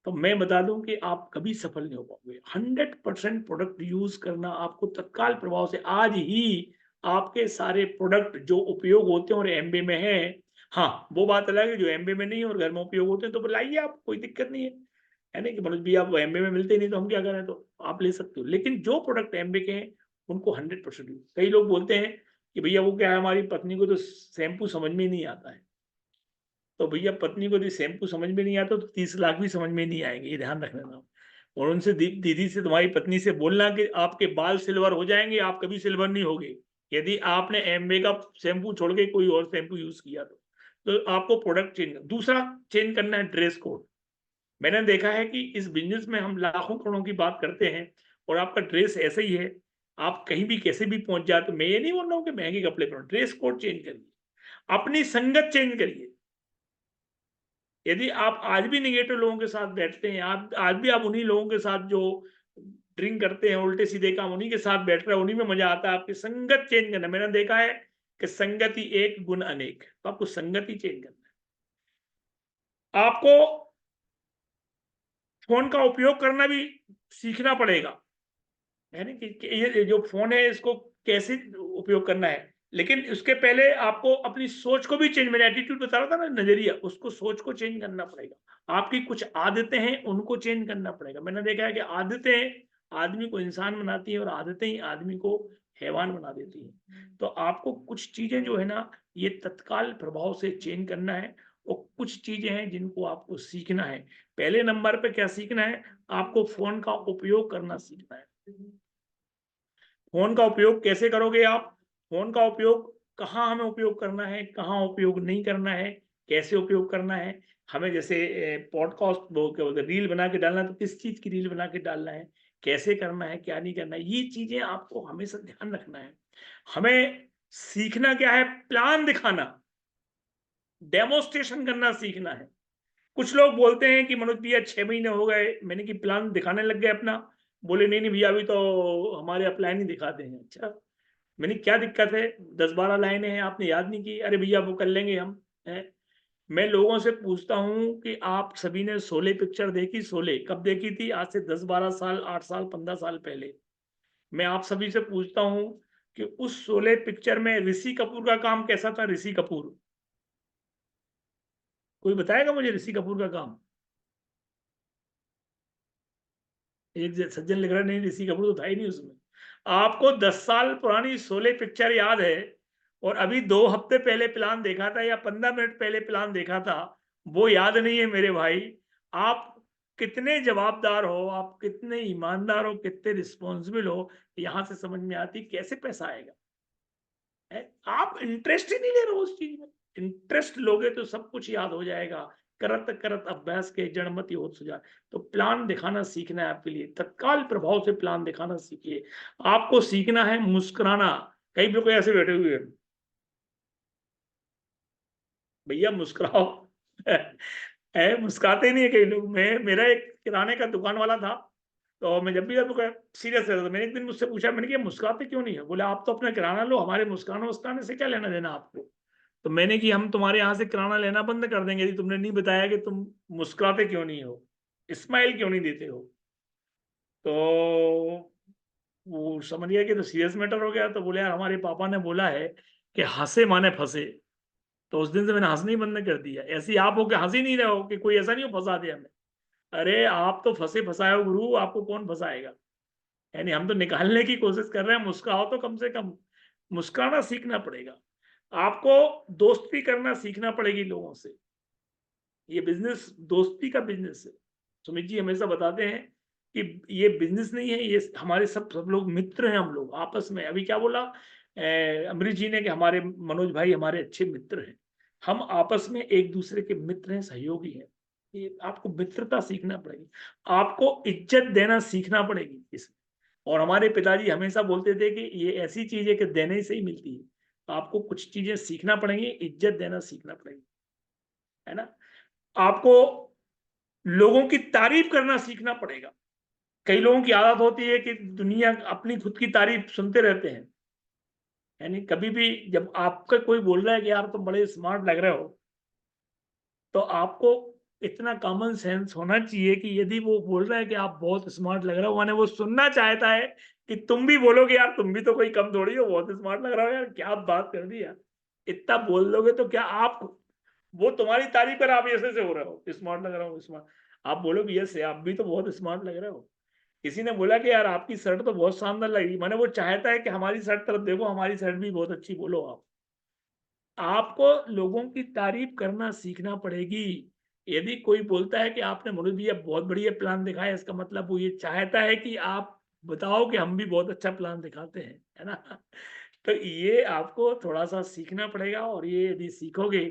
तो मैं बता दूं कि आप कभी सफल नहीं हो पाओगे। 100% प्रोडक्ट यूज करना आपको तत्काल प्रभाव से। आज ही आपके सारे प्रोडक्ट जो उपयोग होते हैं और एमबे में है, हाँ वो बात अलग है जो एमबे में नहीं है और घर में उपयोग होते हैं, तो लाइए आप, कोई दिक्कत नहीं है ना। कि मनोज भी आप एमबे में मिलते नहीं तो हम क्या करें, तो आप ले सकते हो। लेकिन जो प्रोडक्ट एमबे के हैं उनको 100% यूज। कई लोग बोलते हैं कि भैया वो क्या है, हमारी पत्नी को तो शैम्पू समझ में नहीं आता है। तो भैया पत्नी को यदि शैम्पू समझ में नहीं आता तो 30 लाख भी समझ में नहीं आएंगे, ये ध्यान रखना। और उनसे दीदी से, तुम्हारी पत्नी से बोलना कि आपके बाल सिल्वर हो जाएंगे, आप कभी सिल्वर नहीं होगे यदि आपने एमबे का शैम्पू छोड़ के कोई और शैम्पू यूज किया तो आपको प्रोडक्ट चेंज। दूसरा चेंज करना है ड्रेस कोड। मैंने देखा है कि इस बिजनेस में हम लाखों करोड़ों की बात करते हैं और आपका ड्रेस ऐसा ही है, आप कहीं भी कैसे भी पहुंच जाते। मैं ये नहीं बोल रहा हूँ कि महंगे कपड़े पहनो, ड्रेस कोड चेंज करिए, अपनी संगत चेंज करिए। यदि आप आज भी निगेटिव लोगों के साथ बैठते हैं, आज भी आप उन्हीं लोगों के साथ जो ड्रिंक करते हैं, उल्टे सीधे काम, उन्हीं के साथ बैठ रहे हैं, उन्हीं में मजा आता है। आपकी संगत चेंज करना। मैंने देखा है कि संगति एक गुण अनेक, तो आपको संगति चेंज करना है। आपको फोन का उपयोग करना भी सीखना पड़ेगा, है ना, कि ये जो फोन है इसको कैसे उपयोग करना है। लेकिन उसके पहले आपको अपनी सोच को भी चेंज, मैंने एटीट्यूड बता रहा था ना, नजरिया, उसको, सोच को चेंज करना पड़ेगा। आपकी कुछ आदतें हैं उनको चेंज करना पड़ेगा। मैंने देखा है कि आदतें आदमी को इंसान बनाती है और आदतें ही आदमी को हैवान बना देती है। तो आपको कुछ चीजें जो है ना, ये तत्काल प्रभाव से चेंज करना है। और कुछ चीजें हैं जिनको आपको सीखना है। पहले नंबर पे क्या सीखना है? आपको फोन का उपयोग करना सीखना है। फोन का उपयोग कैसे करोगे आप? फोन का उपयोग कहाँ हमें उपयोग करना है, कहाँ उपयोग नहीं करना है, कैसे उपयोग करना है। हमें जैसे पॉडकास्ट, वो क्या बोलते हैं, रील बना के डालना है, तो किस चीज की रील बना के डालना है, कैसे करना है, क्या नहीं करना है, ये चीजें आपको हमेशा ध्यान रखना है। हमें सीखना क्या है? प्लान दिखाना, डेमोस्ट्रेशन करना सीखना है। कुछ लोग बोलते हैं कि मनोज भैया 6 महीने हो गए, मैंने कि प्लान दिखाने लग गए अपना। बोले नहीं नहीं भैया, अभी तो हमारे अपलाइन ही दिखाते हैं। अच्छा, मैंने क्या दिक्कत है, 10-12 लाइनें हैं आपने याद नहीं की, अरे भैया वो कर लेंगे हम, है। मैं लोगों से पूछता हूं कि आप सभी ने शोले पिक्चर देखी? शोले कब देखी थी? आज से 10-12 साल, 8 साल, 15 साल पहले। मैं आप सभी से पूछता हूं कि उस शोले पिक्चर में ऋषि कपूर का काम कैसा था? ऋषि कपूर, कोई बताएगा मुझे ऋषि कपूर का काम? एक सज्जन लिख रहा नहीं, ऋषि कपूर तो था ही नहीं उसमें। आपको 10 साल पुरानी शोले पिक्चर याद है और अभी 2 हफ्ते पहले प्लान देखा था या 15 मिनट पहले प्लान देखा था, वो याद नहीं है मेरे भाई। आप कितने जवाबदार हो, आप कितने ईमानदार हो, कितने रिस्पॉन्सिबल हो, यहां से समझ में आती कैसे पैसा आएगा। आप इंटरेस्ट ही नहीं ले रहे हो उस चीज में। इंटरेस्ट लोगे तो सब कुछ याद हो जाएगा। करत करत अभ्यास के जड़मति होत सुजान। तो प्लान दिखाना सीखना है आपके लिए, तत्काल प्रभाव से प्लान दिखाना सीखिए। आपको सीखना है मुस्कुराना। कई लोग ऐसे बैठे हुए हैं, भैया मुस्कुराओ मुस्कुराते नहीं है कई लोग। मेरा एक किराने का दुकान वाला था, तो मैं जब भी सीरियस रहता था। मैंने एक दिन मुझसे पूछा, मैंने कहा मुस्कुराते क्यों नहीं है? बोले आप तो अपना किराना लो, हमारे मुस्कुराने से क्या लेना देना आपको? तो मैंने कि हम तुम्हारे यहाँ से किराना लेना बंद कर देंगे यदि तुमने नहीं बताया कि तुम मुस्कुराते क्यों नहीं हो, स्माइल क्यों नहीं देते हो। तो वो समझ गया कि तो सीरियस मैटर हो गया। तो बोले यार हमारे पापा ने बोला है कि हंसे माने फंसे। तो उस दिन से मैंने हंसना ही बंद कर दिया। ऐसे ही आप हो के हंस ही नहीं रहे हो कि कोई ऐसा नहीं हो फंसा दिया हमें। अरे आप तो फंसे फंसाए हो गुरु, आपको कौन फंसाएगा? यानी हम तो निकालने की कोशिश कर रहे हैं। मुस्कुराओ तो कम से कम, मुस्कुराना सीखना पड़ेगा आपको। दोस्ती करना सीखना पड़ेगी लोगों से। ये बिजनेस दोस्ती का बिजनेस है। सुमित जी हमेशा बताते हैं कि ये बिजनेस नहीं है, ये हमारे सब लोग मित्र हैं। हम लोग आपस में, अभी क्या बोला अमरीश जी ने कि हमारे मनोज भाई हमारे अच्छे मित्र हैं। हम आपस में एक दूसरे के मित्र हैं, सहयोगी हैं। ये आपको मित्रता सीखना पड़ेगी, आपको इज्जत देना सीखना पड़ेगी इसमें। और हमारे पिताजी हमेशा बोलते थे कि ये ऐसी चीज है कि देने से ही मिलती है। आपको कुछ चीजें सीखना पड़ेंगी, इज्जत देना सीखना पड़ेगी, है ना। आपको लोगों की तारीफ करना सीखना पड़ेगा। कई लोगों की आदत होती है कि दुनिया अपनी खुद की तारीफ सुनते रहते हैं। यानी कभी भी जब आपका कोई बोल रहा है कि यार तुम बड़े स्मार्ट लग रहे हो, तो आपको इतना कॉमन सेंस होना चाहिए कि यदि वो बोल रहा है कि आप बहुत स्मार्ट लग रहे हो, माने वो सुनना चाहता है कि तुम भी बोलोगे यार तुम भी तो कोई कम थोड़ी हो, बहुत स्मार्ट लग रहा हो यार, क्या बात कर दी यार। इतना बोल दोगे तो क्या आप, वो तुम्हारी तारीफ कर आप ऐसे से हो रहे हो, स्मार्ट लग रहा हो स्मार्ट, आप बोलोगे यस आप भी तो बहुत स्मार्ट लग रहे हो। किसी ने बोला कि यार आपकी शर्ट तो बहुत शानदार लगी, माने वो चाहता है कि हमारी शर्ट तरफ देखो, हमारी शर्ट भी बहुत अच्छी, बोलो आप। आपको लोगों की तारीफ करना सीखना पड़ेगी। यदि कोई बोलता है कि आपने मनोज भैया बहुत बढ़िया प्लान दिखाया, इसका मतलब वो ये चाहता है कि आप बताओ कि हम भी बहुत अच्छा प्लान दिखाते हैं, है ना। तो ये आपको थोड़ा सा सीखना पड़ेगा। और ये यदि सीखोगे,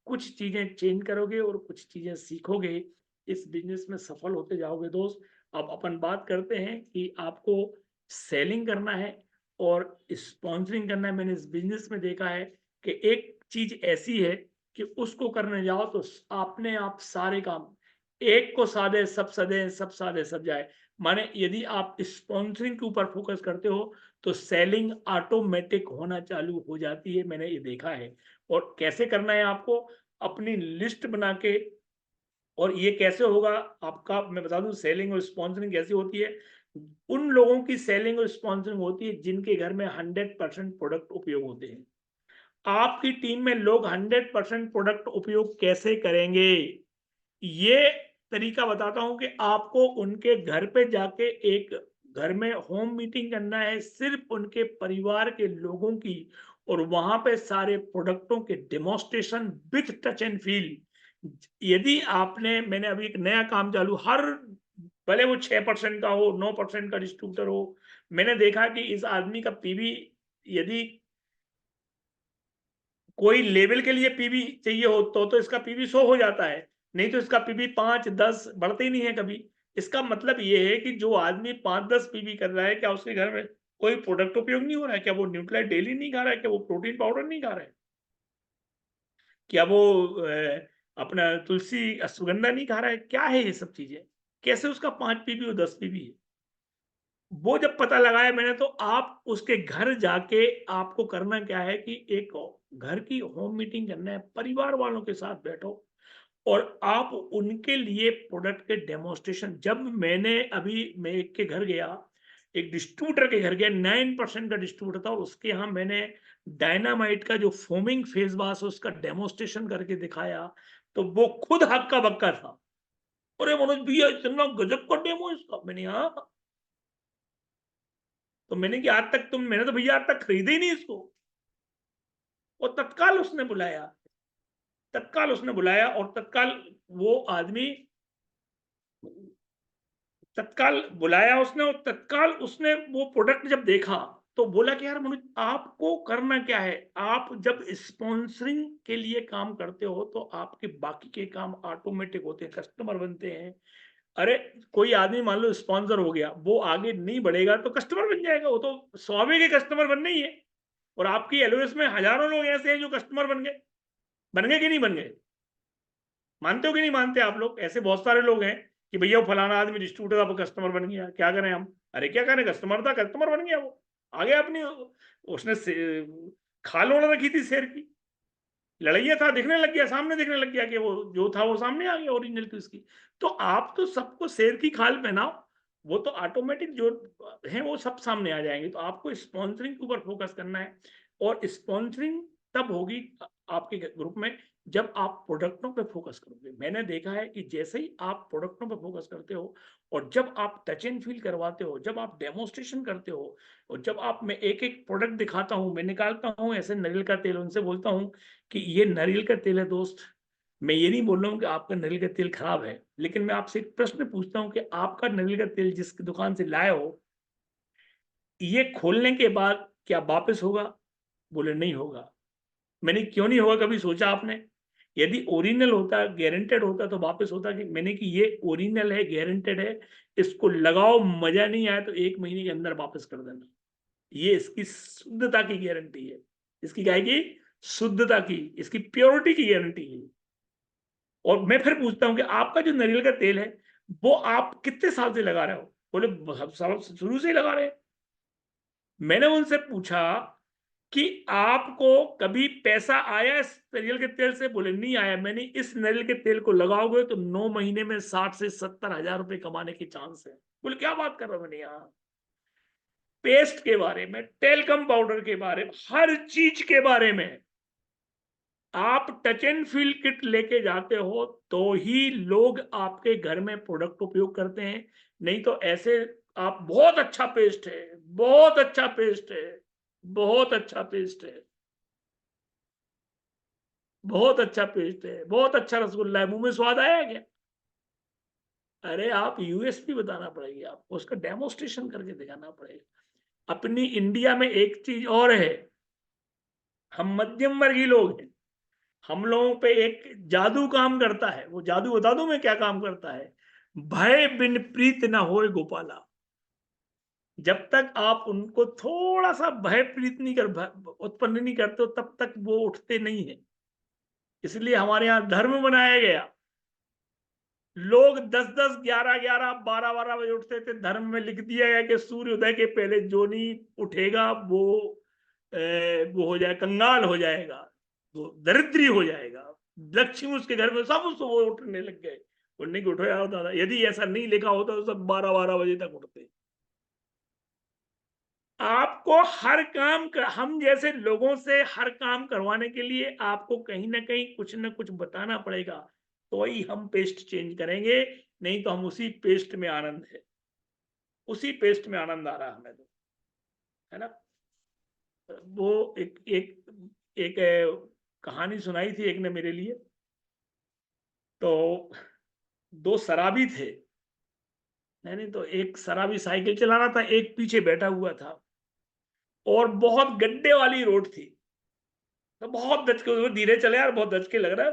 कुछ चीजें चेंज करोगे और कुछ चीजें सीखोगे, इस बिजनेस में सफल होते जाओगे दोस्त। अब अपन बात करते हैं कि आपको सेलिंग करना है और स्पॉन्सरिंग करना है। मैंने इस बिजनेस में देखा है कि एक चीज ऐसी है कि उसको करने जाओ तो आपने आप सारे काम, एक को साधे सब सदे, सब साधे सब जाए। माने यदि आप स्पॉन्सरिंग के ऊपर फोकस करते हो तो सेलिंग ऑटोमेटिक होना चालू हो जाती है, मैंने ये देखा है। और कैसे करना है आपको, अपनी लिस्ट बना के, और ये कैसे होगा आपका, मैं बता दूं सेलिंग और स्पॉन्सरिंग कैसी होती है। उन लोगों की सेलिंग और स्पॉन्सरिंग होती है जिनके घर में 100% प्रोडक्ट उपयोग होते हैं। आपकी टीम में लोग 100% प्रोडक्ट उपयोग कैसे करेंगे, ये तरीका बताता हूं कि आपको उनके घर पे जाके एक घर में होम मीटिंग करना है सिर्फ उनके परिवार के लोगों की, और वहां पे सारे प्रोडक्टों के demonstration with touch and feel. यदि आपने, मैंने अभी एक नया काम चालू, हर भले वो 6% का हो, 9% का डिस्ट्रीब्यूटर हो, मैंने देखा कि इस आदमी का पीवी, यदि कोई लेवल के लिए पीवी चाहिए हो तो इसका पीवी 100 हो जाता है, नहीं तो इसका पीवी 5, 10 बढ़ते ही नहीं है कभी। इसका मतलब ये है कि जो आदमी 5-10 पीवी कर रहा है, क्या उसके घर में कोई प्रोडक्ट उपयोग नहीं हो रहा है? क्या वो न्यूट्रालाइट डेली नहीं खा रहा है? क्या वो प्रोटीन पाउडर नहीं खा रहा है? क्या वो अपना तुलसी अश्वगंधा नहीं खा रहा है? क्या है ये सब चीजें? कैसे उसका 5 पीवी और 10 पीवी है? वो जब पता लगाया मैंने, तो आप उसके घर जाके आपको करना क्या है कि एक घर की होम मीटिंग करना है, परिवार वालों के साथ बैठो और आप उनके लिए प्रोडक्ट के डेमोन्स्ट्रेशन। जब मैंने अभी, मैं एक के घर गया, एक डिस्ट्रीब्यूटर के घर गया, 9% का डिस्ट्रीब्यूटर था, उसके यहाँ मैंने डायनामाइट का जो फोमिंग फेस वॉश उसका डेमोन्स्ट्रेशन करके दिखाया, तो वो खुद हक्का बक्का था। अरे मनोज भैया इतना गजब का डेमो इसका। मैंने, हाँ, तो मैंने कि आज तक मैंने तो भैया आज तक खरीदे ही नहीं इसको। और तत्काल उसने बुलाया और तत्काल वो आदमी, तत्काल बुलाया उसने, और तत्काल उसने वो प्रोडक्ट जब देखा तो बोला कि यार मनोज आपको करना क्या है, आप जब स्पॉन्सरिंग के लिए काम करते हो तो आपके बाकी के काम ऑटोमेटिक होते हैं, कस्टमर बनते हैं। अरे कोई आदमी मान लो स्पॉन्सर हो गया, वो आगे नहीं बढ़ेगा तो कस्टमर बन जाएगा, वो तो स्वाभाविक है, कस्टमर बनना ही है। और आपकी एलओएस में हजारों लोग ऐसे हैं जो कस्टमर बन गए कि नहीं बन गए? मानते हो कि नहीं मानते आप लोग? ऐसे बहुत सारे लोग हैं कि भैया वो फलाना आदमी डिस्ट्रीब्यूटर था, कस्टमर बन गया, क्या करें हम? अरे क्या करें, कस्टमर था, कस्टमर बन गया, वो आ गया अपनी, उसने खाल ओढ़ रखी थी शेर की, लड़ैया था, दिखने लग गया, सामने दिखने लग गया कि वो जो था वो सामने आ गया ओरिजिनल की उसकी। तो आप तो सबको शेर की खाल पहनाओ, वो तो ऑटोमेटिक जो है वो सब सामने आ जाएंगे। तो आपको स्पॉन्सरिंग के ऊपर फोकस करना है, और स्पॉन्सरिंग तब होगी आपके ग्रुप में जब आप प्रोडक्टों पे फोकस करोगे। मैंने देखा है कि जैसे ही आप प्रोडक्टों पे फोकस करते हो, और जब आप टच एंड फील करवाते हो, जब आप डेमोन्स्ट्रेशन करते हो, और जब आप, मैं एक एक प्रोडक्ट दिखाता हूँ, मैं निकालता हूँ ऐसे नारियल का तेल, उनसे बोलता हूँ कि ये नारियल का तेल है दोस्त, मैं ये नहीं बोल रहा हूँ कि आपका नारियल का तेल खराब है, लेकिन मैं आपसे एक प्रश्न पूछता हूँ कि आपका नारियल का तेल जिस दुकान से लाए हो, ये खोलने के बाद क्या वापस होगा? बोले नहीं होगा। मैंने क्यों नहीं होगा कभी सोचा आपने? यदि ओरिजिनल होता, गारंटेड होता तो वापस होता कि मैंने कि ये ओरिजिनल है, गारंटेड है, इसको लगाओ, मजा नहीं आया तो 1 महीने के अंदर वापस कर देना। ये इसकी शुद्धता की गारंटी है, इसकी क्या है कि शुद्धता की, इसकी प्योरिटी की गारंटी है। और मैं फिर पूछता हूं कि आपका जो नारियल का तेल है वो आप कितने साल से लगा रहे हो? बोले शुरू से ही लगा रहे हैं। मैंने उनसे पूछा कि आपको कभी पैसा आया इस नारियल के तेल से? बोले नहीं आया। मैंने इस नारियल के तेल को लगाओगे तो 9 महीने में 60 से 70 हजार रुपए कमाने की चांस है। बोले क्या बात कर रहा हूं? मैंने यहाँ पेस्ट के बारे में, टेलकम पाउडर के बारे में, हर चीज के बारे में आप टच एंड फील किट लेके जाते हो तो ही लोग आपके घर में प्रोडक्ट उपयोग करते हैं। नहीं तो ऐसे आप, बहुत अच्छा पेस्ट है, बहुत अच्छा पेस्ट है, बहुत अच्छा पेस्ट है, बहुत अच्छा पेस्ट है, बहुत अच्छा रसगुल्ला है, मुंह में स्वाद आया क्या? अरे आप यूएसपी बताना पड़ेगी, आपको उसका डेमोन्स्ट्रेशन करके दिखाना पड़ेगा। अपनी इंडिया में एक चीज और है, हम मध्यम वर्गीय लोग हैं, हम लोगों पे एक जादू काम करता है। वो जादू बता दूं मैं क्या काम करता है? भय बिन प्रीत न होए गोपाला। जब तक आप उनको थोड़ा सा भय प्रीत नहीं उत्पन्न नहीं करते हो, तब तक वो उठते नहीं है। इसलिए हमारे यहाँ धर्म बनाया गया। लोग 10-10, 11-11, 12-12 बजे उठते थे। धर्म में लिख दिया गया कि सूर्योदय के पहले जो नहीं उठेगा वो हो जाए, कंगाल हो जाएगा, वो दरिद्री हो जाएगा, लक्ष्मी उसके घर में, सब उसको वो उठने लग गए। उठने की उठो यार दादा, यदि ऐसा नहीं लिखा होता तो सब 12-12 बजे तक उठते। आपको हर काम हम जैसे लोगों से हर काम करवाने के लिए आपको कहीं ना कहीं कुछ ना कुछ बताना पड़ेगा, तो ही हम पेस्ट चेंज करेंगे। नहीं तो हम उसी पेस्ट में आनंद है, उसी पेस्ट में आनंद आ रहा है हमें तो, है ना? वो एक कहानी सुनाई थी एक ने मेरे लिए। तो 2 शराबी थे, नहीं तो एक शराबी साइकिल चला रहा था, एक पीछे बैठा हुआ था, और बहुत गड्ढे वाली रोड थी। तो बहुत दचके, धीरे चले यार, बहुत दचके लग रहा है,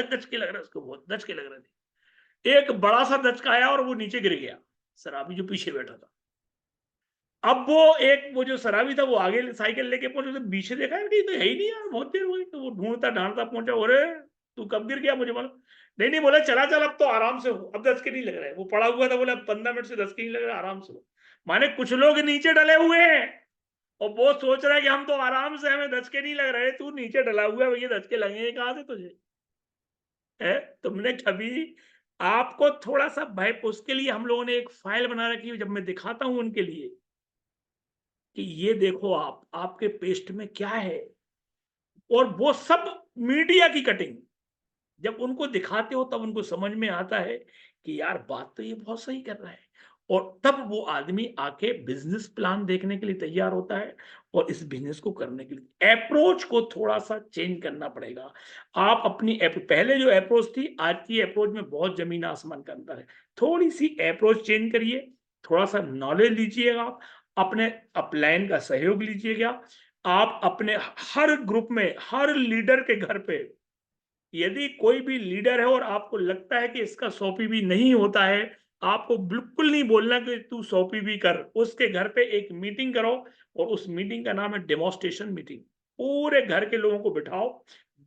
दचके लग रहा है उसको, बहुत दचके लग रहे थे। एक बड़ा सा दचका आया और वो नीचे गिर गया, शराबी जो पीछे बैठा था। अब वो जो शराबी था वो आगे साइकिल लेके पहुंचे, तो पीछे देखा यार कि तो है ही नहीं यार, बहुत देर हो गई। तो वो ढूंढता ढांढता पहुंचा, अरे तू कब गिर गया मुझे मालूम नहीं। नहीं बोला चला चल, अब तो आराम से हो, अब दचके नहीं लग रहा है। वो पड़ा हुआ था, बोला 15 मिनट से दचके नहीं लग रहा, आराम से हो। माने कुछ लोग नीचे डले हुए हैं और वो सोच रहा है कि हम तो आराम से, हमें दचके नहीं लग रहे, तू नीचे डला हुआ है, भैया दचके लगेंगे कहां से तुझे? है तुमने कभी, आपको थोड़ा सा भय, उसके लिए हम लोगों ने एक फाइल बना रखी है। जब मैं दिखाता हूं उनके लिए कि ये देखो आप, आपके पेस्ट में क्या है, और वो सब मीडिया की कटिंग, जब उनको दिखाते हो तब उनको समझ में आता है कि यार बात तो ये बहुत सही कर रहा है। और तब वो आदमी आके बिजनेस प्लान देखने के लिए तैयार होता है, और इस बिजनेस को करने के लिए अप्रोच को थोड़ा सा चेंज करना पड़ेगा। आप अपनी पहले जो अप्रोच थी, आज की अप्रोच में बहुत जमीन आसमान का अंतर है। थोड़ी सी अप्रोच चेंज करिए, थोड़ा सा नॉलेज लीजिएगा, आप अपने अपलाइन का सहयोग लीजिएगा। आप अपने हर ग्रुप में, हर लीडर के घर पे, यदि कोई भी लीडर है और आपको लगता है कि इसका 100 नहीं होता है, आपको बिल्कुल नहीं बोलना कि तू 100 कर। उसके घर पे एक मीटिंग करो, और उस मीटिंग का नाम है डेमोन्स्ट्रेशन मीटिंग। पूरे घर के लोगों को बिठाओ,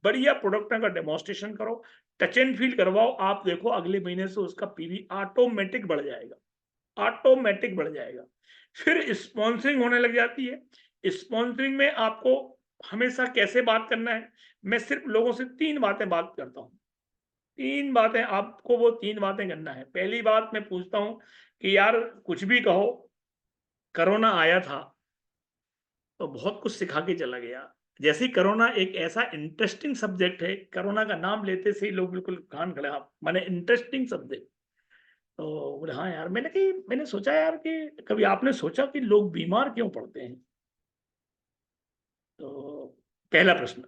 बढ़िया प्रोडक्ट का डेमोन्स्ट्रेशन करो, टच एंड फील करवाओ, आप देखो अगले महीने से उसका पीवी ऑटोमेटिक बढ़ जाएगा, ऑटोमेटिक बढ़ जाएगा। फिर स्पॉन्सरिंग होने लग जाती है। स्पॉन्सरिंग में आपको हमेशा कैसे बात करना है, मैं सिर्फ लोगों से 3 बातें बात करता हूँ, 3 बातें, आपको वो 3 बातें करना है। पहली बात मैं पूछता हूँ कि यार कुछ भी कहो, कोरोना आया था तो बहुत कुछ सिखा के चला गया। जैसे ही कोरोना एक ऐसा इंटरेस्टिंग सब्जेक्ट है, कोरोना का नाम लेते से ही लोग बिल्कुल कान खड़े, माने इंटरेस्टिंग सब्जेक्ट। तो बोले हाँ यार, मैंने सोचा यार कि कभी आपने सोचा कि लोग बीमार क्यों पड़ते हैं? तो पहला प्रश्न,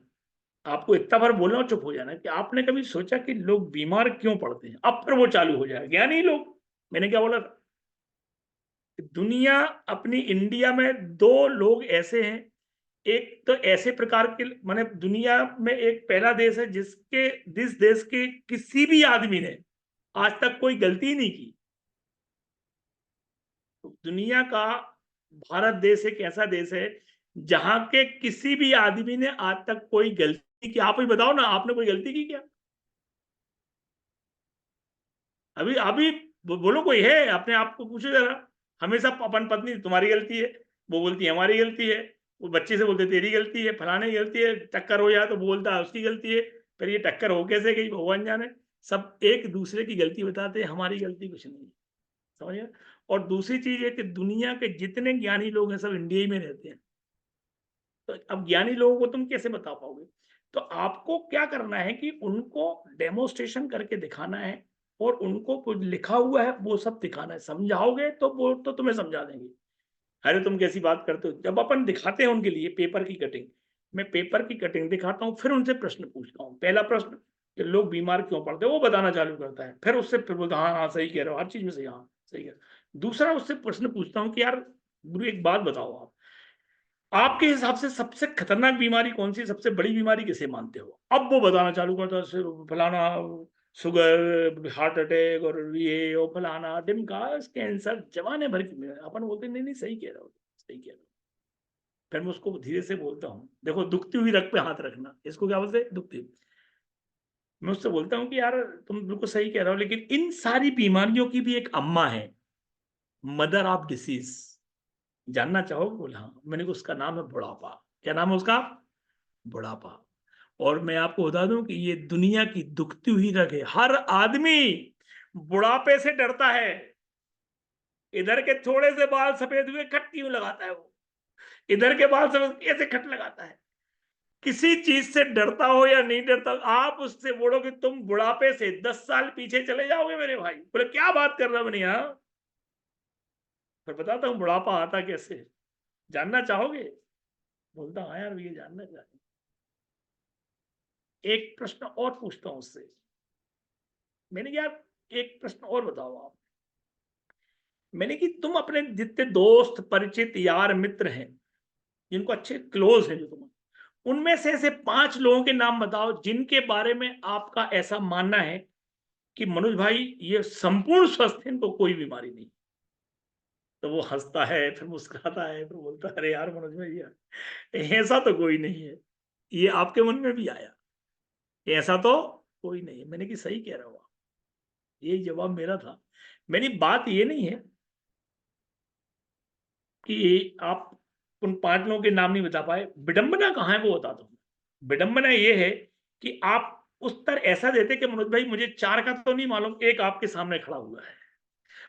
आपको इतना बार बोलना और चुप हो जाना कि आपने कभी सोचा कि लोग बीमार क्यों पड़ते हैं? अब फिर वो चालू हो जाएगा, ज्ञानी लोग। मैंने क्या बोला था? दुनिया, अपनी इंडिया में 2 लोग ऐसे हैं, एक तो ऐसे प्रकार के, माने दुनिया में एक पहला देश है जिस देश के किसी भी आदमी ने आज तक कोई गलती नहीं की। तो दुनिया का भारत देश एक ऐसा देश है जहां के किसी भी आदमी ने आज तक कोई गलती की। आप ही बताओ ना, आपने कोई गलती की क्या? अभी अभी बोलो, कोई है? अपने आप को पूछो जरा। हमेशा अपन पत्नी तुम्हारी गलती है, वो बोलती है हमारी गलती है, वो बच्चे से बोलते तेरी गलती है, फलाने की गलती है, टक्कर हो जाए तो बोलता है उसकी गलती है। फिर ये टक्कर हो कैसे गई भगवान जाने। सब एक दूसरे की गलती बताते हैं, हमारी गलती कुछ नहीं है, समझिए। और दूसरी चीज है कि दुनिया के जितने ज्ञानी लोग हैं सब इंडिया ही में रहते हैं। तो अब ज्ञानी लोगों को तुम कैसे बता पाओगे? तो आपको क्या करना है कि उनको डेमोस्ट्रेशन करके दिखाना है, और उनको कुछ लिखा हुआ है वो सब दिखाना है। समझाओगे तो वो तो तुम्हें समझा देंगे, अरे तुम कैसी बात करते हो। जब अपन दिखाते हैं उनके लिए पेपर की कटिंग, मैं पेपर की कटिंग दिखाता हूँ, फिर उनसे प्रश्न पूछता हूँ। पहला प्रश्न कि लोग बीमार क्यों पड़ते हैं, वो बताना चालू करता है। फिर उससे फिर बोलता हाँ हाँ सही कह रहे हो, हर चीज में सही, हाँ सही है। दूसरा उससे प्रश्न पूछता हूँ कि यार गुरु एक बात बताओ, आपके हिसाब से सबसे खतरनाक बीमारी कौन सी, सबसे बड़ी बीमारी किसे मानते हो? अब वो बताना चालू करता है, फलाना शुगर, हार्ट अटैक, और ये और फलाना ढिमका, कैंसर, जमाने भर की बीमारी। अपन बोलते नहीं नहीं सही कह रहे हो, सही कह रहे हो। फिर मैं उसको धीरे से बोलता हूँ, देखो दुखती हुई रग पे हाथ रखना, इसको क्या बोलते हैं, दुखती। मैं उससे बोलता हूँ कि यार तुम बिल्कुल सही कह रहे हो, लेकिन इन सारी बीमारियों की भी एक अम्मा है, मदर ऑफ डिसीज। जानना चाहोगे? बोला हाँ। मैंने कहा उसका नाम है बुढ़ापा। क्या नाम है उसका? बुढ़ापा। और मैं आपको बता दूं कि ये दुनिया की दुखती हुई रग है। हर आदमी बुढ़ापे से डरता है। इधर के थोड़े से बाल सफेद हुए खट क्यों लगाता है वो, इधर के बाल सफेद कैसे खट लगाता है। किसी चीज से डरता हो या नहीं डरता, आप उससे बोलो कि तुम बुढ़ापे से 10 साल पीछे चले जाओगे मेरे भाई, बोले क्या बात कर रहा बनिया। फिर बताता हूँ बुढ़ापा आता कैसे, जानना चाहोगे? बोलता हाँ यार ये जानना चाहते। एक प्रश्न और पूछता हूं उससे, मैंने कहा एक प्रश्न और बताओ आप। मैंने कि तुम अपने जितने दोस्त परिचित यार मित्र हैं, जिनको अच्छे क्लोज है जो तुम, उनमें से ऐसे 5 लोगों के नाम बताओ जिनके बारे में आपका ऐसा मानना है कि मनोज भाई ये संपूर्ण स्वस्थ है, इनको कोई बीमारी नहीं। तो वो हंसता है, फिर मुस्कुराता है, फिर बोलता है अरे यार मनोज भाई यार ऐसा तो कोई नहीं है। ये आपके मन में भी आया, ऐसा तो कोई नहीं है। मैंने कि सही कह रहा हूं, यही जवाब मेरा था। मेरी बात ये नहीं है कि आप उन 5 लोगों के नाम नहीं बता पाए। विडंबना कहाँ है वो बताता हूँ। विडंबना ये है कि आप उत्तर ऐसा देते कि मनोज भाई मुझे 4 का तो नहीं मालूम, एक आपके सामने खड़ा हुआ है।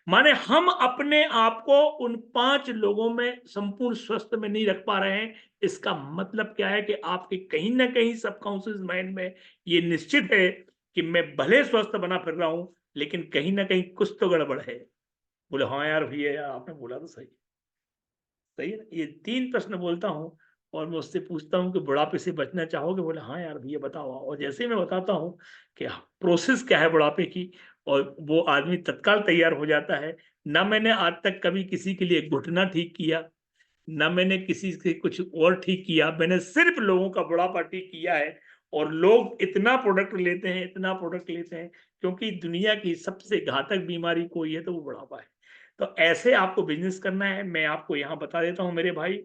माने हम अपने आप को उन 5 लोगों में संपूर्ण स्वस्थ में नहीं रख पा रहे हैं। इसका मतलब क्या है कि आपके कहीं ना कहीं सबकॉन्शियस माइंड में ये निश्चित है कि मैं भले स्वस्थ बना फिर रहा हूं, लेकिन कहीं ना कहीं कुछ तो गड़बड़ है। बोले हाँ यार भैया यार आपने बोला तो सही, सही है ना। ये 3 प्रश्न बोलता हूँ और मैं उससे पूछता हूँ कि बुढ़ापे से बचना चाहोगे? बोले हाँ यार भैया बताओ। और जैसे ही मैं बताता हूँ कि प्रोसेस क्या है बुढ़ापे की, और वो आदमी तत्काल तैयार हो जाता है। ना मैंने आज तक कभी किसी के लिए घुटना ठीक किया, ना मैंने किसी से कुछ और ठीक किया, मैंने सिर्फ लोगों का बुढ़ापा ठीक किया है। और लोग इतना प्रोडक्ट लेते हैं, इतना प्रोडक्ट लेते हैं, क्योंकि दुनिया की सबसे घातक बीमारी कोई है तो वो बुढ़ापा है। तो ऐसे आपको बिजनेस करना है। मैं आपको यहाँ बता देता हूँ मेरे भाई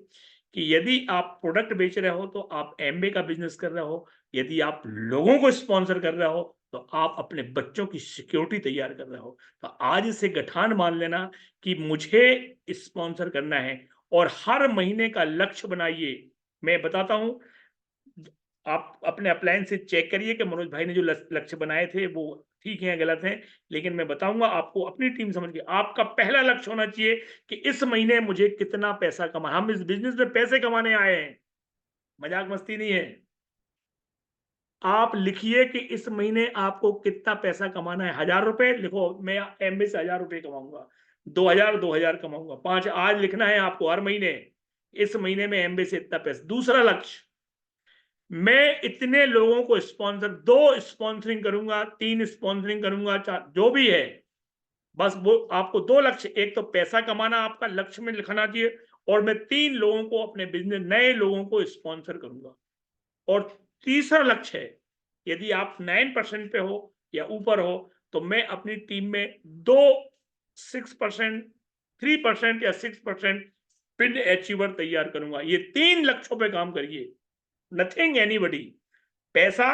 कि यदि आप प्रोडक्ट बेच रहे हो तो आप एमबे का बिजनेस कर रहे हो, यदि आप लोगों को स्पॉन्सर कर रहे हो तो आप अपने बच्चों की सिक्योरिटी तैयार कर रहे हो। तो आज से गठान मान लेना कि मुझे स्पॉन्सर करना है और हर महीने का लक्ष्य बनाइए। मैं बताता हूं, आप अपने अप्लायंस से चेक करिए कि मनोज भाई ने जो लक्ष्य बनाए थे वो ठीक है गलत है, लेकिन मैं बताऊंगा आपको अपनी टीम समझ के। आपका पहला लक्ष्य होना चाहिए कि इस महीने मुझे कितना पैसा कमाना। हम इस बिजनेस में पैसे कमाने आए हैं, मजाक मस्ती नहीं है। आप लिखिए कि इस महीने आपको कितना पैसा कमाना है। 1000 रुपए लिखो, मैं एमबी से 1000 रुपए कमाऊंगा, 2000 कमाऊंगा, 5 आज लिखना है आपको हर महीने। इस महीने में एमबी से इतना पैसा। दूसरा लक्ष्य, मैं इतने लोगों को स्पॉन्सर, 2 स्पॉन्सरिंग करूंगा, 3 स्पॉन्सरिंग करूंगा, 4 जो भी है, बस वो आपको 2 लक्ष्य, एक तो पैसा कमाना आपका लक्ष्य में लिखना चाहिए, और मैं 3 लोगों को अपने बिजनेस, नए लोगों को स्पॉन्सर करूंगा। और तीसरा लक्ष्य है, यदि आप 9% पे हो या ऊपर हो तो मैं अपनी टीम में 6%, 3% या 6% पिन अचीवर तैयार करूंगा। ये 3 लक्ष्यों पे काम करिए, नथिंग एनीबडी। पैसा,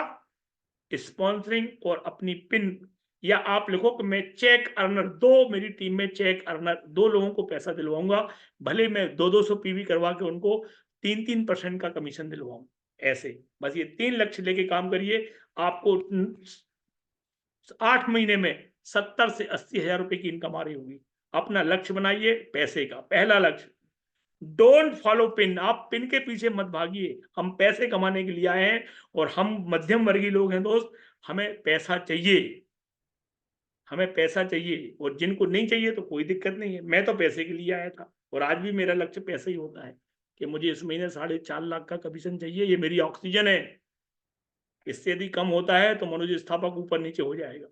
स्पॉन्सरिंग और अपनी पिन। या आप लिखो कि मैं चेक अर्नर, 2 मेरी टीम में चेक अर्नर, 2 लोगों को पैसा दिलवाऊंगा, भले मैं 200 पीवी करवा के उनको 3% का कमीशन दिलवाऊं। ऐसे बस ये 3 लक्ष्य लेके काम करिए। आपको 8 महीने में 70 से 80 हजार रुपए की इनकम आ रही होगी। अपना लक्ष्य बनाइए पैसे का, पहला लक्ष्य। डोंट फॉलो पिन, आप पिन के पीछे मत भागिए। हम पैसे कमाने के लिए आए हैं और हम मध्यम वर्गीय लोग हैं दोस्त, हमें पैसा चाहिए, हमें पैसा चाहिए। और जिनको नहीं चाहिए तो कोई दिक्कत नहीं है, मैं तो पैसे के लिए आया था और आज भी मेरा लक्ष्य पैसा ही होता है कि मुझे इस महीने 4.5 लाख का कमीशन चाहिए। ये मेरी ऑक्सीजन है, इससे यदि कम होता है तो मनोज स्थापक ऊपर नीचे हो जाएगा।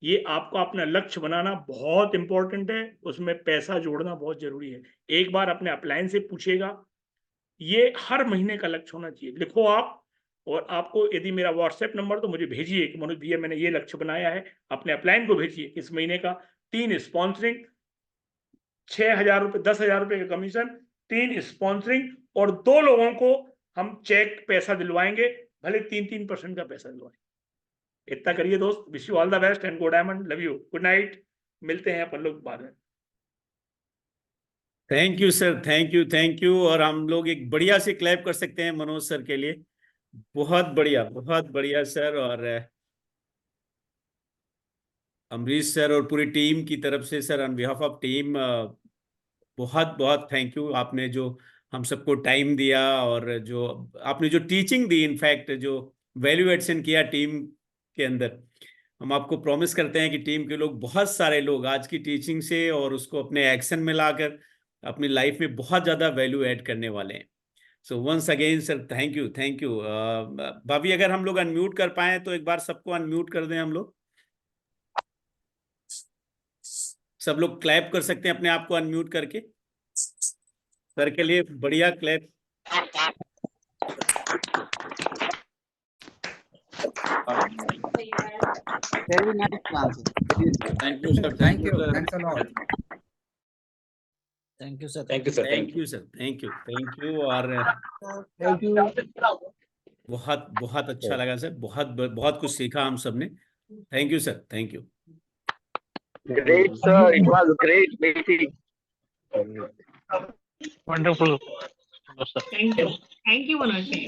ये आपका अपना लक्ष्य बनाना बहुत इंपॉर्टेंट है, उसमें पैसा जोड़ना बहुत जरूरी है। एक बार अपने अप्लायंस से पूछेगा, ये हर महीने का लक्ष्य होना चाहिए, लिखो आप। और आपको यदि मेरा व्हाट्सएप नंबर तो मुझे भेजिए कि मनोज भैया मैंने ये लक्ष्य बनाया है, अपने अप्लायंस को भेजिए। इस महीने का 3 स्पॉन्सरिंग, 6000 रुपये, 10,000 रुपये का कमीशन, 3 स्पॉन्सरिंग और 2 लोगों को हम चेक पैसा दिलवाएंगे, भले 3% का पैसा दिलवाएंगे। इतना करिए दोस्त। Wish you all the best and go diamond, love you, good night. मिलते हैं अपन लोग बाद में। Thank you sir, thank you, thank you. और हम लोग एक बढ़िया से क्लैप कर सकते हैं मनोज सर के लिए। बहुत बढ़िया सर। और अमरीश सर और पूरी टीम की तरफ से sir, on behalf of team, बहुत बहुत थैंक यू। आपने जो हम सबको टाइम दिया और जो आपने जो टीचिंग दी, इनफैक्ट जो वैल्यू एडिशन किया टीम के अंदर, हम आपको प्रॉमिस करते हैं कि टीम के लोग, बहुत सारे लोग आज की टीचिंग से और उसको अपने एक्शन में लाकर अपनी लाइफ में बहुत ज्यादा वैल्यू ऐड करने वाले हैं। So once again sir, thank you, thank you. भाभी अगर हम लोग अनम्यूट कर पाए तो एक बार सबको अनम्यूट कर दें हम लोग। सब लोग क्लैप कर सकते हैं अपने आप को अनम्यूट करके। सर के लिए बढ़िया clap. Thank you sir, thank you, thanks a lot. Thank you sir, thank you sir, thank you sir, thank you, thank you. और थैंक यू। बहुत बहुत अच्छा लगा सर, बहुत बहुत कुछ सीखा हम सबने। Thank you sir, thank you. Great, sir. It was great meeting. Wonderful. Thank you. Thank you, Manoj bhai.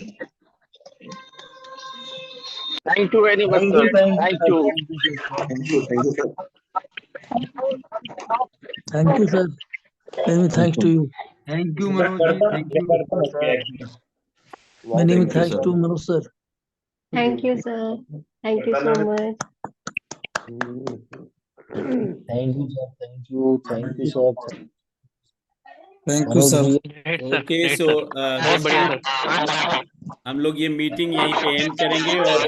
Thank you very much, sir. Thank you. Thank you, sir. Thank you, sir. Many thanks to you. Thank you, Manoj. Thank you. Many thanks to Manoj sir. Thank you, sir. Thank you so much. Thank you, sir. Thank you. Thank you, sir. Thank you, sir. Okay, so हम लोग ये meeting यहीं पे and करेंगे और